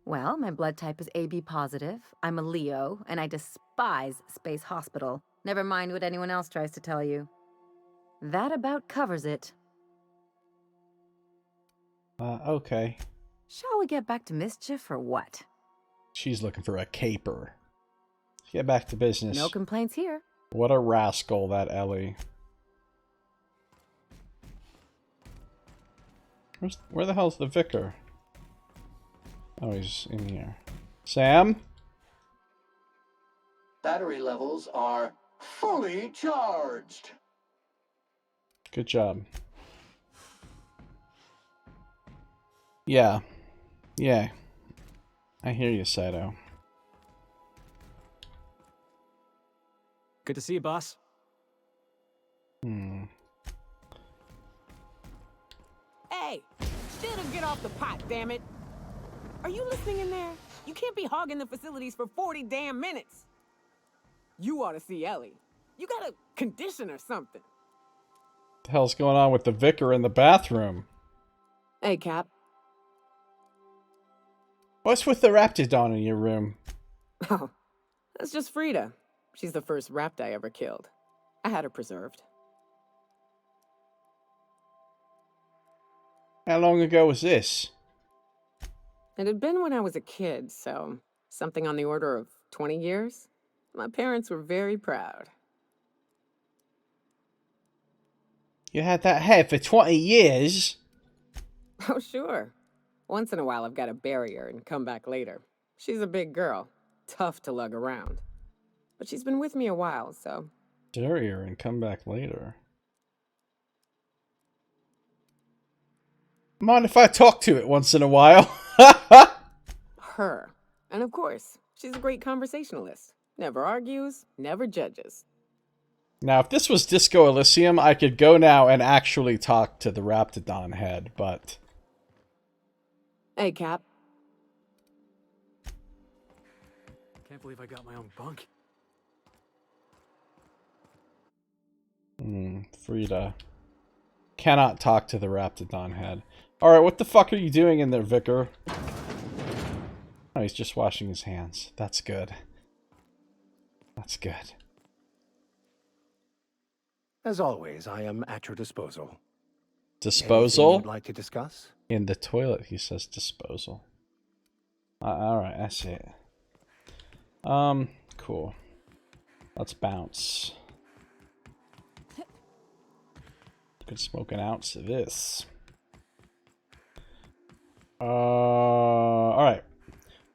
S11: Well, my blood type is AB positive. I'm a Leo, and I despise Space Hospital. Never mind what anyone else tries to tell you. That about covers it.
S1: Okay.
S11: Shall we get back to mischief or what?
S1: She's looking for a caper. Let's get back to business.
S11: No complaints here.
S1: What a rascal, that Ellie. Where the hell's the vicar? Oh, he's in here. Sam?
S8: Battery levels are fully charged.
S1: Good job. Yeah. Yeah. I hear you, Saito.
S2: Good to see you, boss.
S12: Hey, still to get off the pot, damn it. Are you listening in there? You can't be hogging the facilities for 40 damn minutes. You ought to see Ellie. You got a condition or something.
S1: What the hell's going on with the vicar in the bathroom?
S12: Hey, Cap.
S1: What's with the Raptidon in your room?
S12: Oh, that's just Frida. She's the first rapt I ever killed. I had her preserved.
S1: How long ago was this?
S12: It had been when I was a kid, so something on the order of 20 years. My parents were very proud.
S1: You had that head for 20 years?
S12: Oh, sure. Once in a while I've got to bury her and come back later. She's a big girl, tough to lug around. But she's been with me a while, so...
S1: Bury her and come back later. Mind if I talk to it once in a while?
S12: Her. And of course, she's a great conversationalist. Never argues, never judges.
S1: Now, if this was Disco Elysium, I could go now and actually talk to the Raptidon head, but...
S12: Hey, Cap.
S2: Can't believe I got my own bunk.
S1: Frida. Cannot talk to the Raptidon head. Alright, what the fuck are you doing in there, Vicar? Oh, he's just washing his hands. That's good. That's good.
S13: As always, I am at your disposal.
S1: Disposal?
S13: Anything you'd like to discuss?
S1: In the toilet, he says disposal. Alright, I see it. Cool. Let's bounce. Could smoke an ounce of this. Alright.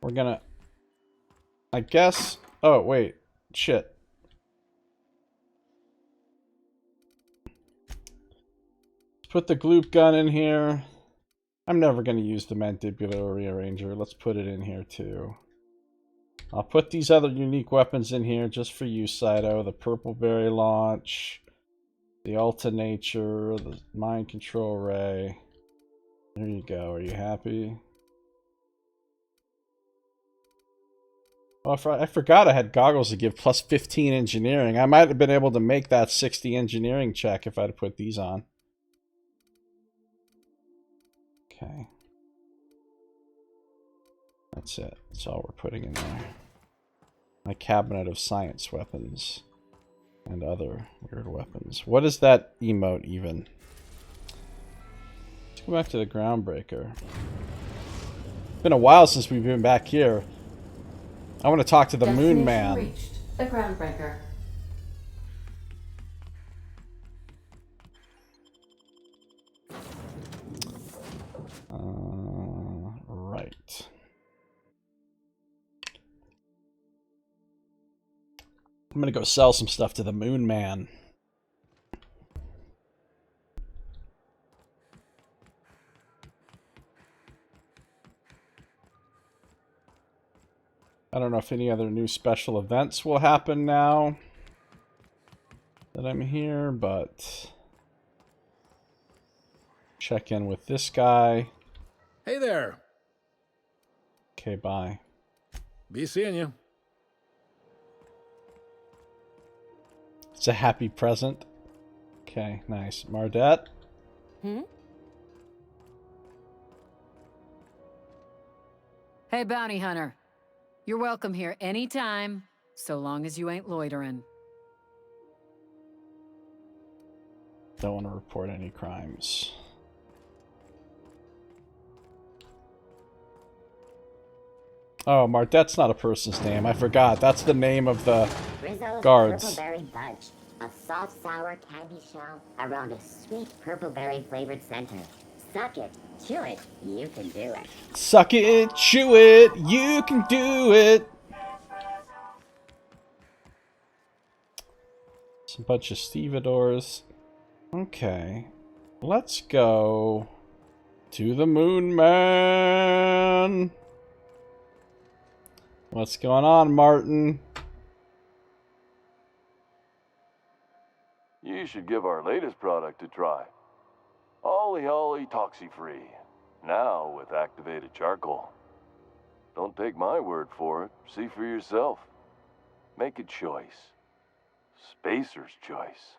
S1: We're gonna... I guess... Oh, wait. Shit. put the gloop gun in here. I'm never going to use the mandibular rearranger. Let's put it in here too. I'll put these other unique weapons in here just for you, Saito. The purple berry launch, the alternature, the mind control ray. There you go. Are you happy? Oh, I forgot I had goggles to give plus 15 engineering. I might have been able to make that 60 engineering check if I'd put these on. Okay. That's it. That's all we're putting in there. My cabinet of science weapons. And other weird weapons. What is that emote even? Let's go back to the groundbreaker. It's been a while since we've been back here. I want to talk to the Moon Man.
S10: Reached. The groundbreaker.
S1: Right. I'm gonna go sell some stuff to the Moon Man. I don't know if any other new special events will happen now that I'm here, but check in with this guy.
S14: Hey there.
S1: Okay, bye.
S14: Be seeing you.
S1: It's a happy present. Okay, nice. Mardette?
S15: Hey, bounty hunter. You're welcome here anytime, so long as you ain't loitering.
S1: Don't want to report any crimes. Oh, Mardette's not a person's name. I forgot. That's the name of the
S7: Rizzo's
S1: guards.
S7: Purpleberry Fudge. A soft, sour candy shell around a sweet purpleberry flavored center. Suck it, chew it, you can do it.
S1: Suck it, chew it, you can do it. Some bunch of stevedores. Okay. Let's go to the Moon Man. What's going on, Martin?
S8: You should give our latest product a try. Ollie Ollie Toxi-Free. Now with activated charcoal. Don't take my word for it. See for yourself. Make a choice. Spacer's choice.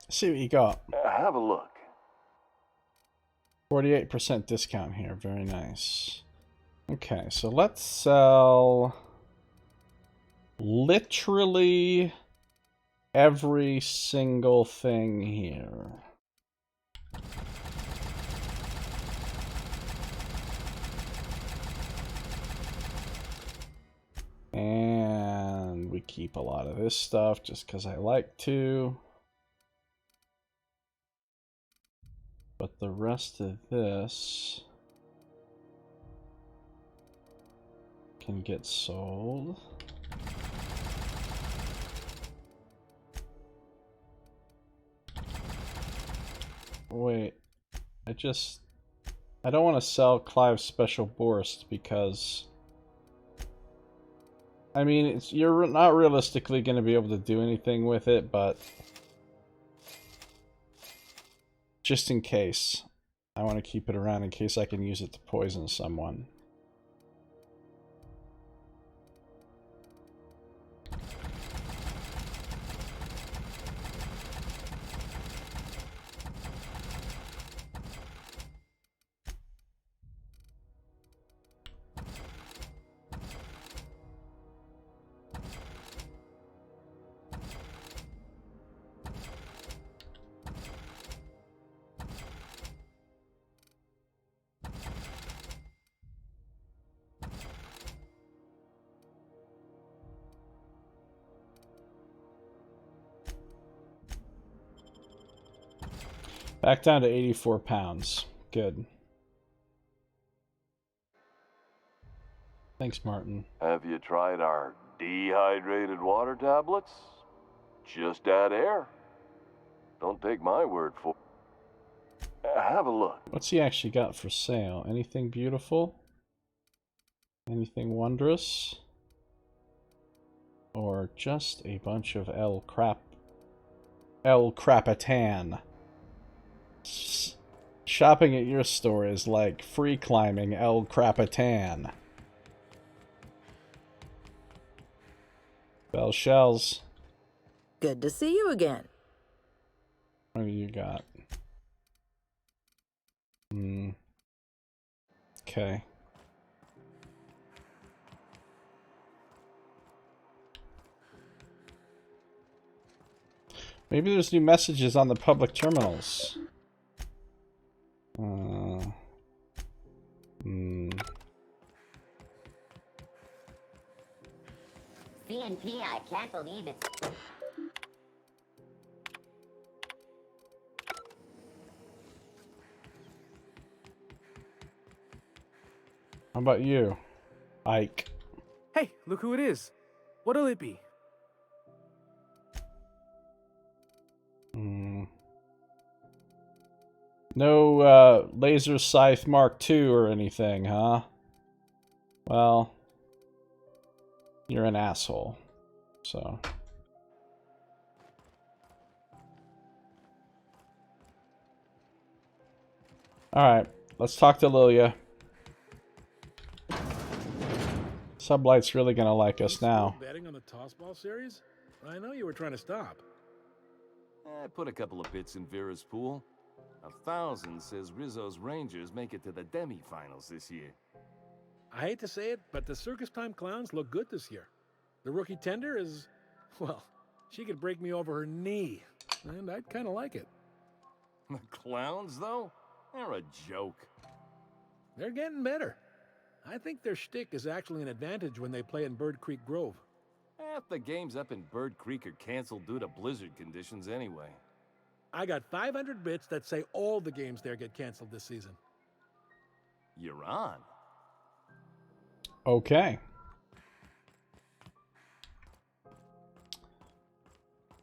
S1: See what you got.
S8: Have a look.
S1: 48% discount here. Very nice. Okay, so let's sell literally every single thing here. And we keep a lot of this stuff just because I like to. But the rest of this can get sold. Wait, I don't want to sell Clive's Special Burst because, I mean, you're not realistically going to be able to do anything with it, but just in case, I want to keep it around in case I can use it to poison someone. Back down to 84 pounds. Good. Thanks, Martin.
S8: Have you tried our dehydrated water tablets? Just add air. Don't take my word for it. Have a look.
S1: What's he actually got for sale? Anything beautiful? Anything wondrous? Or just a bunch of El Crapatan? Shopping at your store is like free climbing El Crapatan. Bell shells.
S16: Good to see you again.
S1: What do you got? Okay. Maybe there's new messages on the public terminals.
S7: CNP, I can't believe it.
S1: How about you, Ike?
S17: Hey, look who it is. What'll it be?
S1: No laser scythe Mark II or anything, huh? Well, you're an asshole. So. Alright, let's talk to Lilia. Sublight's really gonna like us now.
S14: Betting on the tossball series? I know you were trying to stop.
S18: I put a couple of bits in Vera's pool. 1,000 says Rizzo's Rangers make it to the demi-finals this year.
S14: I hate to say it, but the Circus Time Clowns look good this year. The rookie tender is, well, she could break me over her knee, and I'd kind of like it.
S18: The Clowns, though? They're a joke.
S14: They're getting better. I think their shtick is actually an advantage when they play in Bird Creek Grove.
S18: Half the games up in Bird Creek are canceled due to blizzard conditions anyway.
S14: I got 500 bits that say all the games there get canceled this season.
S18: You're on.
S1: Okay.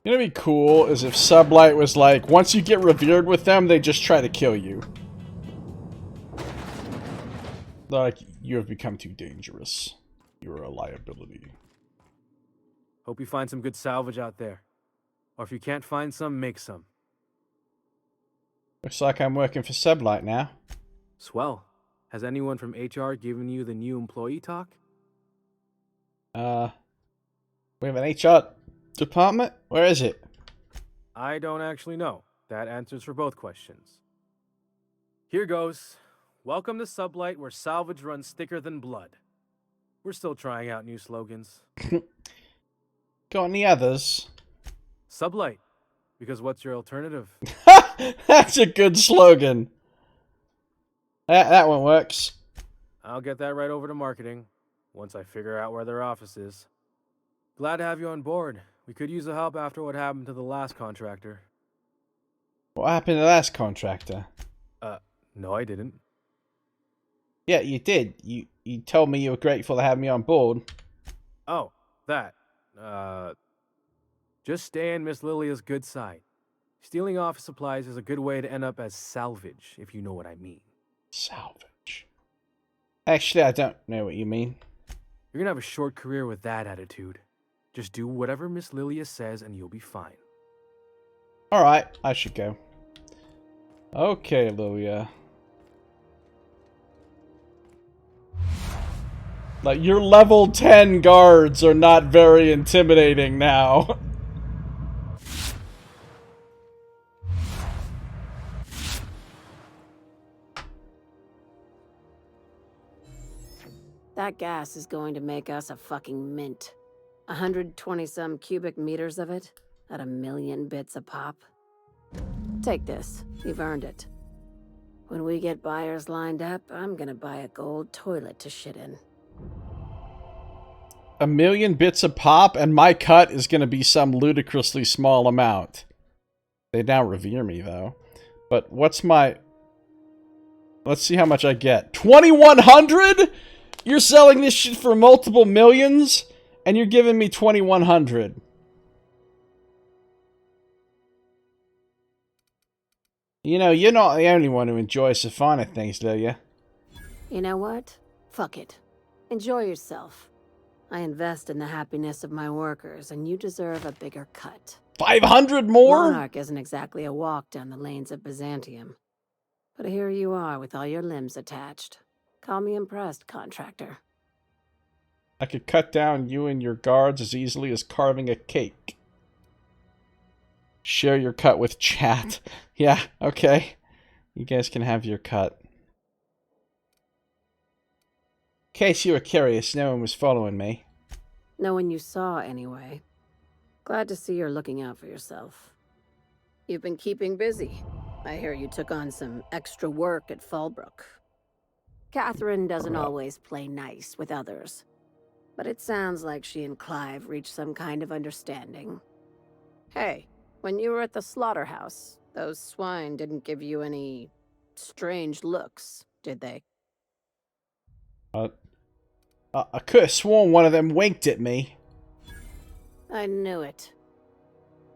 S1: You know what'd be cool is if Sublight was like, once you get revered with them, they just try to kill you. They're like, you have become too dangerous. You're a liability.
S17: Hope you find some good salvage out there. Or if you can't find some, make some.
S1: Looks like I'm working for Sublight now.
S17: Swell. Has anyone from HR given you the new employee talk?
S1: We have an HR department? Where is it?
S17: I don't actually know. That answers for both questions. Here goes. Welcome to Sublight, where salvage runs thicker than blood. We're still trying out new slogans.
S1: Got any others?
S17: Sublight. Because what's your alternative?
S1: That's a good slogan. That one works.
S17: I'll get that right over to marketing, once I figure out where their office is. Glad to have you on board. We could use the help after what happened to the last contractor.
S1: What happened to the last contractor?
S17: No, I didn't.
S1: Yeah, you did. You told me you were grateful to have me on board.
S17: Oh, that. Just stay on Miss Lilia's good side. Stealing office supplies is a good way to end up as salvage, if you know what I mean.
S1: Salvage. Actually, I don't know what you mean.
S17: You're gonna have a short career with that attitude. Just do whatever Miss Lilia says and you'll be fine.
S1: Alright, I should go. Okay, Lilia. Like, your level 10 guards are not very intimidating now.
S5: That gas is going to make us a fucking mint. 120-some cubic meters of it, at 1,000,000 bits a pop. Take this. You've earned it. When we get buyers lined up, I'm gonna buy a gold toilet to shit in.
S1: 1,000,000 bits a pop, and my cut is going to be some ludicrously small amount. They now revere me, though. But what's my... Let's see how much I get. 2,100?! You're selling this shit for multiple millions, and you're giving me 2,100. You know, you're not the only one who enjoys the finer things, do you?
S19: You know what? Fuck it. Enjoy yourself. I invest in the happiness of my workers, and you deserve a bigger cut.
S1: 500 more?
S19: Monarch isn't exactly a walk down the lanes of Byzantium. But here you are with all your limbs attached. Call me impressed, contractor.
S1: I could cut down you and your guards as easily as carving a cake. Share your cut with chat. Yeah, okay. You guys can have your cut. In case you were curious, no one was following me.
S19: No one you saw, anyway. Glad to see you're looking out for yourself. You've been keeping busy. I hear you took on some extra work at Fallbrook. Catherine doesn't always play nice with others. But it sounds like she and Clive reached some kind of understanding. Hey, when you were at the slaughterhouse, those swine didn't give you any strange looks, did they?
S1: I could have sworn one of them winked at me.
S19: I knew it.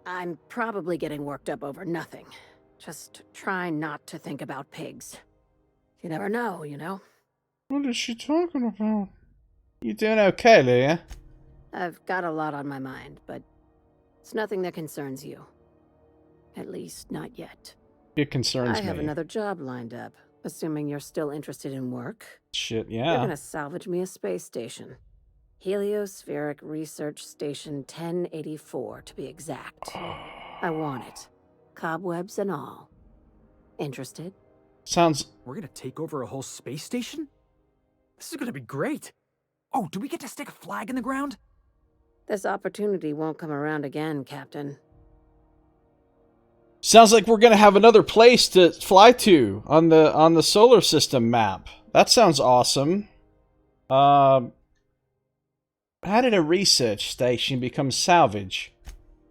S19: I'm probably getting worked up over nothing. Just try not to think about pigs. You never know, you know?
S1: What is she talking about? You doing okay, Leah?
S19: I've got a lot on my mind, but it's nothing that concerns you. At least, not yet.
S1: It concerns me.
S19: I have another job lined up, assuming you're still interested in work.
S1: Shit,
S19: You're
S1: yeah.
S19: gonna salvage me a space station. Heliospheric Research Station 1084, to be exact. I want it. Cobwebs and all. Interested?
S1: Sounds...
S2: We're gonna take over a whole space station? This is gonna be great. Oh, do we get to stick a flag in the ground?
S19: This opportunity won't come around again, Captain.
S1: Sounds like we're gonna have another place to fly to on the solar system map. That sounds awesome. How did a research station become salvage?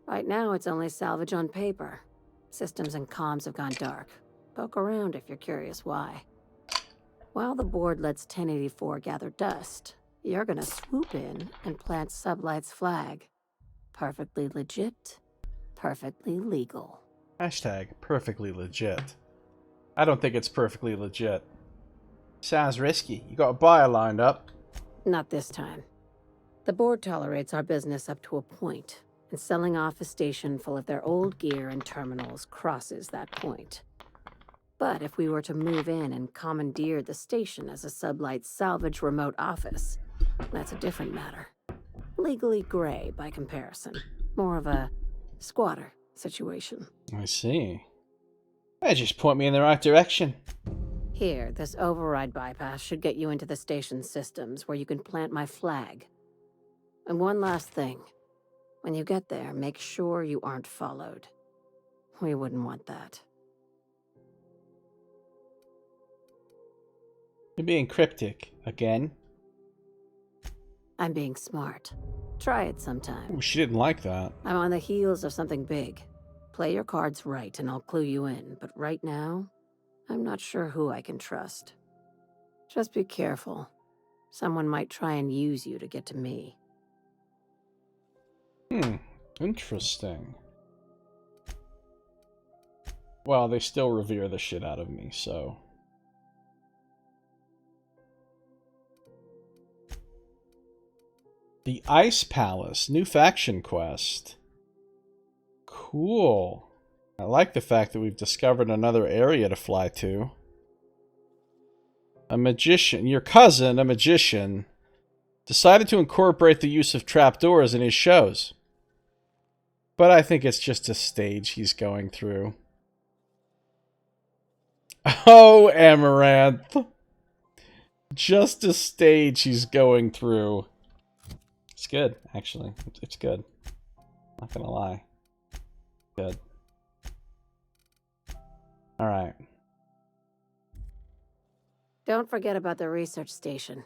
S19: Right now, it's only salvage on paper. Systems and comms have gone dark. Poke around if you're curious why. While the board lets 1084 gather dust, you're gonna swoop in and plant Sublight's flag. Perfectly legit, perfectly legal.
S1: Hashtag perfectly legit. I don't think it's perfectly legit. Sounds risky. You got a buyer lined up.
S19: Not this time. The board tolerates our business up to a point, and selling off a station full of their old gear and terminals crosses that point. But if we were to move in and commandeer the station as a Sublight salvage remote office, that's a different matter. Legally gray by comparison. More of a squatter situation.
S1: I see. That just point me in the right direction.
S19: Here, this override bypass should get you into the station's systems where you can plant my flag. And one last thing. When you get there, make sure you aren't followed. We wouldn't want that.
S1: You're being cryptic. Again?
S19: I'm being smart. Try it sometime.
S1: Ooh, she didn't like that.
S19: I'm on the heels of something big. Play your cards right and I'll clue you in, but right now, I'm not sure who I can trust. Just be careful. Someone might try and use you to get to me.
S1: Interesting. Well, they still revere the shit out of me, so... The Ice Palace, new faction quest. Cool. I like the fact that we've discovered another area to fly to. A magician, your cousin, a magician, decided to incorporate the use of trapdoors in his shows. But I think it's just a stage he's going through. Oh, Amaranth. Just a stage he's going through. It's good, actually. It's good. Not gonna lie. Good. Alright.
S19: Don't forget about the research station.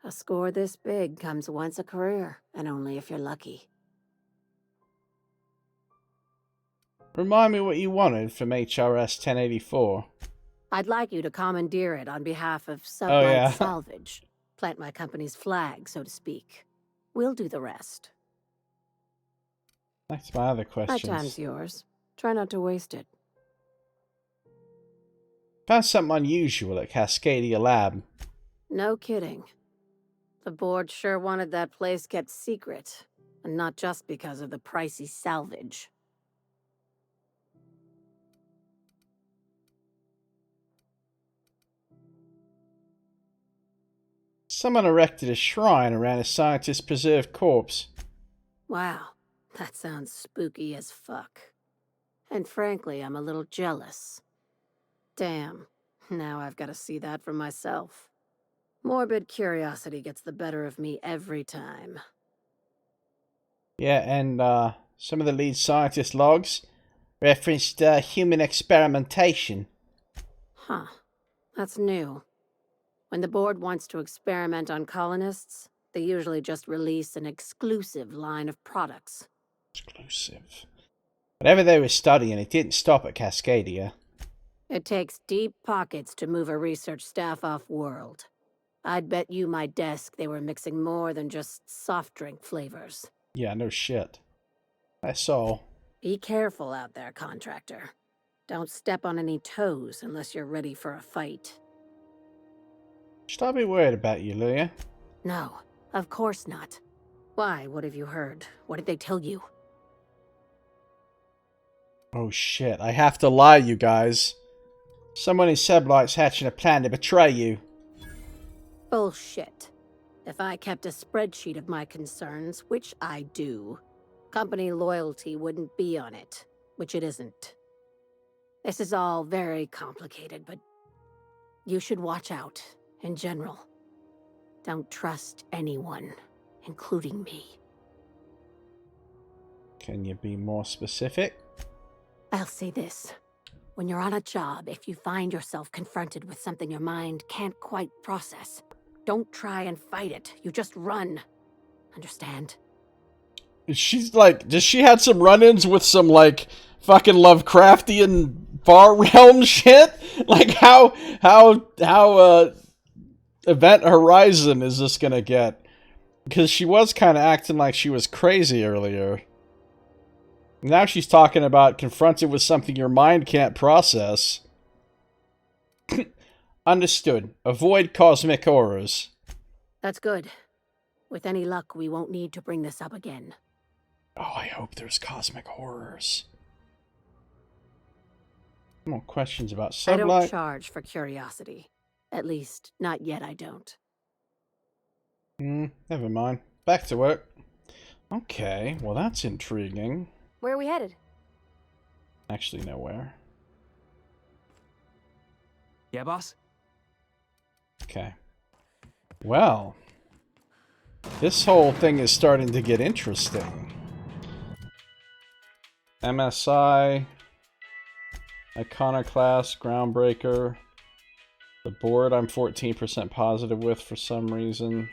S19: A score this big comes once a career, and only if you're lucky.
S1: Remind me what you wanted from HRS 1084.
S19: I'd like you to commandeer it on behalf of Sublight Salvage. Plant my company's flag, so to speak. We'll do the rest.
S1: That's my other
S19: My
S1: questions.
S19: time's yours. Try not to waste it.
S1: Found something unusual at Cascadia Lab.
S19: No kidding. The board sure wanted that place kept secret, and not just because of the pricey salvage.
S1: Someone erected a shrine around a scientist's preserved corpse.
S19: Wow, that sounds spooky as fuck. And frankly, I'm a little jealous. Damn, now I've got to see that for myself. Morbid curiosity gets the better of me every time.
S1: Yeah, and some of the lead scientist logs referenced human experimentation.
S19: Huh, that's new. When the board wants to experiment on colonists, they usually just release an exclusive line of products.
S1: Exclusive. Whatever they were studying, it didn't stop at Cascadia.
S19: It takes deep pockets to move a research staff off-world. I'd bet you my desk they were mixing more than just soft drink flavors.
S1: Yeah, no shit. I saw.
S19: Be careful out there, contractor. Don't step on any toes unless you're ready for a fight.
S1: Should I be worried about you, Leah?
S19: No, of course not. Why? What have you heard? What did they tell you?
S1: Oh shit, I have to lie, you guys. Someone in Sublight's hatching a plan to betray you.
S19: Bullshit. If I kept a spreadsheet of my concerns, which I do, company loyalty wouldn't be on it, which it isn't. This is all very complicated, but you should watch out, in general. Don't trust anyone, including me.
S1: Can you be more specific?
S19: I'll say this. When you're on a job, if you find yourself confronted with something your mind can't quite process, don't try and fight it. You just run. Understand?
S1: She's like, does she had some run-ins with some, like, fucking Lovecraftian far realm shit? Like, how Event Horizon is this gonna get? Because she was kind of acting like she was crazy earlier. Now she's talking about confronted with something your mind can't process. Understood. Avoid cosmic horrors.
S19: That's good. With any luck, we won't need to bring this up again.
S1: Oh, I hope there's cosmic horrors. More questions about Sublight?
S19: I don't charge for curiosity. At least, not yet I don't.
S1: Never mind. Back to work. Okay, well that's intriguing.
S5: Where are we headed?
S1: Actually, nowhere.
S2: Yeah, boss?
S1: Okay. Well, this whole thing is starting to get interesting. MSI, Iconoclast, Groundbreaker. The board I'm 14% positive with for some reason.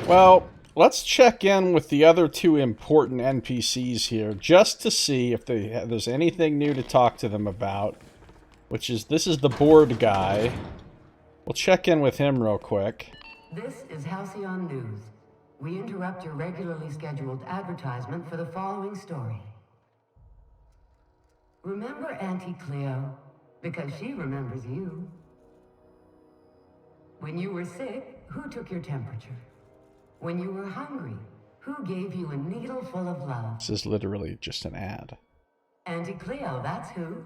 S1: Well, let's check in with the other two important NPCs here, just to see if there's anything new to talk to them about. This is the board guy. We'll check in with him real quick.
S20: This is Halcyon News. We interrupt your regularly scheduled advertisement for the following story. Remember Auntie Cleo? Because she remembers you. When you were sick, who took your temperature? When you were hungry, who gave you a needle full of love?
S1: This is literally just an ad.
S20: Auntie Cleo, that's who.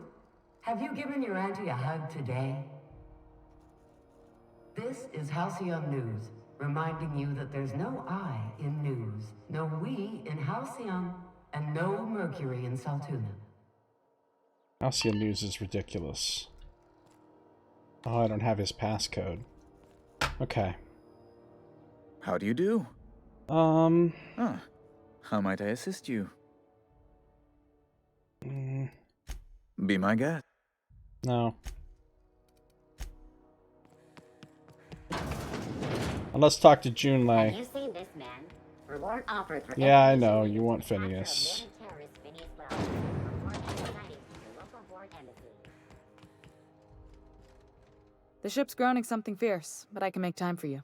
S20: Have you given your auntie a hug today? This is Halcyon News, reminding you that there's no I in news, no we in Halcyon, and no Mercury in Saltuna.
S1: Halcyon News is ridiculous. Oh, I don't have his passcode. Okay.
S21: How do you do? How might I assist you? Be my guest.
S1: No. Let's talk to Junlei.
S7: Have you seen this man? Reward offered for
S1: Yeah, I know. You want Phineas.
S4: The ship's groaning something fierce, but I can make time for you.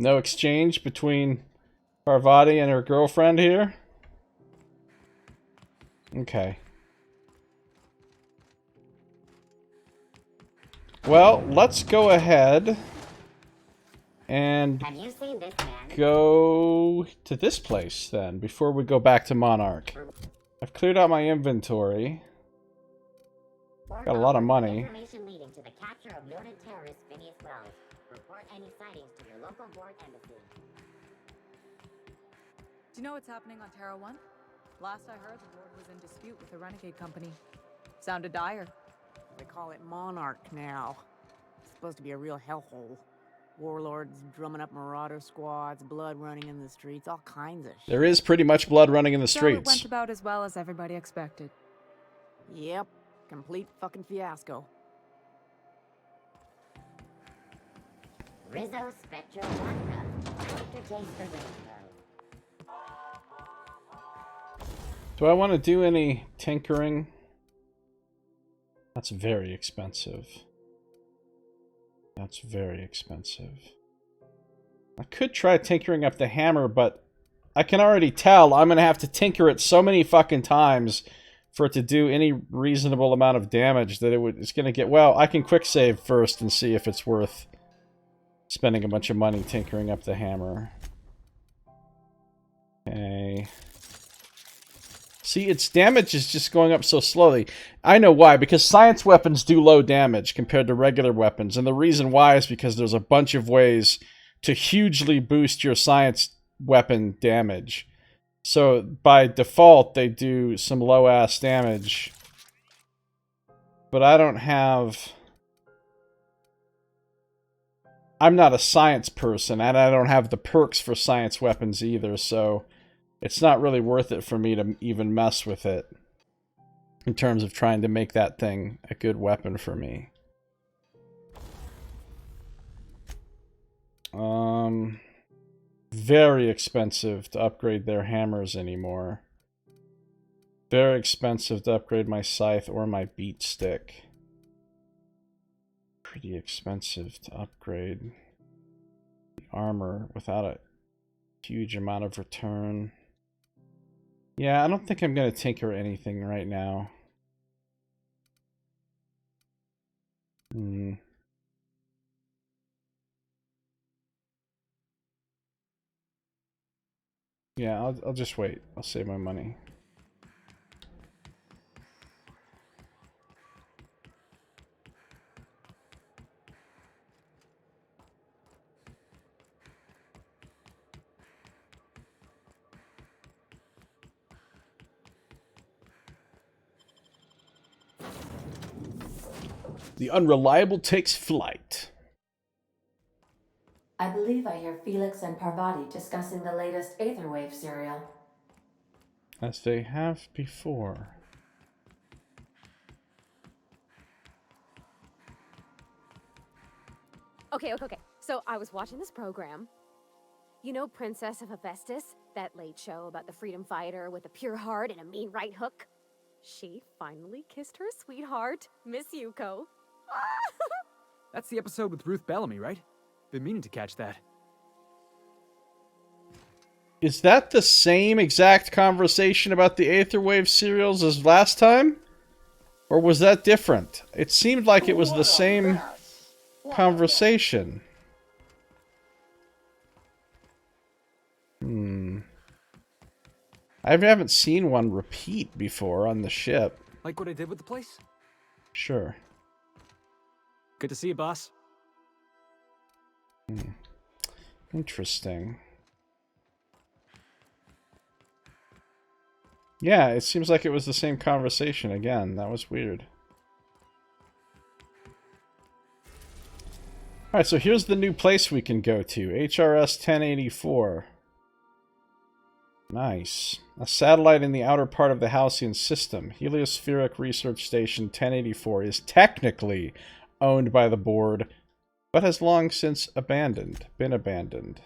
S1: No exchange between Parvati and her girlfriend here? Okay. Well, let's go ahead and go to this place then, before we go back to Monarch. I've cleared out my inventory. Got a lot of money.
S7: Information leading to the capture of noted terrorist Phineas Wells. Report any sightings to your local board embassy.
S4: Do you know what's happening on Terra 1? Last I heard, the board was in dispute with the Renegade Company. Sounded dire.
S12: They call it Monarch now. It's supposed to be a real hellhole. Warlords drumming up marauder squads, blood running in the streets, all kinds of shit.
S1: There is pretty much blood running in the
S4: So
S1: streets.
S4: it went about as well as everybody expected.
S12: Yep. Complete fucking fiasco.
S7: Rizzo Spectral Chakra. Aftertaste for Rainbow.
S1: Do I want to do any tinkering? That's very expensive. That's very expensive. I could try tinkering up the hammer, but I can already tell I'm going to have to tinker it so many fucking times for it to do any reasonable amount of damage that it's going to get... Well, I can quick save first and see if it's worth spending a bunch of money tinkering up the hammer. Okay. See, its damage is just going up so slowly. I know why, because science weapons do low damage compared to regular weapons, and the reason why is because there's a bunch of ways to hugely boost your science weapon damage. So, by default, they do some low-ass damage. But I don't have... I'm not a science person, and I don't have the perks for science weapons either, so... It's not really worth it for me to even mess with it. In terms of trying to make that thing a good weapon for me. Very expensive to upgrade their hammers anymore. Very expensive to upgrade my scythe or my beat stick. Pretty expensive to upgrade the armor without a huge amount of return. Yeah, I don't think I'm going to tinker anything right now. Yeah, I'll just wait. I'll save my money. The unreliable takes flight.
S10: I believe I hear Felix and Parvati discussing the latest Aetherwave serial.
S1: As they have before.
S5: Okay. So I was watching this program. You know Princess of Hephaestus? That late show about the freedom fighter with a pure heart and a mean right hook? She finally kissed her sweetheart, Miss Yuko.
S2: That's the episode with Ruth Bellamy, right? Been meaning to catch that.
S1: Is that the same exact conversation about the Aetherwave serials as last time? Or was that different? It seemed like it was the same conversation. I haven't seen one repeat before on the ship.
S2: Like what I did with the place?
S1: Sure.
S2: Good to see you, boss.
S1: Interesting. Yeah, it seems like it was the same conversation again. That was weird. Alright, so here's the new place we can go to. HRS 1084. Nice. A satellite in the outer part of the Halcyon system. Heliospheric Research Station 1084 is technically owned by the board, but has long since been abandoned.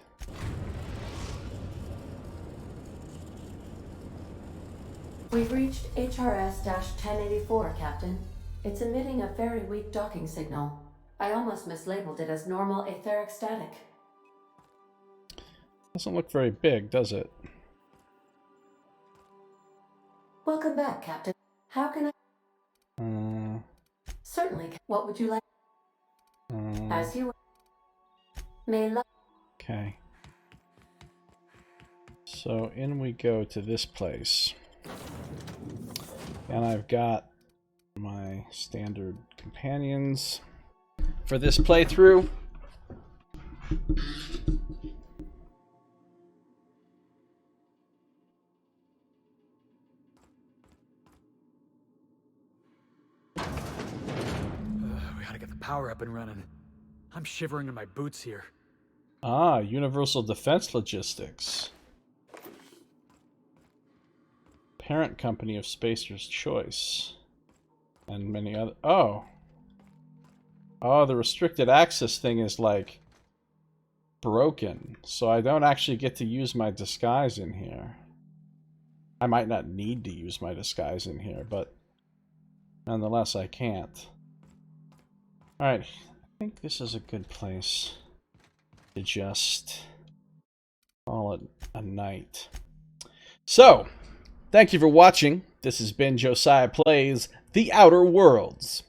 S10: We've reached HRS-1084, Captain. It's emitting a very weak docking signal. I almost mislabeled it as normal etheric static.
S1: Doesn't look very big, does it?
S10: Welcome back, Captain. How can I... Certainly. What would you like? As you may love.
S1: Okay. So in we go to this place. And I've got my standard companions for this playthrough.
S2: We gotta get the power up and running. I'm shivering in my boots here.
S1: Ah, Universal Defense Logistics. Parent company of Spacer's Choice. And many other... Oh. Oh, the restricted access thing is, like, broken. So I don't actually get to use my disguise in here. I might not need to use my disguise in here, but nonetheless, I can't. Alright, I think this is a good place to just call it a night. So, thank you for watching. This has been Josiah Plays The Outer Worlds.